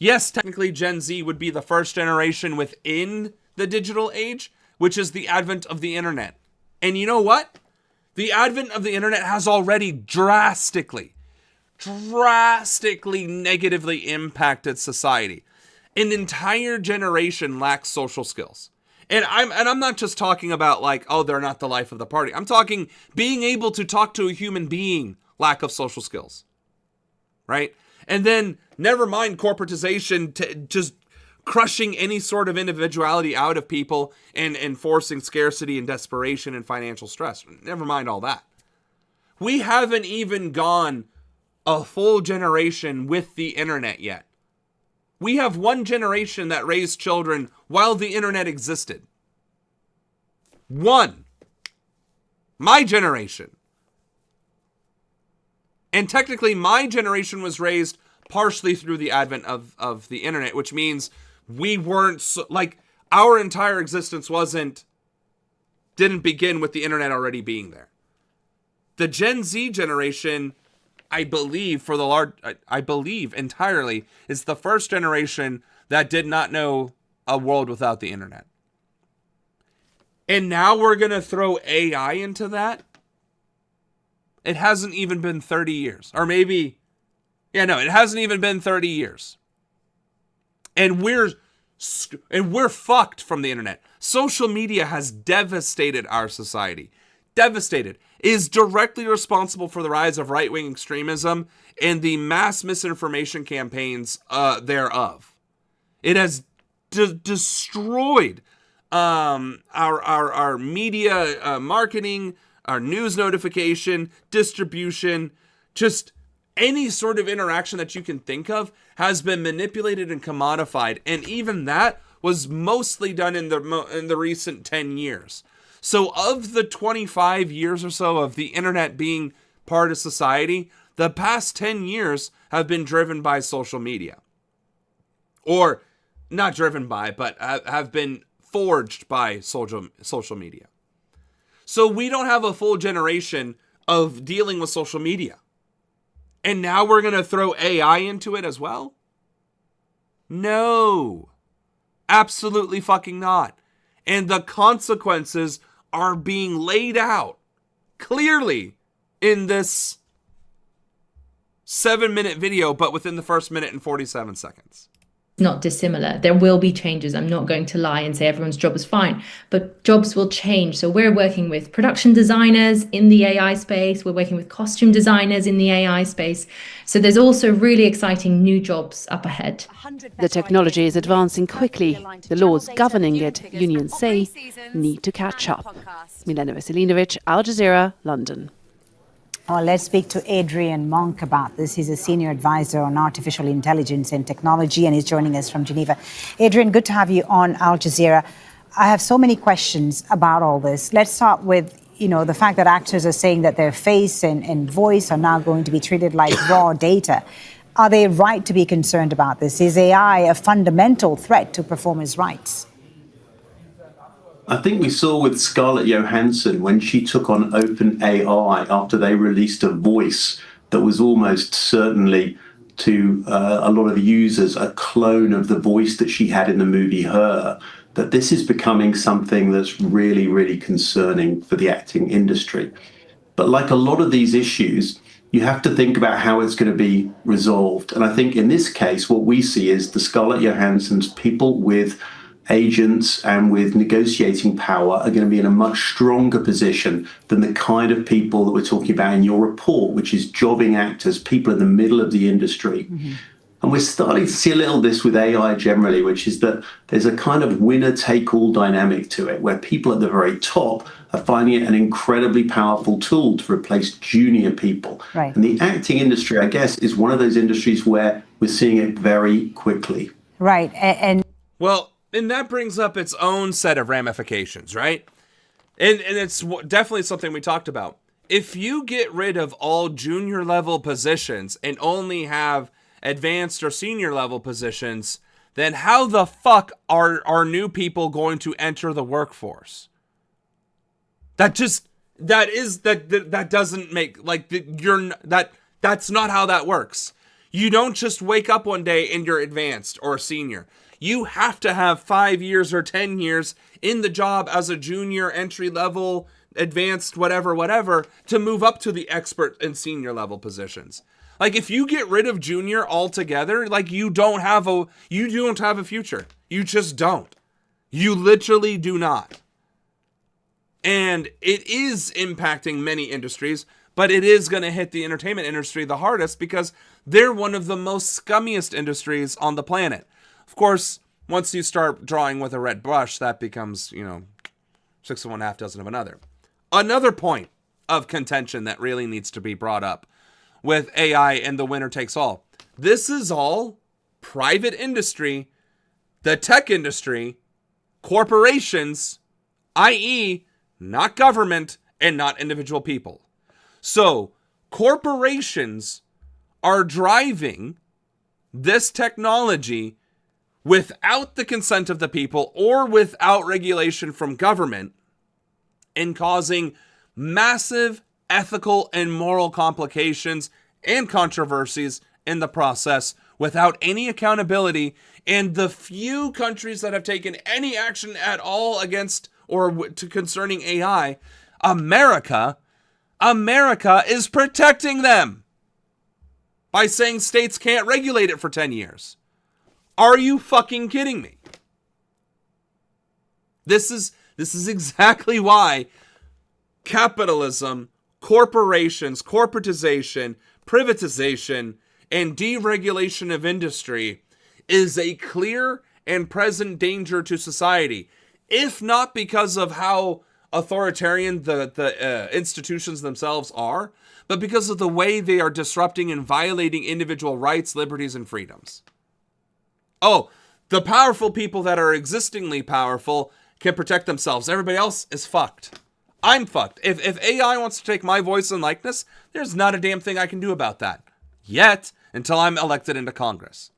Yes, technically Gen Z would be the first generation within the digital age, which is the advent of the internet. And you know what? The advent of the internet has already drastically negatively impacted society. An entire generation lacks social skills. And I'm not just talking about like, oh, they're not the life of the party. I'm talking being able to talk to a human being, lack of social skills. Right? And then never mind corporatization, just crushing any sort of individuality out of people and enforcing scarcity and desperation and financial stress. Never mind all that. We haven't even gone a full generation with the internet yet. We have one generation that raised children while the internet existed. One. My generation. And technically my generation was raised partially through the advent of the internet, which means we weren't, our entire existence didn't begin with the internet already being there. The Gen Z generation, I believe entirely, is the first generation that did not know a world without the internet. And now we're going to throw AI into that? It hasn't even been 30 years. Or maybe, it hasn't even been 30 years. And we're fucked from the internet. Social media has devastated our society. Devastated. Is directly responsible for the rise of right-wing extremism and the mass misinformation campaigns thereof. It has destroyed our media marketing, our news notification, distribution, just any sort of interaction that you can think of has been manipulated and commodified, and even that was mostly done in the recent 10 years. So of the 25 years or so of the internet being part of society, the past 10 years have been driven by social media. Or not driven by, but have been forged by social media. So we don't have a full generation of dealing with social media. And now we're going to throw AI into it as well? No. Absolutely fucking not. And the consequences are being laid out clearly in this 7-minute video, but within the first minute and 47 seconds. not dissimilar. There will be changes. I'm not going to lie and say everyone's job is fine, but jobs will change. So we're working with production designers in the AI space. We're working with costume designers in the AI space. So there's also really exciting new jobs up ahead. The technology is advancing quickly. The laws governing it, unions say, need to catch up. Milena Veselinovic, Al Jazeera, London. Well, let's speak to Adrian Monk about this. He's a senior advisor on artificial intelligence and technology, and he's joining us from Geneva. Adrian, good to have you on Al Jazeera. I have so many questions about all this. Let's start with, the fact that actors are saying that their face and voice are now going to be treated like raw data. Are they right to be concerned about this? Is AI a fundamental threat to performers' rights? I think we saw with Scarlett Johansson when she took on OpenAI after they released a voice that was almost certainly to a lot of users a clone of the voice that she had in the movie Her, that this is becoming something that's really, really concerning for the acting industry. But like a lot of these issues, you have to think about how it's going to be resolved. And I think in this case, what we see is the Scarlett Johanssons, people with agents and with negotiating power, are going to be in a much stronger position than the kind of people that we're talking about in your report, which is jobbing actors, people in the middle of the industry. Mm-hmm. And we're starting to see a little of this with AI generally, which is that there's a kind of winner-take-all dynamic to it, where people at the very top are finding it an incredibly powerful tool to replace junior people. Right. And the acting industry, I guess, is one of those industries where we're seeing it very quickly. Right. And And that brings up its own set of ramifications, right? And it's definitely something we talked about. If you get rid of all junior level positions and only have advanced or senior level positions, then how the fuck are new people going to enter the workforce? That doesn't make, like, that's not how that works. You don't just wake up one day and you're advanced or senior. You have to have 5 years or 10 years in the job as a junior, entry level, advanced, whatever, to move up to the expert and senior level positions. Like, if you get rid of junior altogether, like, you don't have a future. You just don't. You literally do not. And it is impacting many industries, but it is going to hit the entertainment industry the hardest because they're one of the most scummiest industries on the planet. Of course, once you start drawing with a red brush, that becomes, 6 of one, half dozen of another. Another point of contention that really needs to be brought up with AI and the winner takes all. This is all private industry, the tech industry, corporations, i.e., not government and not individual people. So, corporations are driving this technology without the consent of the people or without regulation from government, and causing massive ethical and moral complications and controversies in the process without any accountability. And the few countries that have taken any action at all against or concerning AI, America is protecting them by saying states can't regulate it for 10 years. Are you fucking kidding me? This is exactly why capitalism, corporations, corporatization, privatization, and deregulation of industry is a clear and present danger to society, if not because of how authoritarian the institutions themselves are, but because of the way they are disrupting and violating individual rights, liberties, and freedoms. Oh, the powerful people that are existingly powerful can protect themselves. Everybody else is fucked. I'm fucked. If AI wants to take my voice and likeness, there's not a damn thing I can do about that. Yet, until I'm elected into Congress.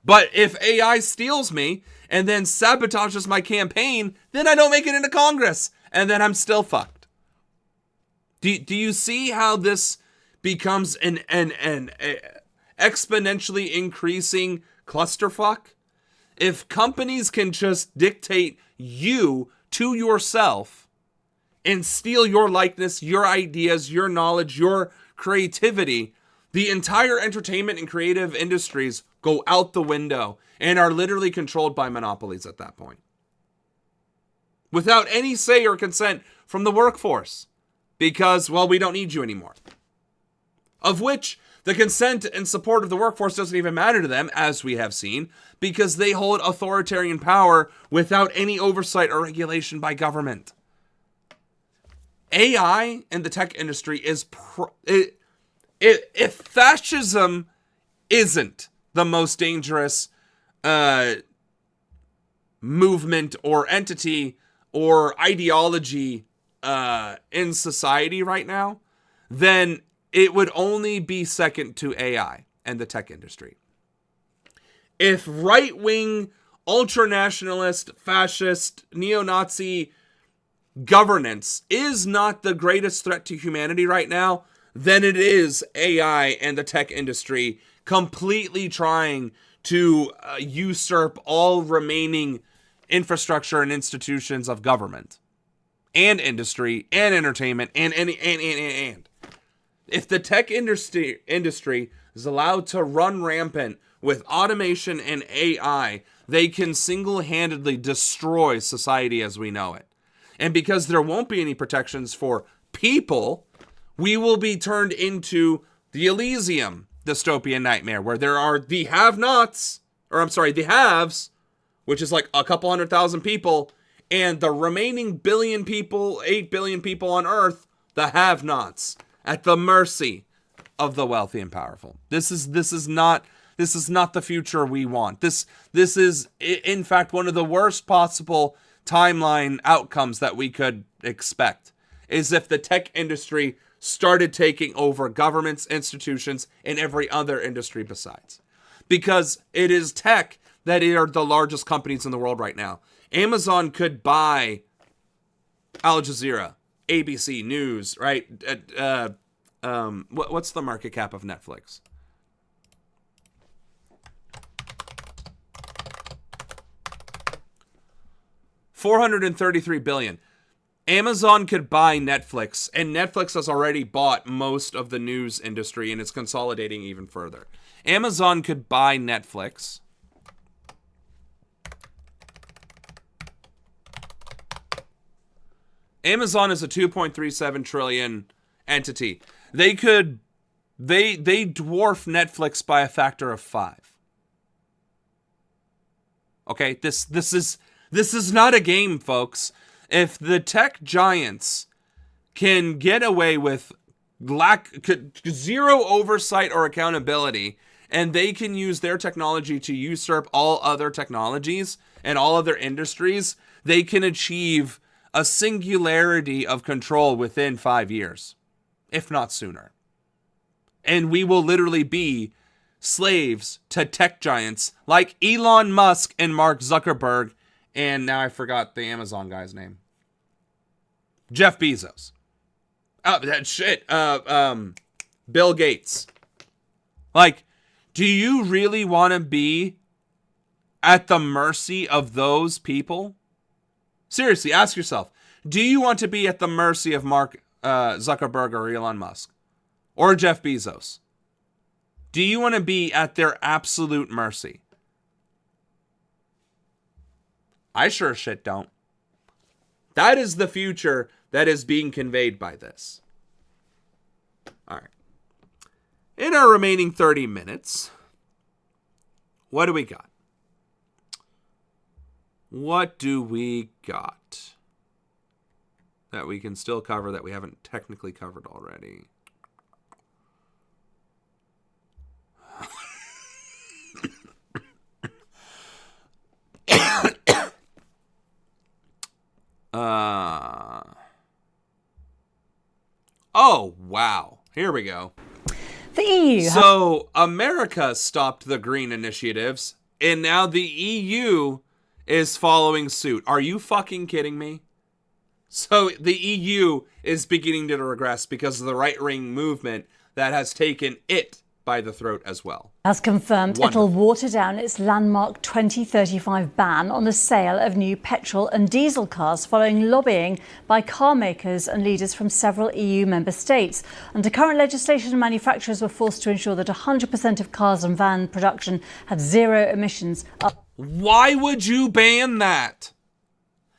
But if AI steals me and then sabotages my campaign, then I don't make it into Congress. And then I'm still fucked. Do you see how this becomes an exponentially increasing clusterfuck? If companies can just dictate you to yourself and steal your likeness, your ideas, your knowledge, your creativity, the entire entertainment and creative industries go out the window and are literally controlled by monopolies at that point, without any say or consent from the workforce, because, well, we don't need you anymore. Of which the consent and support of the workforce doesn't even matter to them, as we have seen, because they hold authoritarian power without any oversight or regulation by government. AI and the tech industry is... if fascism isn't the most dangerous movement or entity or ideology in society right now, then it would only be second to AI and the tech industry. If right-wing, ultra-nationalist, fascist, neo-Nazi governance is not the greatest threat to humanity right now, then it is AI and the tech industry completely trying to usurp all remaining infrastructure and institutions of government and industry and entertainment and. If the tech industry is allowed to run rampant with automation and AI, they can single-handedly destroy society as we know it. And because there won't be any protections for people, we will be turned into the Elysium dystopian nightmare, where there are the have-nots, the haves, which is like a couple 100,000 people, and the remaining 8 billion people on Earth, the have-nots, at the mercy of the wealthy and powerful. This is not the future we want. This is, in fact, one of the worst possible timeline outcomes that we could expect, is if the tech industry started taking over governments, institutions, and every other industry besides. Because it is tech that are the largest companies in the world right now. Amazon could buy Al Jazeera, ABC News, right? What's the market cap of Netflix? $433 billion. Amazon could buy Netflix, and Netflix has already bought most of the news industry and is consolidating even further. Amazon could buy Netflix. Amazon is a 2.37 trillion entity. They dwarf Netflix by a factor of 5. Okay, this is not a game, folks. If the tech giants can get away with zero oversight or accountability, and they can use their technology to usurp all other technologies and all other industries, they can achieve a singularity of control within 5 years, if not sooner. And we will literally be slaves to tech giants like Elon Musk and Mark Zuckerberg, and now I forgot the Amazon guy's name. Jeff Bezos. Oh, that shit. Bill Gates. Like, do you really want to be at the mercy of those people? Seriously, ask yourself, do you want to be at the mercy of Mark Zuckerberg or Elon Musk or Jeff Bezos? Do you want to be at their absolute mercy? I sure as shit don't. That is the future that is being conveyed by this. All right. In our remaining 30 minutes, what do we got? What do we got that we can still cover that we haven't technically covered already? Oh, wow. Here we go. The EU. So, America stopped the green initiatives, and now the EU is following suit. Are you fucking kidding me? So, the EU is beginning to regress because of the right-wing movement that has taken it by the throat as well. Has confirmed Wonderful. it'll water down its landmark 2035 ban on the sale of new petrol and diesel cars following lobbying by car makers and leaders from several EU member states. Under current legislation, manufacturers were forced to ensure that 100% of cars and van production had zero emissions. Why would you ban that?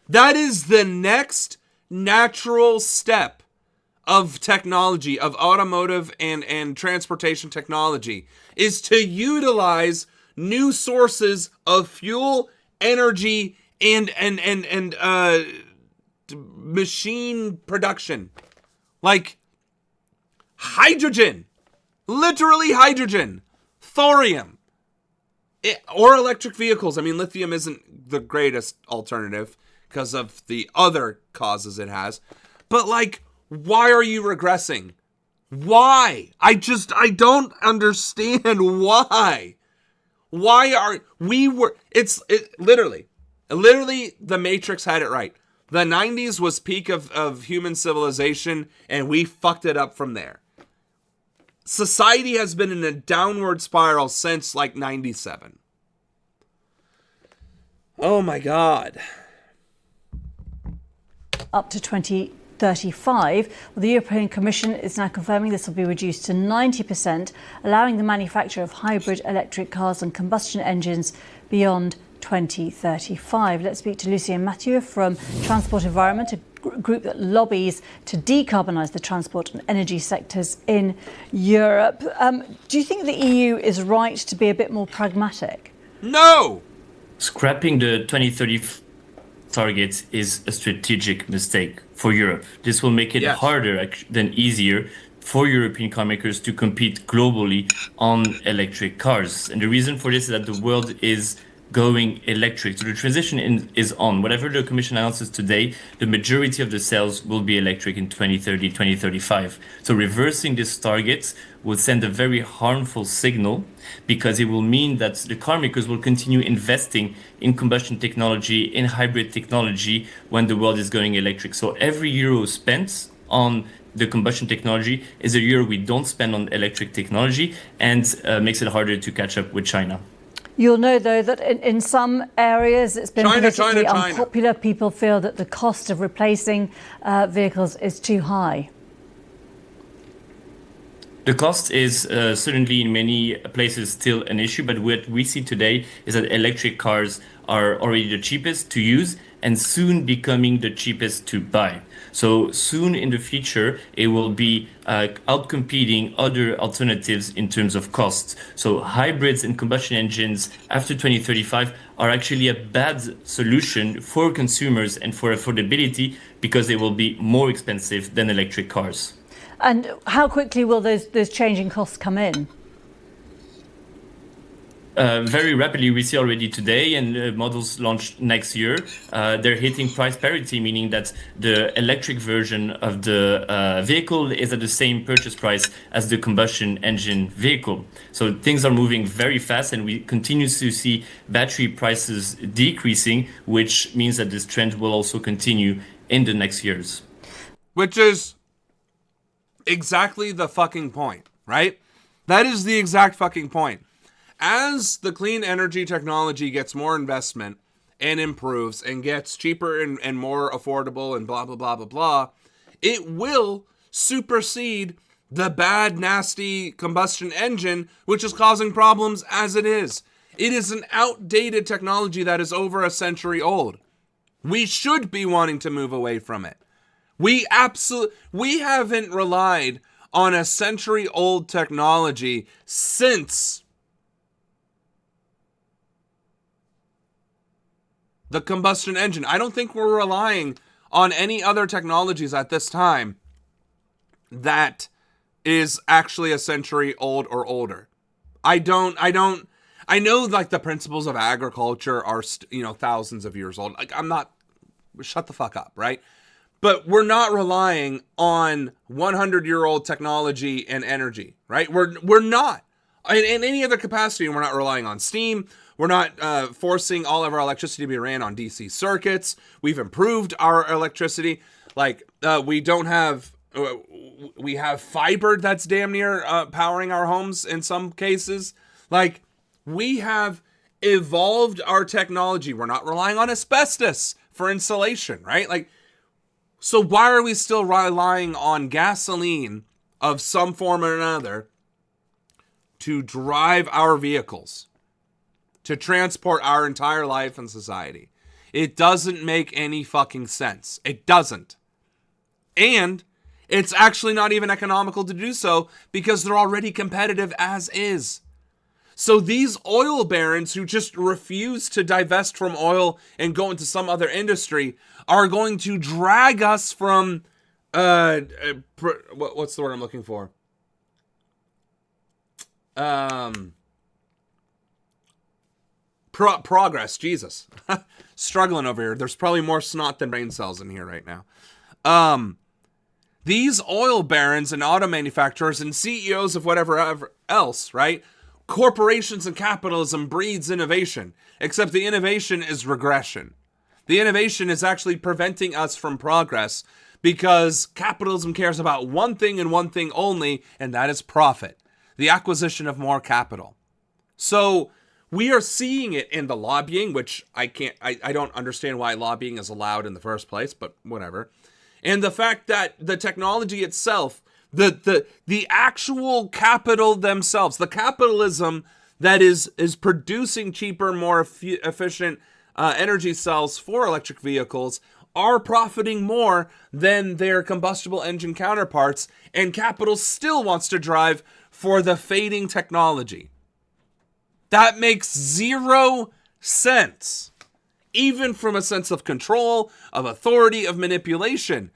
That is the next natural step of technology, of automotive and transportation technology, is to utilize new sources of fuel, energy, and machine production. Like hydrogen. Literally hydrogen. Thorium. Or electric vehicles. I mean, lithium isn't the greatest alternative because of the other causes it has. But like, why are you regressing? Why? I don't understand why. Why are literally the Matrix had it right. The 90s was peak of human civilization, and we fucked it up from there. Society has been in a downward spiral since like 97. Oh my God. Up to 2035. Well, the European Commission is now confirming this will be reduced to 90%, allowing the manufacture of hybrid electric cars and combustion engines beyond 2035. Let's speak to Lucien Mathieu from Transport Environment, a group that lobbies to decarbonise the transport and energy sectors in Europe. Do you think the EU is right to be a bit more pragmatic? No! Scrapping the 2030 targets is a strategic mistake for Europe. This will make it harder than easier for European car makers to compete globally on electric cars. And the reason for this is that the world is going electric. So the transition is on. Whatever the Commission announces today, the majority of the sales will be electric in 2030, 2035. So reversing this target will send a very harmful signal, because it will mean that the car makers will continue investing in combustion technology, in hybrid technology, when the world is going electric. So every euro spent on the combustion technology is a euro we don't spend on electric technology, and makes it harder to catch up with China. You'll know, though, that in some areas it's been politically unpopular. People feel that the cost of replacing vehicles is too high. The cost is certainly in many places still an issue, but what we see today is that electric cars are already the cheapest to use and soon becoming the cheapest to buy. So soon in the future, it will be outcompeting other alternatives in terms of costs. So hybrids and combustion engines after 2035 are actually a bad solution for consumers and for affordability, because they will be more expensive than electric cars. And how quickly will those changing costs come in? Very rapidly. We see already today, and models launched next year, they're hitting price parity, meaning that the electric version of the vehicle is at the same purchase price as the combustion engine vehicle. So things are moving very fast, and we continue to see battery prices decreasing, which means that this trend will also continue in the next years. Which is exactly the fucking point, right? That is the exact fucking point. As the clean energy technology gets more investment and improves and gets cheaper and more affordable and blah, blah, blah, blah, blah, it will supersede the bad, nasty combustion engine, which is causing problems as it is. It is an outdated technology that is over a century old. We should be wanting to move away from it. We haven't relied on a century-old technology since the combustion engine. I don't think we're relying on any other technologies at this time that is actually a century old or older. I know like the principles of agriculture are thousands of years old. Like shut the fuck up, right? But we're not relying on 100-year-old technology and energy, right? We're not. In any other capacity, we're not relying on steam. We're not forcing all of our electricity to be ran on DC circuits. We've improved our electricity. Like, we don't have We have fiber that's damn near powering our homes in some cases. Like, we have evolved our technology. We're not relying on asbestos for insulation, right? Like, so why are we still relying on gasoline of some form or another to drive our vehicles, to transport our entire life and society? It doesn't make any fucking sense. It doesn't. And it's actually not even economical to do so because they're already competitive as is. So these oil barons who just refuse to divest from oil and go into some other industry are going to drag us from, what's the word I'm looking for? Progress, Jesus. Struggling over here. There's probably more snot than brain cells in here right now. These oil barons and auto manufacturers and CEOs of whatever else, right? Corporations and capitalism breeds innovation, except the innovation is regression. The innovation is actually preventing us from progress because capitalism cares about one thing and one thing only, and that is profit, the acquisition of more capital. So we are seeing it in the lobbying, which I don't understand why lobbying is allowed in the first place, but whatever. And the fact that the technology itself, the actual capital themselves, the capitalism that is producing cheaper, more efficient energy cells for electric vehicles are profiting more than their combustible engine counterparts, and capital still wants to drive for the fading technology. That makes zero sense, even from a sense of control, of authority, of manipulation.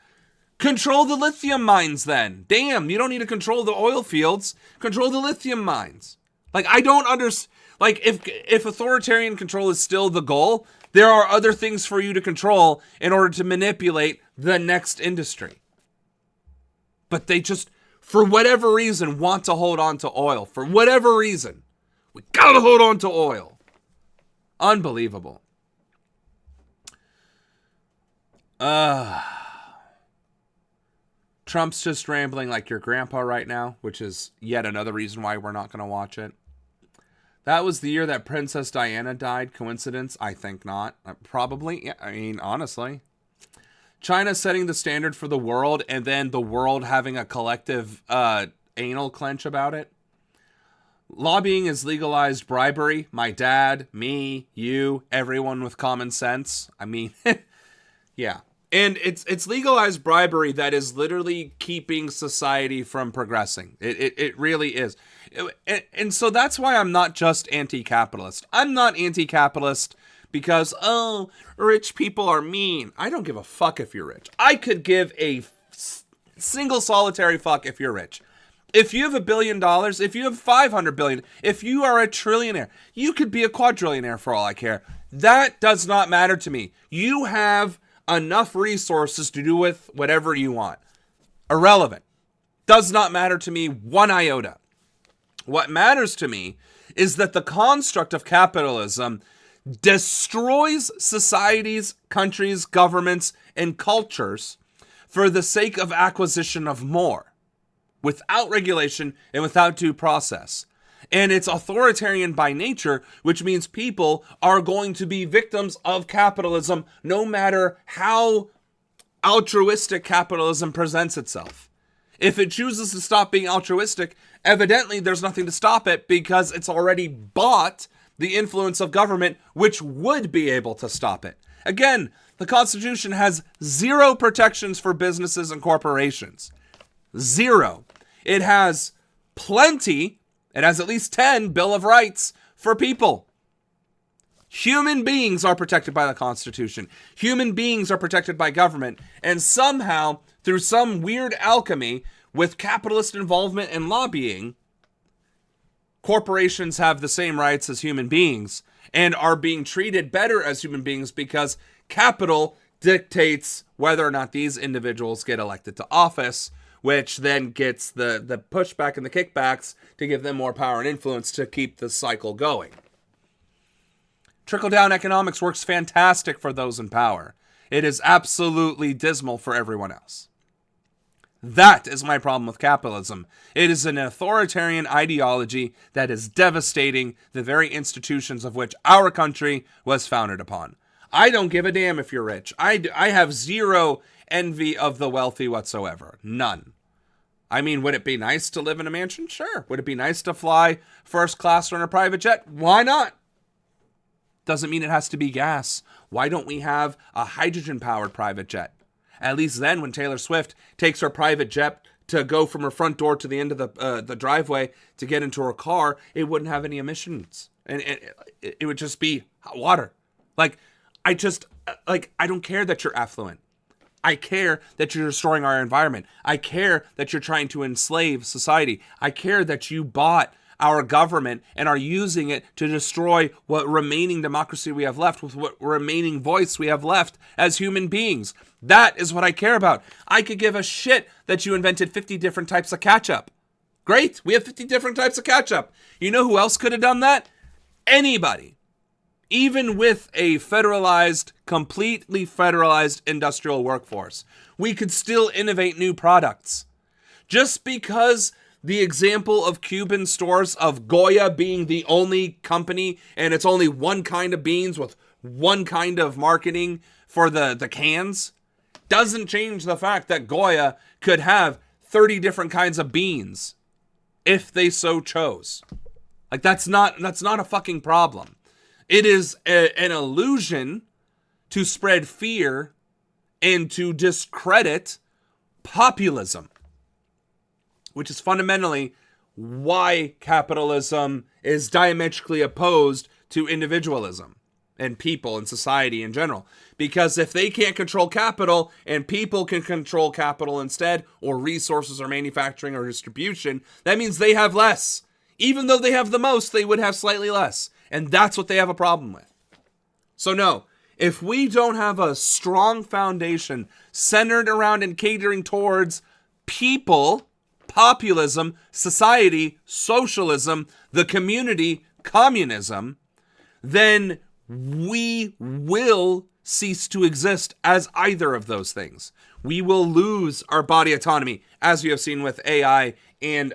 Control the lithium mines then. Damn, you don't need to control the oil fields. Control the lithium mines. Like, I don't understand. Like, if authoritarian control is still the goal, there are other things for you to control in order to manipulate the next industry. But they just, for whatever reason, want to hold on to oil. For whatever reason. We gotta hold on to oil. Unbelievable. Trump's just rambling like your grandpa right now, which is yet another reason why we're not going to watch it. That was the year that Princess Diana died. Coincidence? I think not. Probably. Yeah, I mean, honestly. China setting the standard for the world and then the world having a collective anal clench about it. Lobbying is legalized bribery. My dad, me, you, everyone with common sense. I mean, yeah. And it's legalized bribery that is literally keeping society from progressing. It really is. And so that's why I'm not just anti-capitalist. I'm not anti-capitalist because, oh, rich people are mean. I don't give a fuck if you're rich. I could give a single solitary fuck if you're rich. If you have $1 billion, if you have 500 billion, if you are a trillionaire, you could be a quadrillionaire for all I care. That does not matter to me. You have enough resources to do with whatever you want. Irrelevant. Does not matter to me one iota. What matters to me is that the construct of capitalism destroys societies, countries, governments, and cultures for the sake of acquisition of more, without regulation and without due process. And it's authoritarian by nature, which means people are going to be victims of capitalism no matter how altruistic capitalism presents itself. If it chooses to stop being altruistic, evidently there's nothing to stop it because it's already bought the influence of government, which would be able to stop it. Again, the Constitution has zero protections for businesses and corporations. Zero. It has plenty. It has at least 10 Bill of Rights for people. Human beings are protected by the Constitution. Human beings are protected by government. And somehow, through some weird alchemy, with capitalist involvement and lobbying, corporations have the same rights as human beings and are being treated better as human beings because capital dictates whether or not these individuals get elected to office, which then gets the pushback and the kickbacks to give them more power and influence to keep the cycle going. Trickle-down economics works fantastic for those in power. It is absolutely dismal for everyone else. That is my problem with capitalism. It is an authoritarian ideology that is devastating the very institutions of which our country was founded upon. I don't give a damn if you're rich. I have zero envy of the wealthy whatsoever. None. I mean, would it be nice to live in a mansion? Sure. Would it be nice to fly first class or in a private jet? Why not? Doesn't mean it has to be gas. Why don't we have a hydrogen-powered private jet? At least then, when Taylor Swift takes her private jet to go from her front door to the end of the driveway to get into her car, it wouldn't have any emissions. And it would just be hot water. I don't care that you're affluent. I care that you're destroying our environment. I care that you're trying to enslave society. I care that you bought our government and are using it to destroy what remaining democracy we have left, with what remaining voice we have left as human beings. That is what I care about. I could give a shit that you invented 50 different types of ketchup. Great, we have 50 different types of ketchup. You know who else could have done that? Anybody. Even with a federalized, completely federalized industrial workforce, we could still innovate new products. Just because the example of Cuban stores of Goya being the only company and it's only one kind of beans with one kind of marketing for the cans doesn't change the fact that Goya could have 30 different kinds of beans if they so chose. That's not a fucking problem. It is an illusion to spread fear and to discredit populism, which is fundamentally why capitalism is diametrically opposed to individualism and people and society in general. Because if they can't control capital and people can control capital instead, or resources or manufacturing or distribution, that means they have less. Even though they have the most, they would have slightly less. And that's what they have a problem with. So no, if we don't have a strong foundation centered around and catering towards people, populism, society, socialism, the community, communism, then we will cease to exist as either of those things. We will lose our body autonomy, as we have seen with AI and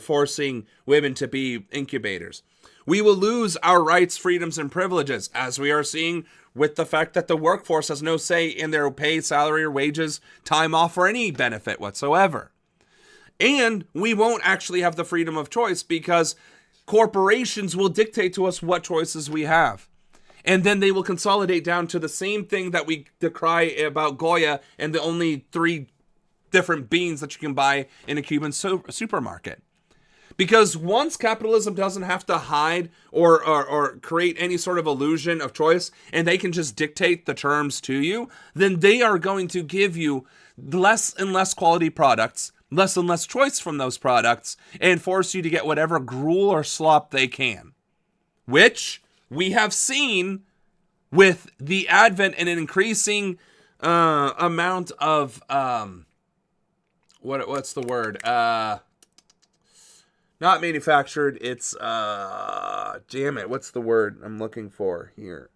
forcing women to be incubators. We will lose our rights, freedoms, and privileges, as we are seeing with the fact that the workforce has no say in their pay, salary, or wages, time off, or any benefit whatsoever. And we won't actually have the freedom of choice because corporations will dictate to us what choices we have. And then they will consolidate down to the same thing that we decry about Goya and the only 3 different beans that you can buy in a Cuban supermarket. Because once capitalism doesn't have to hide or create any sort of illusion of choice, and they can just dictate the terms to you, then they are going to give you less and less quality products, less and less choice from those products, and force you to get whatever gruel or slop they can. Which we have seen with the advent and an increasing amount of what's the word? Not manufactured, it's damn it, what's the word I'm looking for here?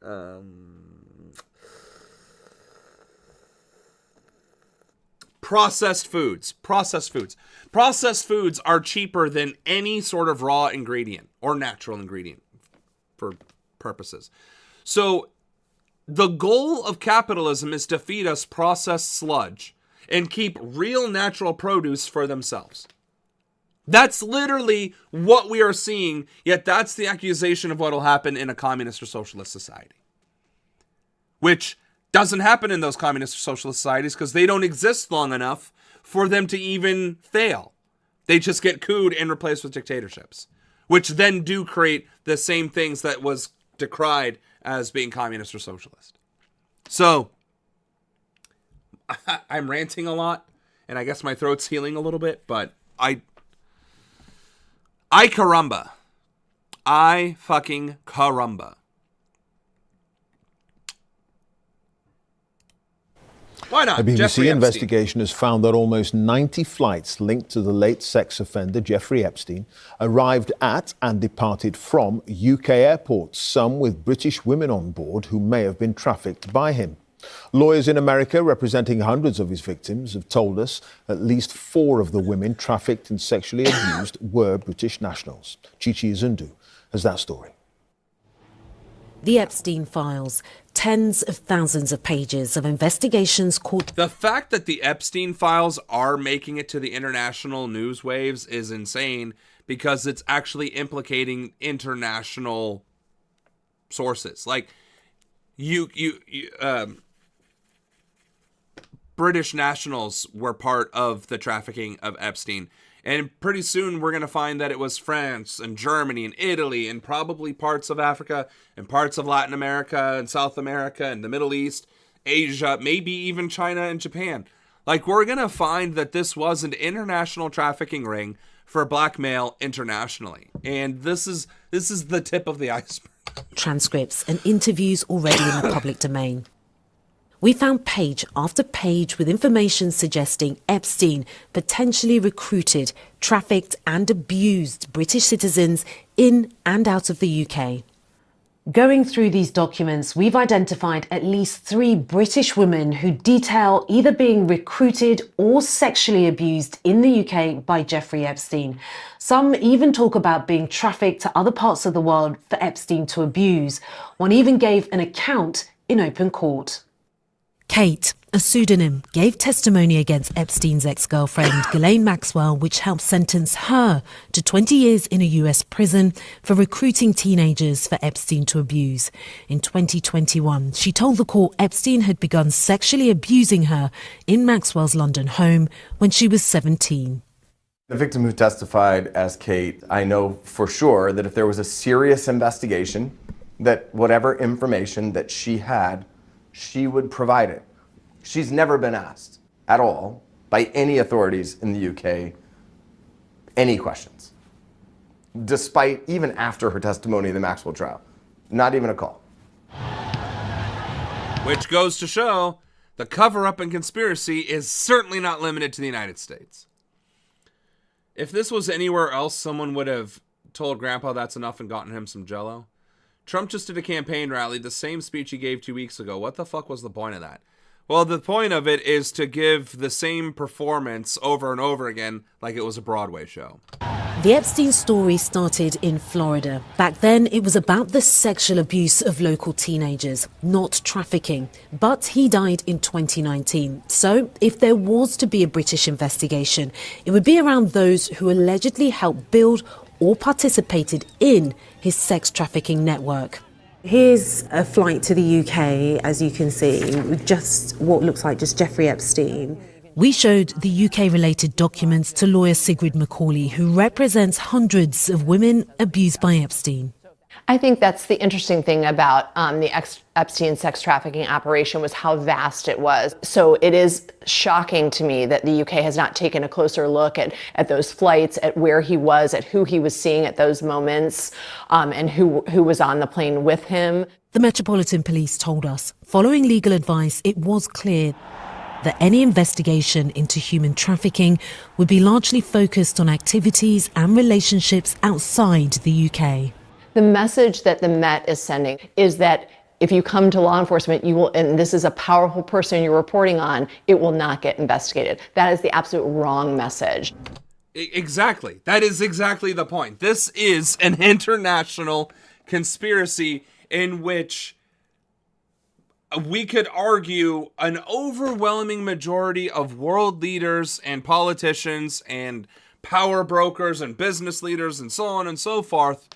Processed foods. Processed foods are cheaper than any sort of raw ingredient or natural ingredient for purposes. So the goal of capitalism is to feed us processed sludge and keep real natural produce for themselves. That's literally what we are seeing, yet that's the accusation of what will happen in a communist or socialist society. Which doesn't happen in those communist or socialist societies because they don't exist long enough for them to even fail. They just get cooed and replaced with dictatorships, which then do create the same things that was decried as being communist or socialist. So, I'm ranting a lot, and I guess my throat's healing a little bit, but I caramba. I fucking caramba. Why not? A BBC Jeffrey investigation has found that almost 90 flights linked to the late sex offender Jeffrey Epstein arrived at and departed from UK airports, some with British women on board who may have been trafficked by him. Lawyers in America representing hundreds of his victims have told us at least 4 of the women trafficked and sexually abused were British nationals. Chichi Zundu has that story. The Epstein files, tens of thousands of pages of investigations caught. The fact that the Epstein files are making it to the international news waves is insane because it's actually implicating international sources. Like, British nationals were part of the trafficking of Epstein. And pretty soon we're going to find that it was France and Germany and Italy and probably parts of Africa and parts of Latin America and South America and the Middle East, Asia, maybe even China and Japan. Like, we're going to find that this was an international trafficking ring for blackmail internationally. And this is the tip of the iceberg. Transcripts and interviews already in the public domain. We found page after page with information suggesting Epstein potentially recruited, trafficked and abused British citizens in and out of the UK. Going through these documents, we've identified at least 3 British women who detail either being recruited or sexually abused in the UK by Jeffrey Epstein. Some even talk about being trafficked to other parts of the world for Epstein to abuse. One even gave an account in open court. Kate, a pseudonym, gave testimony against Epstein's ex-girlfriend, Ghislaine Maxwell, which helped sentence her to 20 years in a US prison for recruiting teenagers for Epstein to abuse. In 2021, she told the court Epstein had begun sexually abusing her in Maxwell's London home when she was 17. The victim who testified as Kate, I know for sure that if there was a serious investigation, that whatever information that she had, she would provide it. She's never been asked at all by any authorities in the UK any questions, despite even after her testimony in the Maxwell trial. Not even a call. Which goes to show the cover-up and conspiracy is certainly not limited to the United States. If this was anywhere else, someone would have told Grandpa that's enough and gotten him some Jell-O. Trump just did a campaign rally, the same speech he gave 2 weeks ago. What the fuck was the point of that? Well, the point of it is to give the same performance over and over again like it was a Broadway show. The Epstein story started in Florida. Back then, it was about the sexual abuse of local teenagers, not trafficking. But he died in 2019. So if there was to be a British investigation, it would be around those who allegedly helped build or participated in his sex trafficking network. Here's a flight to the UK, as you can see, with just what looks like just Jeffrey Epstein. We showed the UK-related documents to lawyer Sigrid McCauley, who represents hundreds of women abused by Epstein. I think that's the interesting thing about the Epstein sex trafficking operation was how vast it was. So it is shocking to me that the UK has not taken a closer look at those flights, at where he was, at who he was seeing at those moments, and who was on the plane with him. The Metropolitan Police told us, following legal advice, it was clear that any investigation into human trafficking would be largely focused on activities and relationships outside the UK. The message that the Met is sending is that if you come to law enforcement, you will, and this is a powerful person you're reporting on, it will not get investigated. That is the absolute wrong message. Exactly. That is exactly the point. This is an international conspiracy in which we could argue an overwhelming majority of world leaders and politicians and power brokers and business leaders and so on and so forth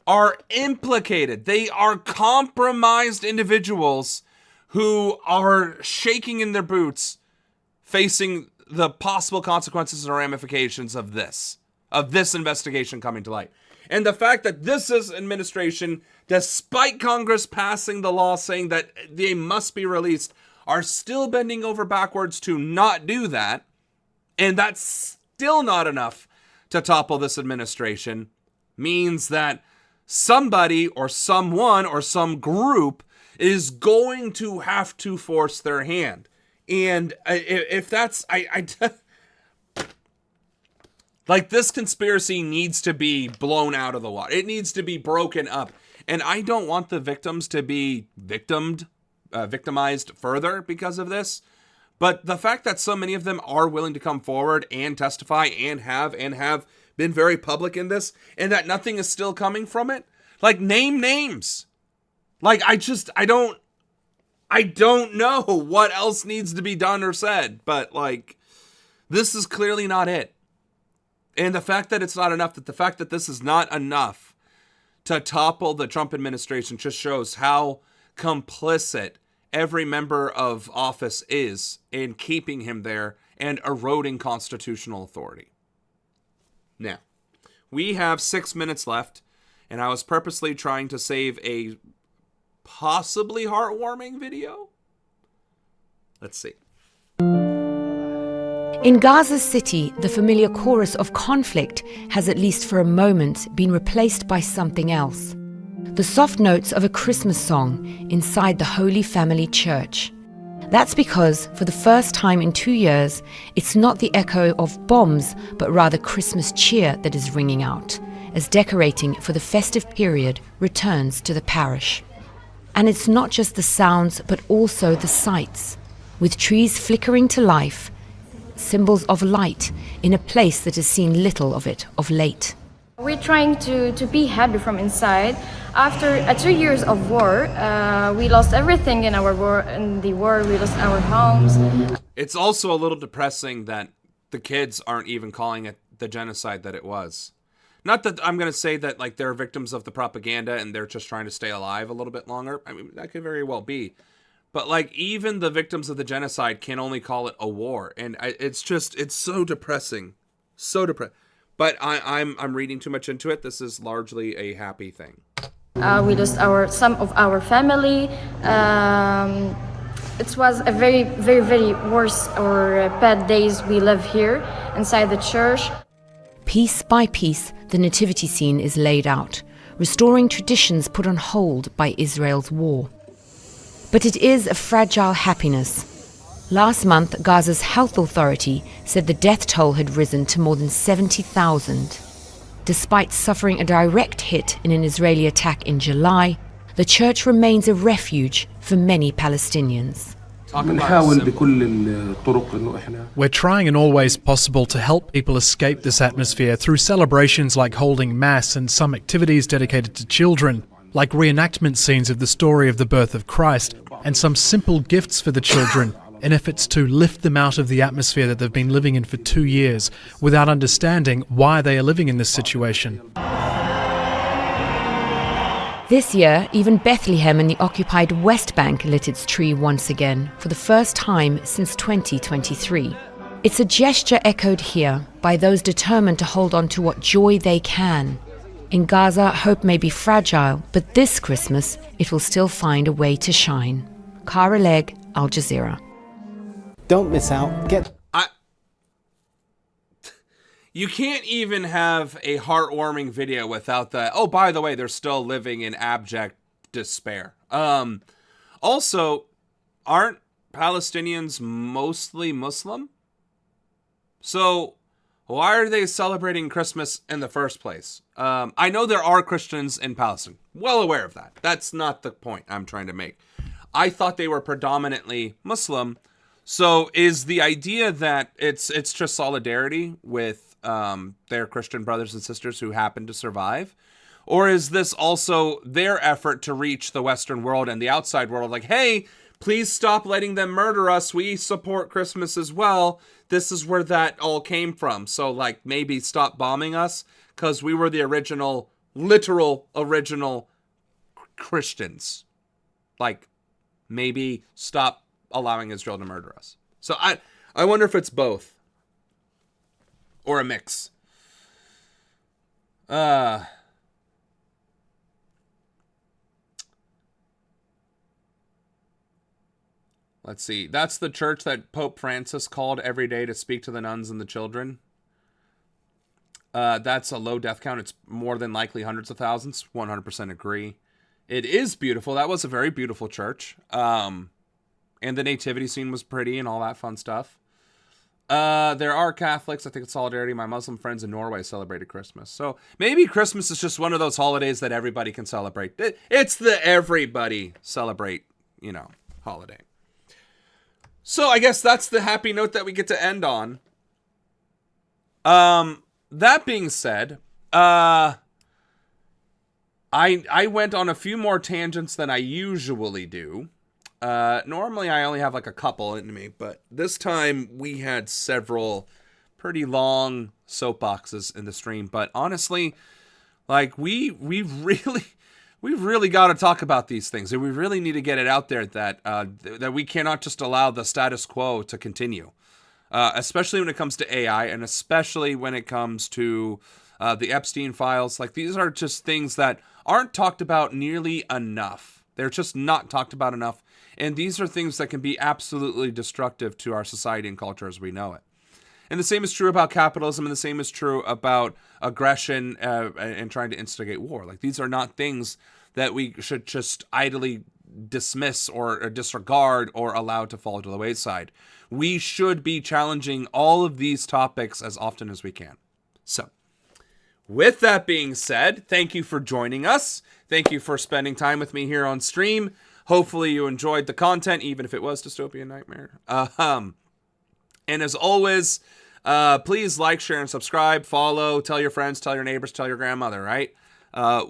are implicated. They are compromised individuals who are shaking in their boots, facing the possible consequences and ramifications of this investigation coming to light. And the fact that this administration, despite Congress passing the law saying that they must be released, are still bending over backwards to not do that, and that's still not enough to topple this administration, means that somebody or someone or some group is going to have to force their hand. And if that's, like, this conspiracy needs to be blown out of the water. It needs to be broken up. And I don't want the victims to be victimed victimized further because of this. But the fact that so many of them are willing to come forward and testify and have been very public in this, and that nothing is still coming from it, like, name names. Like, I don't know what else needs to be done or said, but, like, this is clearly not it. And the fact that it's not enough, that the fact that this is not enough to topple the Trump administration just shows how complicit every member of office is in keeping him there and eroding constitutional authority. Now, we have 6 minutes left, and I was purposely trying to save a possibly heartwarming video. Let's see. In Gaza City, the familiar chorus of conflict has, at least for a moment, been replaced by something else. The soft notes of a Christmas song inside the Holy Family Church. That's because, for the first time in 2 years, it's not the echo of bombs, but rather Christmas cheer that is ringing out, as decorating for the festive period returns to the parish. And it's not just the sounds, but also the sights, with trees flickering to life, symbols of light in a place that has seen little of it of late. We're trying to be happy from inside. After 2 years of war, we lost everything in our war. In the war, we lost our homes. It's also a little depressing that the kids aren't even calling it the genocide that it was. Not that I'm going to say that, like, they're victims of the propaganda and they're just trying to stay alive a little bit longer. I mean, that could very well be. But, like, even the victims of the genocide can only call it a war. And it's so depressing. So depressing. But I'm reading too much into it. This is largely a happy thing. We lost some of our family. It was a very, very, very worse or bad days we live here inside the church. Piece by piece, the nativity scene is laid out, restoring traditions put on hold by Israel's war. But it is a fragile happiness. Last month, Gaza's health authority said the death toll had risen to more than 70,000. Despite suffering a direct hit in an Israeli attack in July, the church remains a refuge for many Palestinians. We're trying in all ways possible to help people escape this atmosphere through celebrations like holding Mass and some activities dedicated to children, like reenactment scenes of the story of the birth of Christ, and some simple gifts for the children, in efforts to lift them out of the atmosphere that they've been living in for 2 years, without understanding why they are living in this situation. This year, even Bethlehem in the occupied West Bank lit its tree once again, for the first time since 2023. It's a gesture echoed here by those determined to hold on to what joy they can. In Gaza, hope may be fragile, but this Christmas, it will still find a way to shine. Cara Legg, Al Jazeera. Don't miss out. You can't even have a heartwarming video without the, oh, by the way, they're still living in abject despair. Also, aren't Palestinians mostly Muslim? So why are they celebrating Christmas in the first place? I know there are Christians in Palestine. Well aware of that. That's not the point I'm trying to make. I thought they were predominantly Muslim. So is the idea that it's just solidarity with their Christian brothers and sisters who happen to survive? Or is this also their effort to reach the Western world and the outside world? Like, hey, please stop letting them murder us. We support Christmas as well. This is where that all came from. So, like, maybe stop bombing us because we were the original, literal original Christians. Like, maybe stop allowing Israel to murder us. So I wonder if it's both. Or a mix. Let's see. That's the church that Pope Francis called every day to speak to the nuns and the children. That's a low death count. It's more than likely hundreds of thousands. 100% agree. It is beautiful. That was a very beautiful church. And the nativity scene was pretty and all that fun stuff. There are Catholics. I think it's solidarity. My Muslim friends in Norway celebrated Christmas. So maybe Christmas is just one of those holidays that everybody can celebrate. It's the everybody celebrate, holiday. So I guess that's the happy note that we get to end on. That being said, I went on a few more tangents than I usually do. Normally I only have like a couple in me, but this time we had several pretty long soapboxes in the stream. But honestly, like we've really got to talk about these things, and we really need to get it out there that that we cannot just allow the status quo to continue, especially when it comes to AI, and especially when it comes to the Epstein files. Like, these are just things that aren't talked about nearly enough. They're just not talked about enough, and these are things that can be absolutely destructive to our society and culture as we know it. And the same is true about capitalism, and the same is true about aggression and trying to instigate war. Like, these are not things that we should just idly dismiss or disregard or allow to fall to the wayside. We should be challenging all of these topics as often as we can. So, with that being said, thank you for joining us. Thank you for spending time with me here on stream. Hopefully you enjoyed the content, even if it was Dystopian Nightmare. And as always, please like, share, and subscribe. Follow, tell your friends, tell your neighbors, tell your grandmother, right?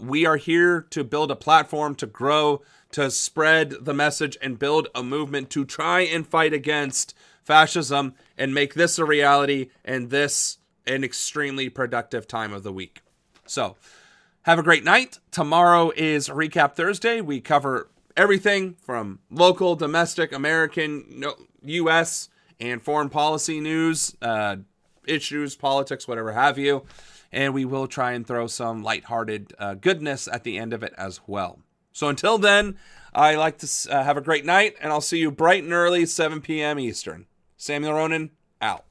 We are here to build a platform, to grow, to spread the message, and build a movement to try and fight against fascism and make this a reality, and this an extremely productive time of the week. So, have a great night. Tomorrow is Recap Thursday. We cover everything from local, domestic, American, U.S., and foreign policy news, issues, politics, whatever have you. And we will try and throw some lighthearted goodness at the end of it as well. So until then, I like to have a great night, and I'll see you bright and early, 7 p.m. Eastern. Samuel Ronan, out.